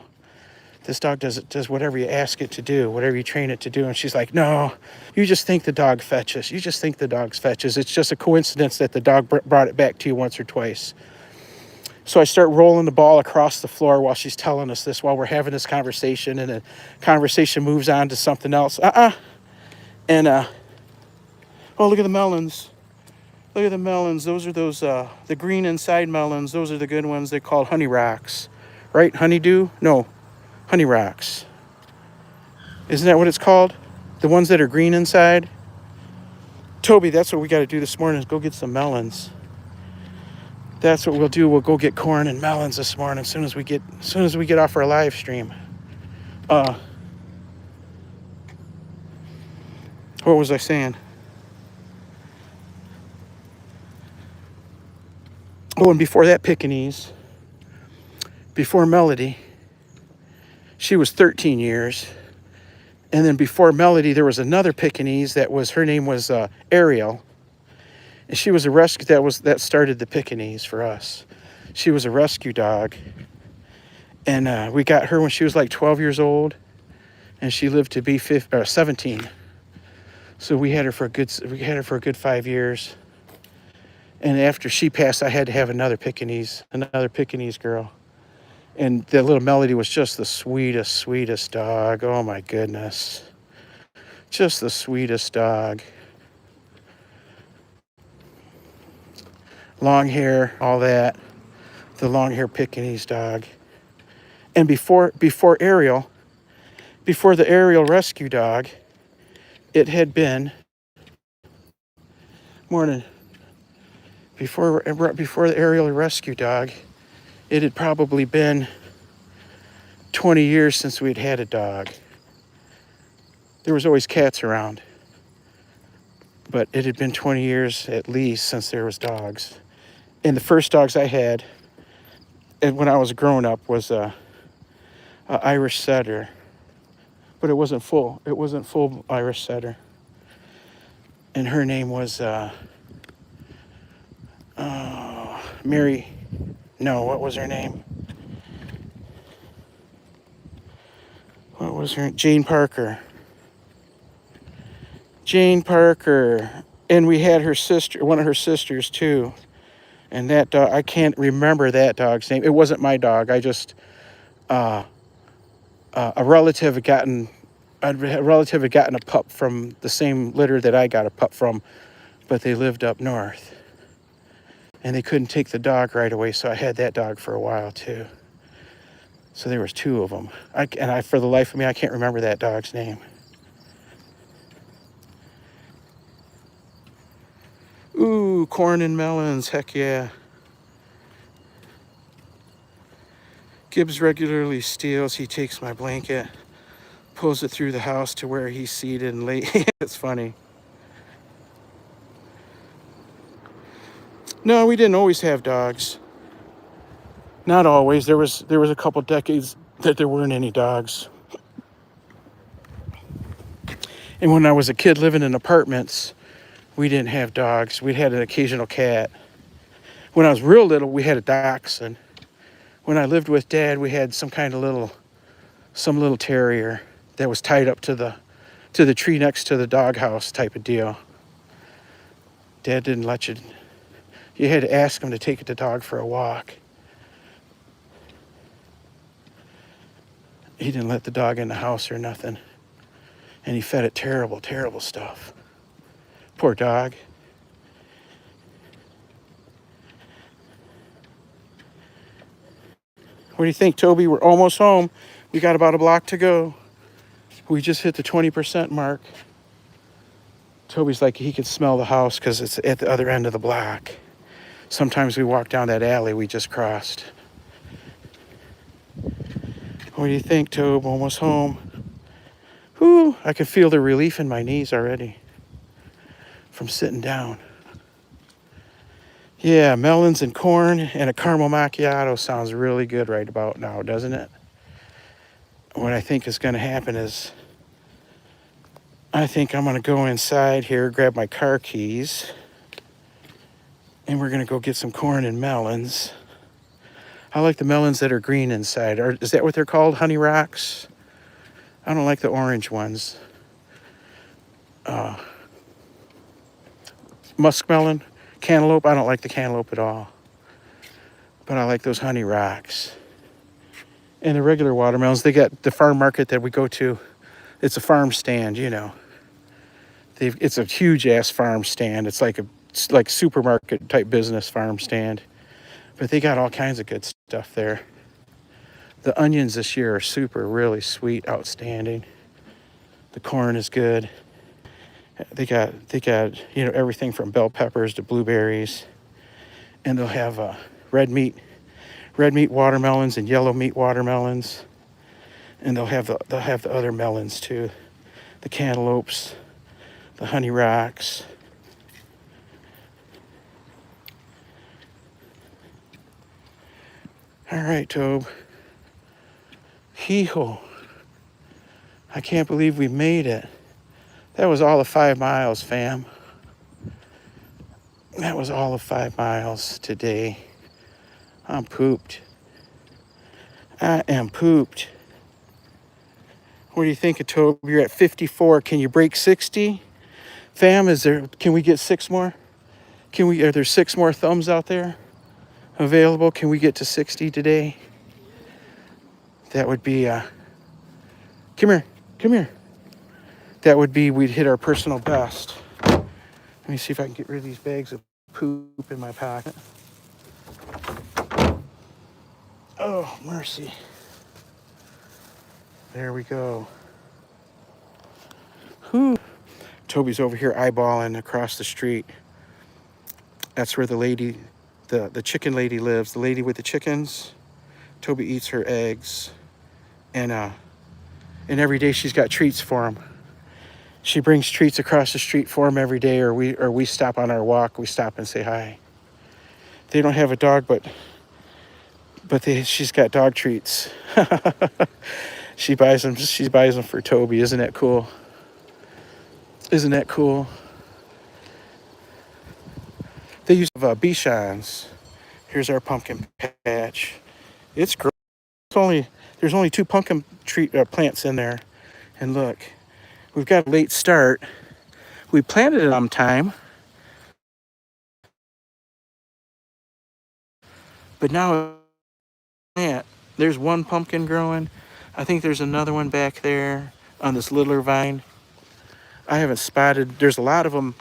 Speaker 1: This dog does whatever you ask it to do, whatever you train it to do. And she's like, no, you just think the dog fetches. You just think the dog fetches. It's just a coincidence that the dog brought it back to you once or twice. So I start rolling the ball across the floor while she's telling us this, while we're having this conversation, and the conversation moves on to something else. And oh, look at the melons. Look at the melons. Those are the green inside melons. Those are the good ones. They're called honey rocks, right? Honeydew? No, honey rocks. Isn't that what it's called? The ones that are green inside? Toby, that's what we got to do this morning, is go get some melons. That's what we'll do. We'll go get corn and melons this morning as soon as we get off our live stream. What was I saying? Oh, and before that Pekingese, before Melody, she was 13 years. And then before Melody, there was another Pekingese her name was Ariel. And she was a rescue, that started the Pekingese for us. She was a rescue dog. And we got her when she was like 12 years old, and she lived to be 17. So we had her for a good 5 years. And after she passed, I had to have another Pekingese girl. And that little Melody was just the sweetest dog. Oh my goodness. Just the sweetest dog. Long hair, all that. The long hair Pekingese dog. And before the aerial rescue dog, it had been morning. Before the aerial rescue dog, it had probably been 20 years since we'd had a dog. There was always cats around, but it had been 20 years at least since there was dogs. And the first dogs I had, and when I was growing up, was a Irish setter, but it wasn't full. It wasn't full Irish setter. And her name was Mary. No, what was her name? What was her? Jane Parker. Jane Parker. And we had her sister, one of her sisters too. And that dog, I can't remember that dog's name. It wasn't my dog. I just, a relative had gotten a pup from the same litter that I got a pup from, but they lived up north. And they couldn't take the dog right away, so I had that dog for a while too. So there was two of them. For the life of me, I can't remember that dog's name. Ooh, corn and melons, heck yeah. Gibbs regularly steals. He takes my blanket, pulls it through the house to where he's seated and lay. It's funny. No, we didn't always have dogs. Not always. There was a couple decades that there weren't any dogs. And when I was a kid living in apartments, we didn't have dogs. We had an occasional cat. When I was real little, we had a dachshund. When I lived with Dad, we had some little terrier that was tied up to the tree next to the doghouse type of deal. Dad didn't let you. You had to ask him to take the dog for a walk. He didn't let the dog in the house or nothing. And he fed it terrible, terrible stuff. Poor dog. What do you think, Toby? We're almost home. We got about a block to go. We just hit the 20% mark. Toby's like, he can smell the house because it's at the other end of the block. Sometimes we walk down that alley we just crossed. What do you think, Tobe? Almost home. Whew, I can feel the relief in my knees already from sitting down. Yeah, melons and corn and a caramel macchiato sounds really good right about now, doesn't it? What I think is going to happen is I think I'm going to go inside here, grab my car keys, and we're going to go get some corn and melons. I like the melons that are green inside. Is that what they're called? Honey rocks? I don't like the orange ones. Muskmelon, cantaloupe. I don't like the cantaloupe at all. But I like those honey rocks. And the regular watermelons, they got the farm market that we go to. It's a farm stand, you know. It's a huge ass farm stand. It's like supermarket type business farm stand. But they got all kinds of good stuff there. The onions this year are super, really sweet, outstanding. The corn is good. They got everything from bell peppers to blueberries. And they'll have red meat watermelons and yellow meat watermelons. And they'll have the other melons too. The cantaloupes, the honey rocks. All right, Tobe. Hee-ho. I can't believe we made it. That was all of 5 miles, fam. That was all of 5 miles today. I'm pooped. I am pooped. What do you think of Tobe? You're at 54. Can you break 60? Fam, can we get 6 more? Are there 6 more thumbs out there available? Can we get to 60 today? That would be, come here. That would be, we'd hit our personal best. Let me see if I can get rid of these bags of poop in my pocket. Oh, mercy. There we go. Whew. Toby's over here eyeballing across the street. That's where the lady, the chicken lady lives. The lady with the chickens. Toby eats her eggs. And every day she's got treats for him. She brings treats across the street for him every day, or we stop on our walk. We stop and say hi. They don't have a dog, but she's got dog treats. She buys them. She buys them for Toby. Isn't that cool? Isn't that cool? They use Bichons. Here's our pumpkin patch. It's gross. There's only 2 pumpkin tree plants in there, and look, we've got a late start. We planted it on time, but now there's 1 pumpkin growing. I think there's another one back there on this littler vine. I haven't spotted. There's a lot of them.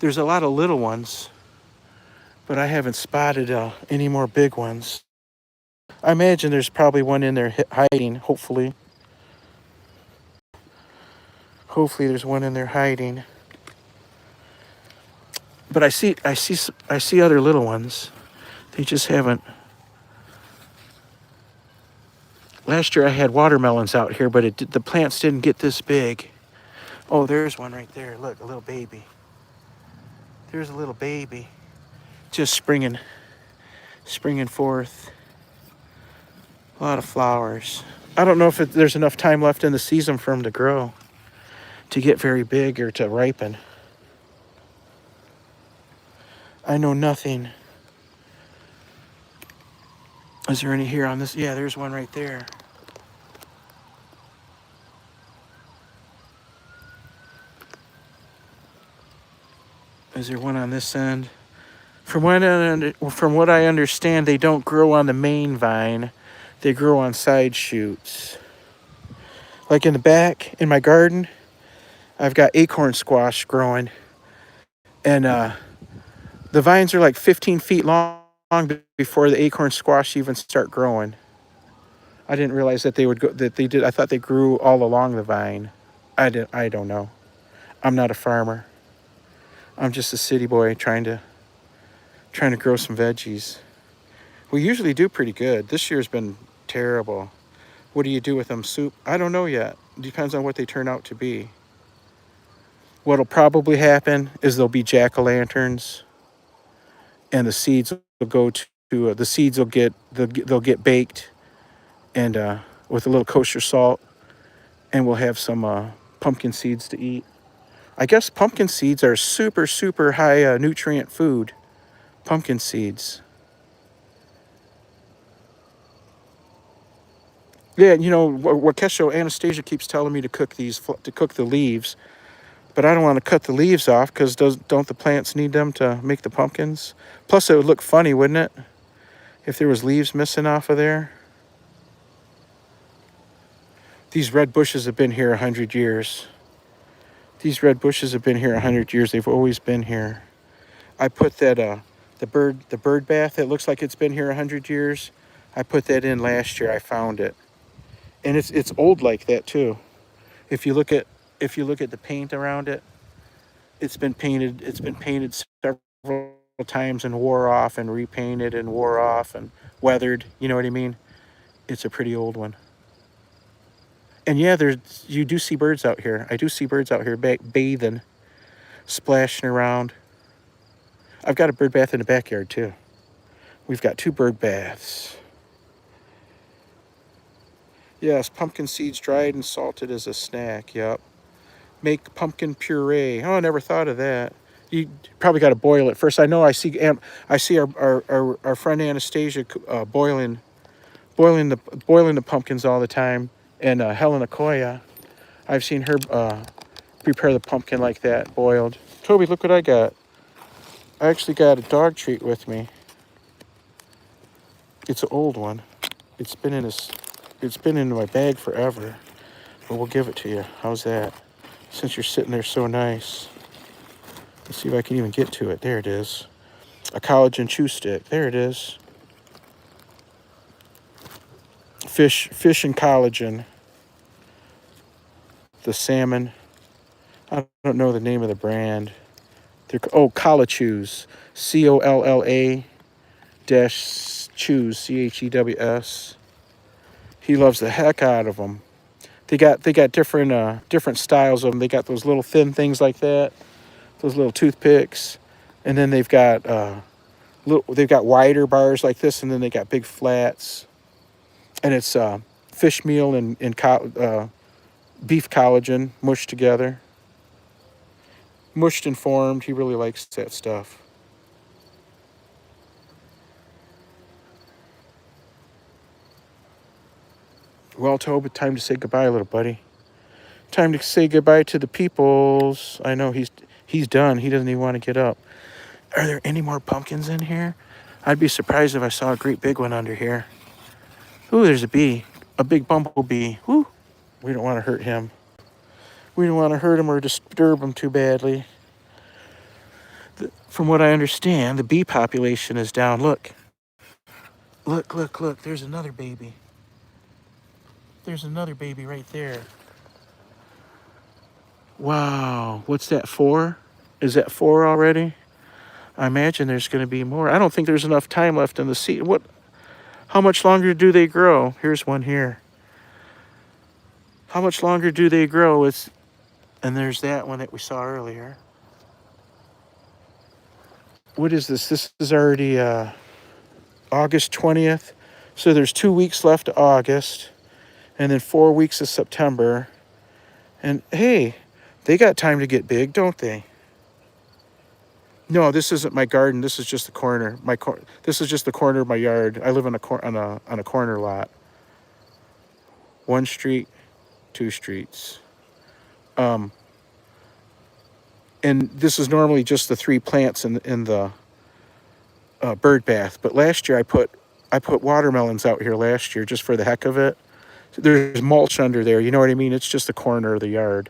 Speaker 1: There's a lot of little ones, but I haven't spotted any more big ones. I imagine there's probably one in there hiding. Hopefully there's one in there hiding. But I see other little ones. They just haven't. Last year I had watermelons out here, but the plants didn't get this big. Oh, there's one right there. Look, a little baby. There's a little baby, just springing forth. A lot of flowers. I don't know if there's enough time left in the season for them to grow, to get very big or to ripen. I know nothing. Is there any here on this? Yeah, there's one right there. Is there one on this end? From what I understand, they don't grow on the main vine. They grow on side shoots. Like in the back, in my garden, I've got acorn squash growing. And the vines are like 15 feet long before the acorn squash even start growing. I didn't realize that they would go, that they did. I thought they grew all along the vine. I don't know. I'm not a farmer. I'm just a city boy trying to grow some veggies. We usually do pretty good. This year's been terrible. What do you do with them? Soup? I don't know yet. Depends on what they turn out to be. What'll probably happen is there'll be jack-o'-lanterns, and the seeds will go to the seeds will get they'll get baked, and with a little kosher salt, and we'll have some pumpkin seeds to eat. I guess pumpkin seeds are super high nutrient food. Pumpkin seeds. Yeah, you know what Kesho Anastasia keeps telling me to cook the leaves, but I don't want to cut the leaves off because don't the plants need them to make the pumpkins? Plus, it would look funny, wouldn't it, if there was leaves missing off of there? These red bushes have been here 100 years. These red bushes have been here 100 years. They've always been here. I put that the bird bath that looks like it's been here 100 years. I put that in last year. I found it, and it's old like that too. If you look at the paint around it, it's been painted. It's been painted several times and wore off, and repainted and wore off and weathered. You know what I mean? It's a pretty old one. And yeah, you do see birds out here. I do see birds out here bathing, splashing around. I've got a bird bath in the backyard too. We've got 2 bird baths. Yes, pumpkin seeds dried and salted as a snack. Yep. Make pumpkin puree. Oh, I never thought of that. You probably got to boil it first. I see our friend Anastasia boiling the pumpkins all the time, and Helena Koya. I've seen her prepare the pumpkin like that, boiled. Toby, look what I got. I actually got a dog treat with me. It's an old one. It's been in my bag forever, but we'll give it to you. How's that? Since you're sitting there so nice. Let's see if I can even get to it. There it is. A collagen chew stick. There it is. Fish and collagen. the salmon. I don't know the name of the brand. They're Collachews, COLLA dash chews, CHEWS. He loves the heck out of them. They got different styles of them. They got those little thin things like that, those little toothpicks, and then they've got wider bars like this, and then they got big flats, and it's fish meal and beef collagen mushed together, mushed and formed. He really likes that stuff. Well, Toby, time to say goodbye, little buddy. Time to say goodbye to the peoples. I know he's done. He doesn't even want to get up. Are there any more pumpkins in here? I'd be surprised if I saw a great big one under here. Ooh, there's a bee. A big bumblebee. Woo. We don't want to hurt him. We don't want to hurt him or disturb him too badly. From what I understand, the bee population is down. Look. Look, look, look. There's another baby. There's another baby right there. Wow. What's that for? Is that 4 already? I imagine there's going to be more. I don't think there's enough time left in the seed. How much longer do they grow? Here's one here. How much longer do they grow? And there's that one that we saw earlier. What is this? This is already August 20th. So there's 2 weeks left of August, and then 4 weeks of September. And hey, they got time to get big, don't they? No, this isn't my garden. This is just the corner. This is just the corner of my yard. I live on a corner lot. 1 street, 2 streets. And this is normally just the 3 plants in the bird bath. But last year I put watermelons out here last year just for the heck of it. There's mulch under there. You know what I mean? It's just the corner of the yard.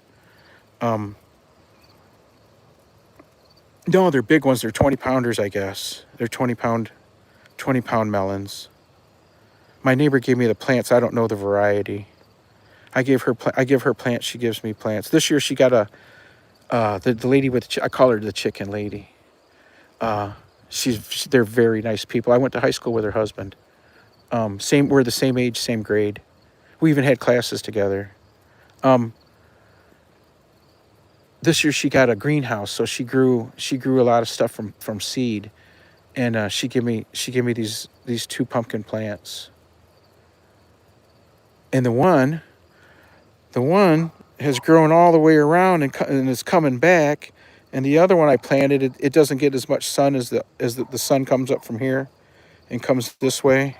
Speaker 1: No, they're big ones. They're 20-pounders, I guess. They're 20-pound melons. My neighbor gave me the plants. I don't know the variety. I give her plants. She gives me plants. This year she got the lady with I call her the chicken lady. They're very nice people. I went to high school with her husband. We're the same age, same grade. We even had classes together. This year she got a greenhouse, so she grew a lot of stuff from seed, and she gave me these 2 pumpkin plants. And the one has grown all the way around and is coming back, and the other one I planted, it doesn't get as much sun as the sun comes up from here and comes this way.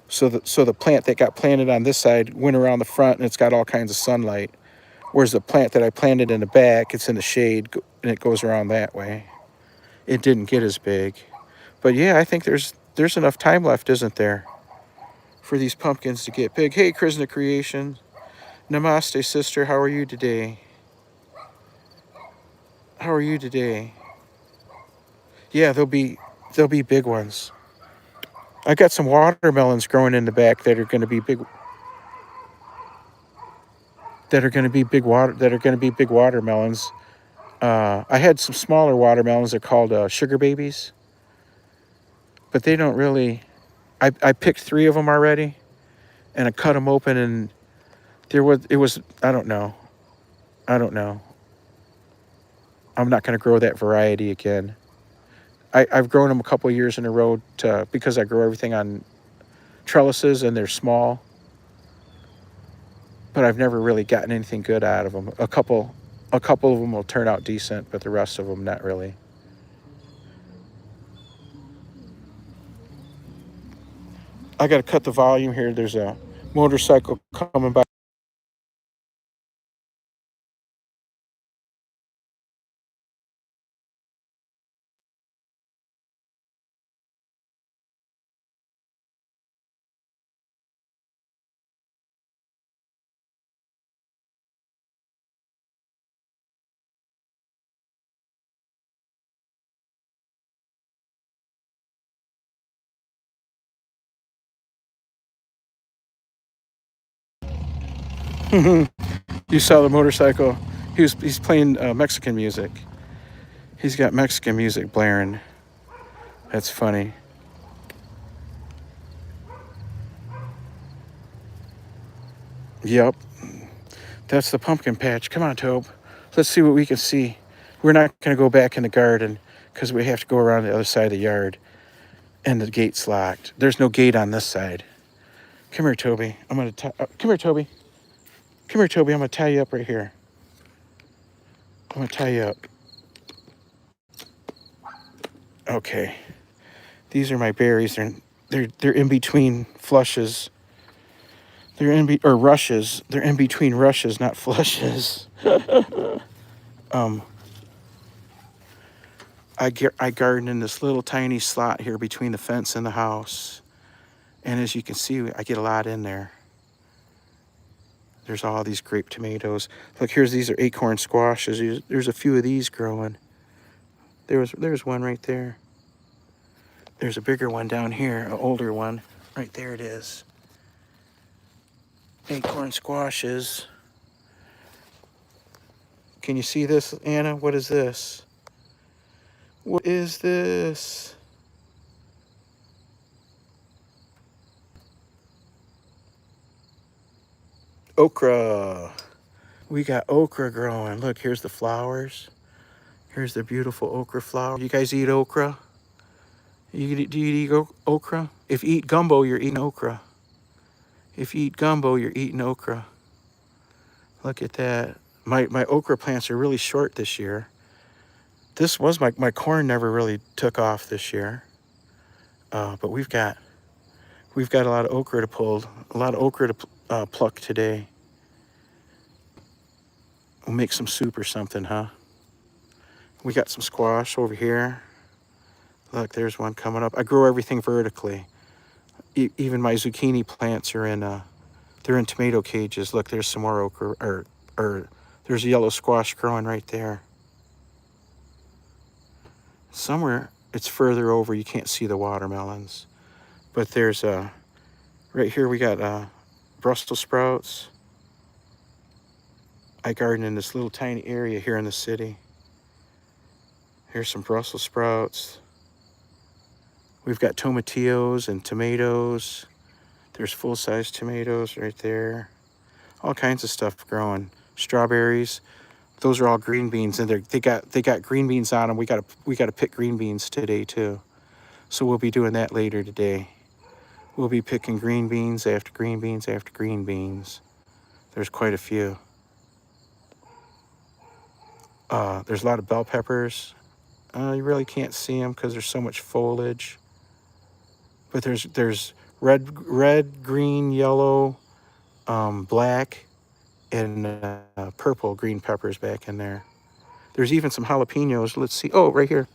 Speaker 1: So the plant that got planted on this side went around the front, and it's got all kinds of sunlight. Whereas the plant that I planted in the back, it's in the shade, and it goes around that way. It didn't get as big. But yeah, I think there's enough time left, isn't there, for these pumpkins to get big. Hey, Krishna Creation. Namaste, sister. How are you today? How are you today? Yeah, they'll be big ones. I got some watermelons growing in the back that are going to be big. That are going to be big watermelons. I had some smaller watermelons. They're called sugar babies, but they don't really. I picked 3 of them already, and I cut them open, and it was I don't know. I'm not going to grow that variety again. I've grown them a couple of years in a row because I grow everything on trellises and they're small, but I've never really gotten anything good out of them. A couple of them will turn out decent, but the rest of them not really. I got to cut the volume here. There's a motorcycle coming by. You saw the motorcycle. He's playing Mexican music. He's got Mexican music blaring. That's funny. Yep. That's the pumpkin patch. Come on, Tobe. Let's see what we can see. We're not going to go back in the garden because we have to go around the other side of the yard. And the gate's locked. There's no gate on this side. Come here, Toby. I'm going to come here, Toby. Come here, Toby. I'm going to tie you up right here. I'm going to tie you up. Okay. These are my berries. They're in between flushes. They're or rushes. They're in between rushes, not flushes. I garden in this little tiny slot here between the fence and the house. And as you can see, I get a lot in there. There's all these grape tomatoes. Look, these are acorn squashes. There's a few of these growing. There's one right there. There's a bigger one down here, an older one. Right there it is. Acorn squashes. Can you see this, Anna? What is this? What is this? Okra. We got okra growing. Look, here's the flowers. Here's the beautiful okra flower. You guys eat okra? Do you eat okra? If you eat gumbo, you're eating okra. If you eat gumbo, you're eating okra. Look at that. My okra plants are really short this year. This was my corn never really took off this year. But we've got a lot of okra to pull, a lot of okra to pluck today. We'll make some soup or something, huh? We got some squash over here. Look, there's one coming up. I grow everything vertically. Even my zucchini plants are they're in tomato cages. Look, there's some more okra, or there's a yellow squash growing right there. Somewhere it's further over, you can't see the watermelons. But there's right here we got Brussels sprouts. I garden in this little tiny area here in the city. Here's some Brussels sprouts. We've got tomatillos and tomatoes. There's full-size tomatoes right there. All kinds of stuff growing. Strawberries. Those are all green beans, and they got green beans on them. We gotta pick green beans today too. So we'll be doing that later today. We'll be picking green beans after green beans after green beans. There's quite a few. There's a lot of bell peppers. You really can't see them because there's so much foliage. But there's red, green, yellow, black, and purple green peppers back in there. There's even some jalapenos. Let's see. Oh, right here.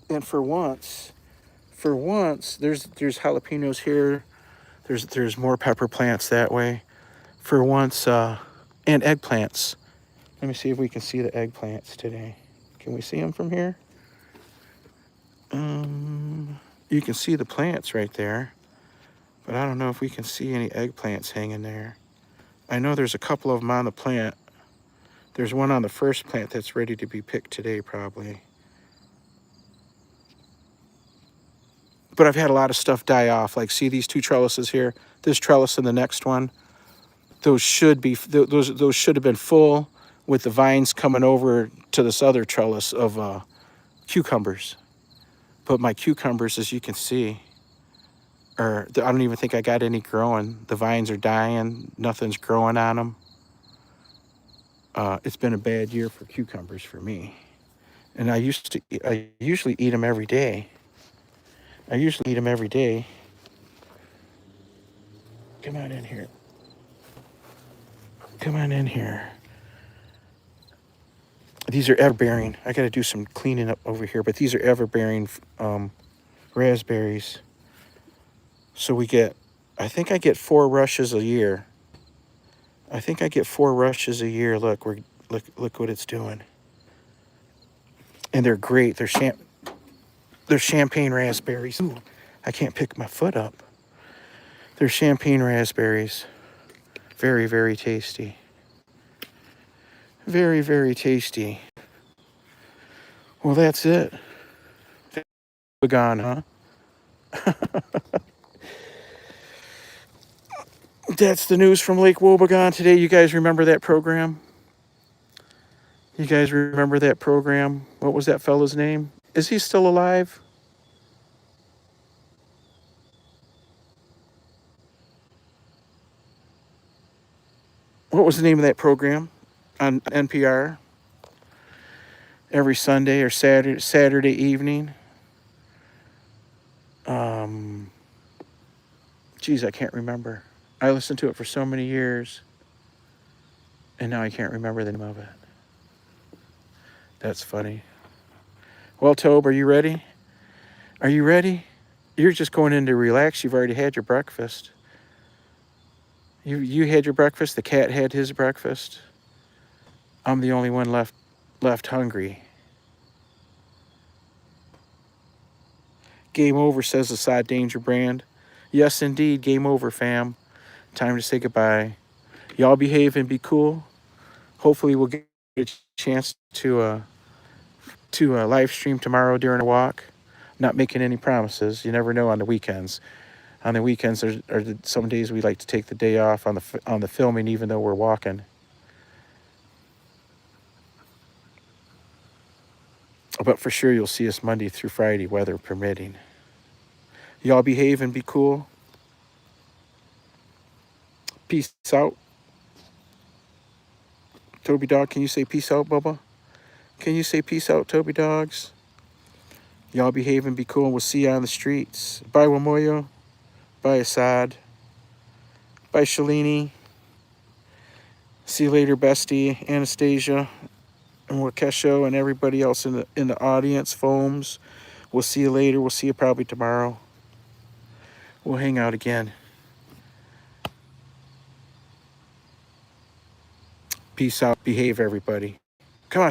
Speaker 1: And for once, there's jalapenos here. There's more pepper plants that way. For once, and eggplants. Let me see if we can see the eggplants today. Can we see them from here? You can see the plants right there, but I don't know if we can see any eggplants hanging there. I know there's a couple of them on the plant. There's one on the first plant that's ready to be picked today, probably. But I've had a lot of stuff die off. Like, see these two trellises here? This trellis and the next one. Those should have been full with the vines coming over to this other trellis of cucumbers. But my cucumbers, as you can see, I don't even think I got any growing. The vines are dying. Nothing's growing on them. It's been a bad year for cucumbers for me. And I usually eat them every day. Come on in here. Come on in here. These are ever-bearing. I got to do some cleaning up over here, but these are ever-bearing raspberries. So I think I get 4 rushes a year. Look, look what it's doing. And they're great. They're champagne raspberries. Ooh, I can't pick my foot up. They're champagne raspberries. Very, very tasty. Very, very tasty. Well, that's it. Gone, huh? That's the news from Lake Wobegon today. You guys remember that program? You guys remember that program? What was that fella's name? Is he still alive? What was the name of that program on NPR? Every Sunday or Saturday evening. Geez, I can't remember. I listened to it for so many years, and now I can't remember the name of it. That's funny. Well, Tobe, are you ready? Are you ready? You're just going in to relax. You've already had your breakfast. You had your breakfast. The cat had his breakfast. I'm the only one left hungry. Game over, says the Sod Danger brand. Yes, indeed, game over, fam. Time to say goodbye. Y'all behave and be cool. Hopefully we'll get a chance to live stream tomorrow during a walk. Not making any promises. You never know on the weekends. On the weekends, are some days we like to take the day off on the filming, even though we're walking. But for sure, you'll see us Monday through Friday, weather permitting. Y'all behave and be cool. Peace out. Toby Dog, can you say peace out, Bubba? Can you say peace out, Toby Dogs? Y'all behave and be cool, and we'll see you on the streets. Bye, Wamoyo. Bye, Assad. Bye, Shalini. See you later, bestie, Anastasia, and Wakesho, and everybody else in the audience, Foams. We'll see you later. We'll see you probably tomorrow. We'll hang out again. Peace out. Behave, everybody. Come on.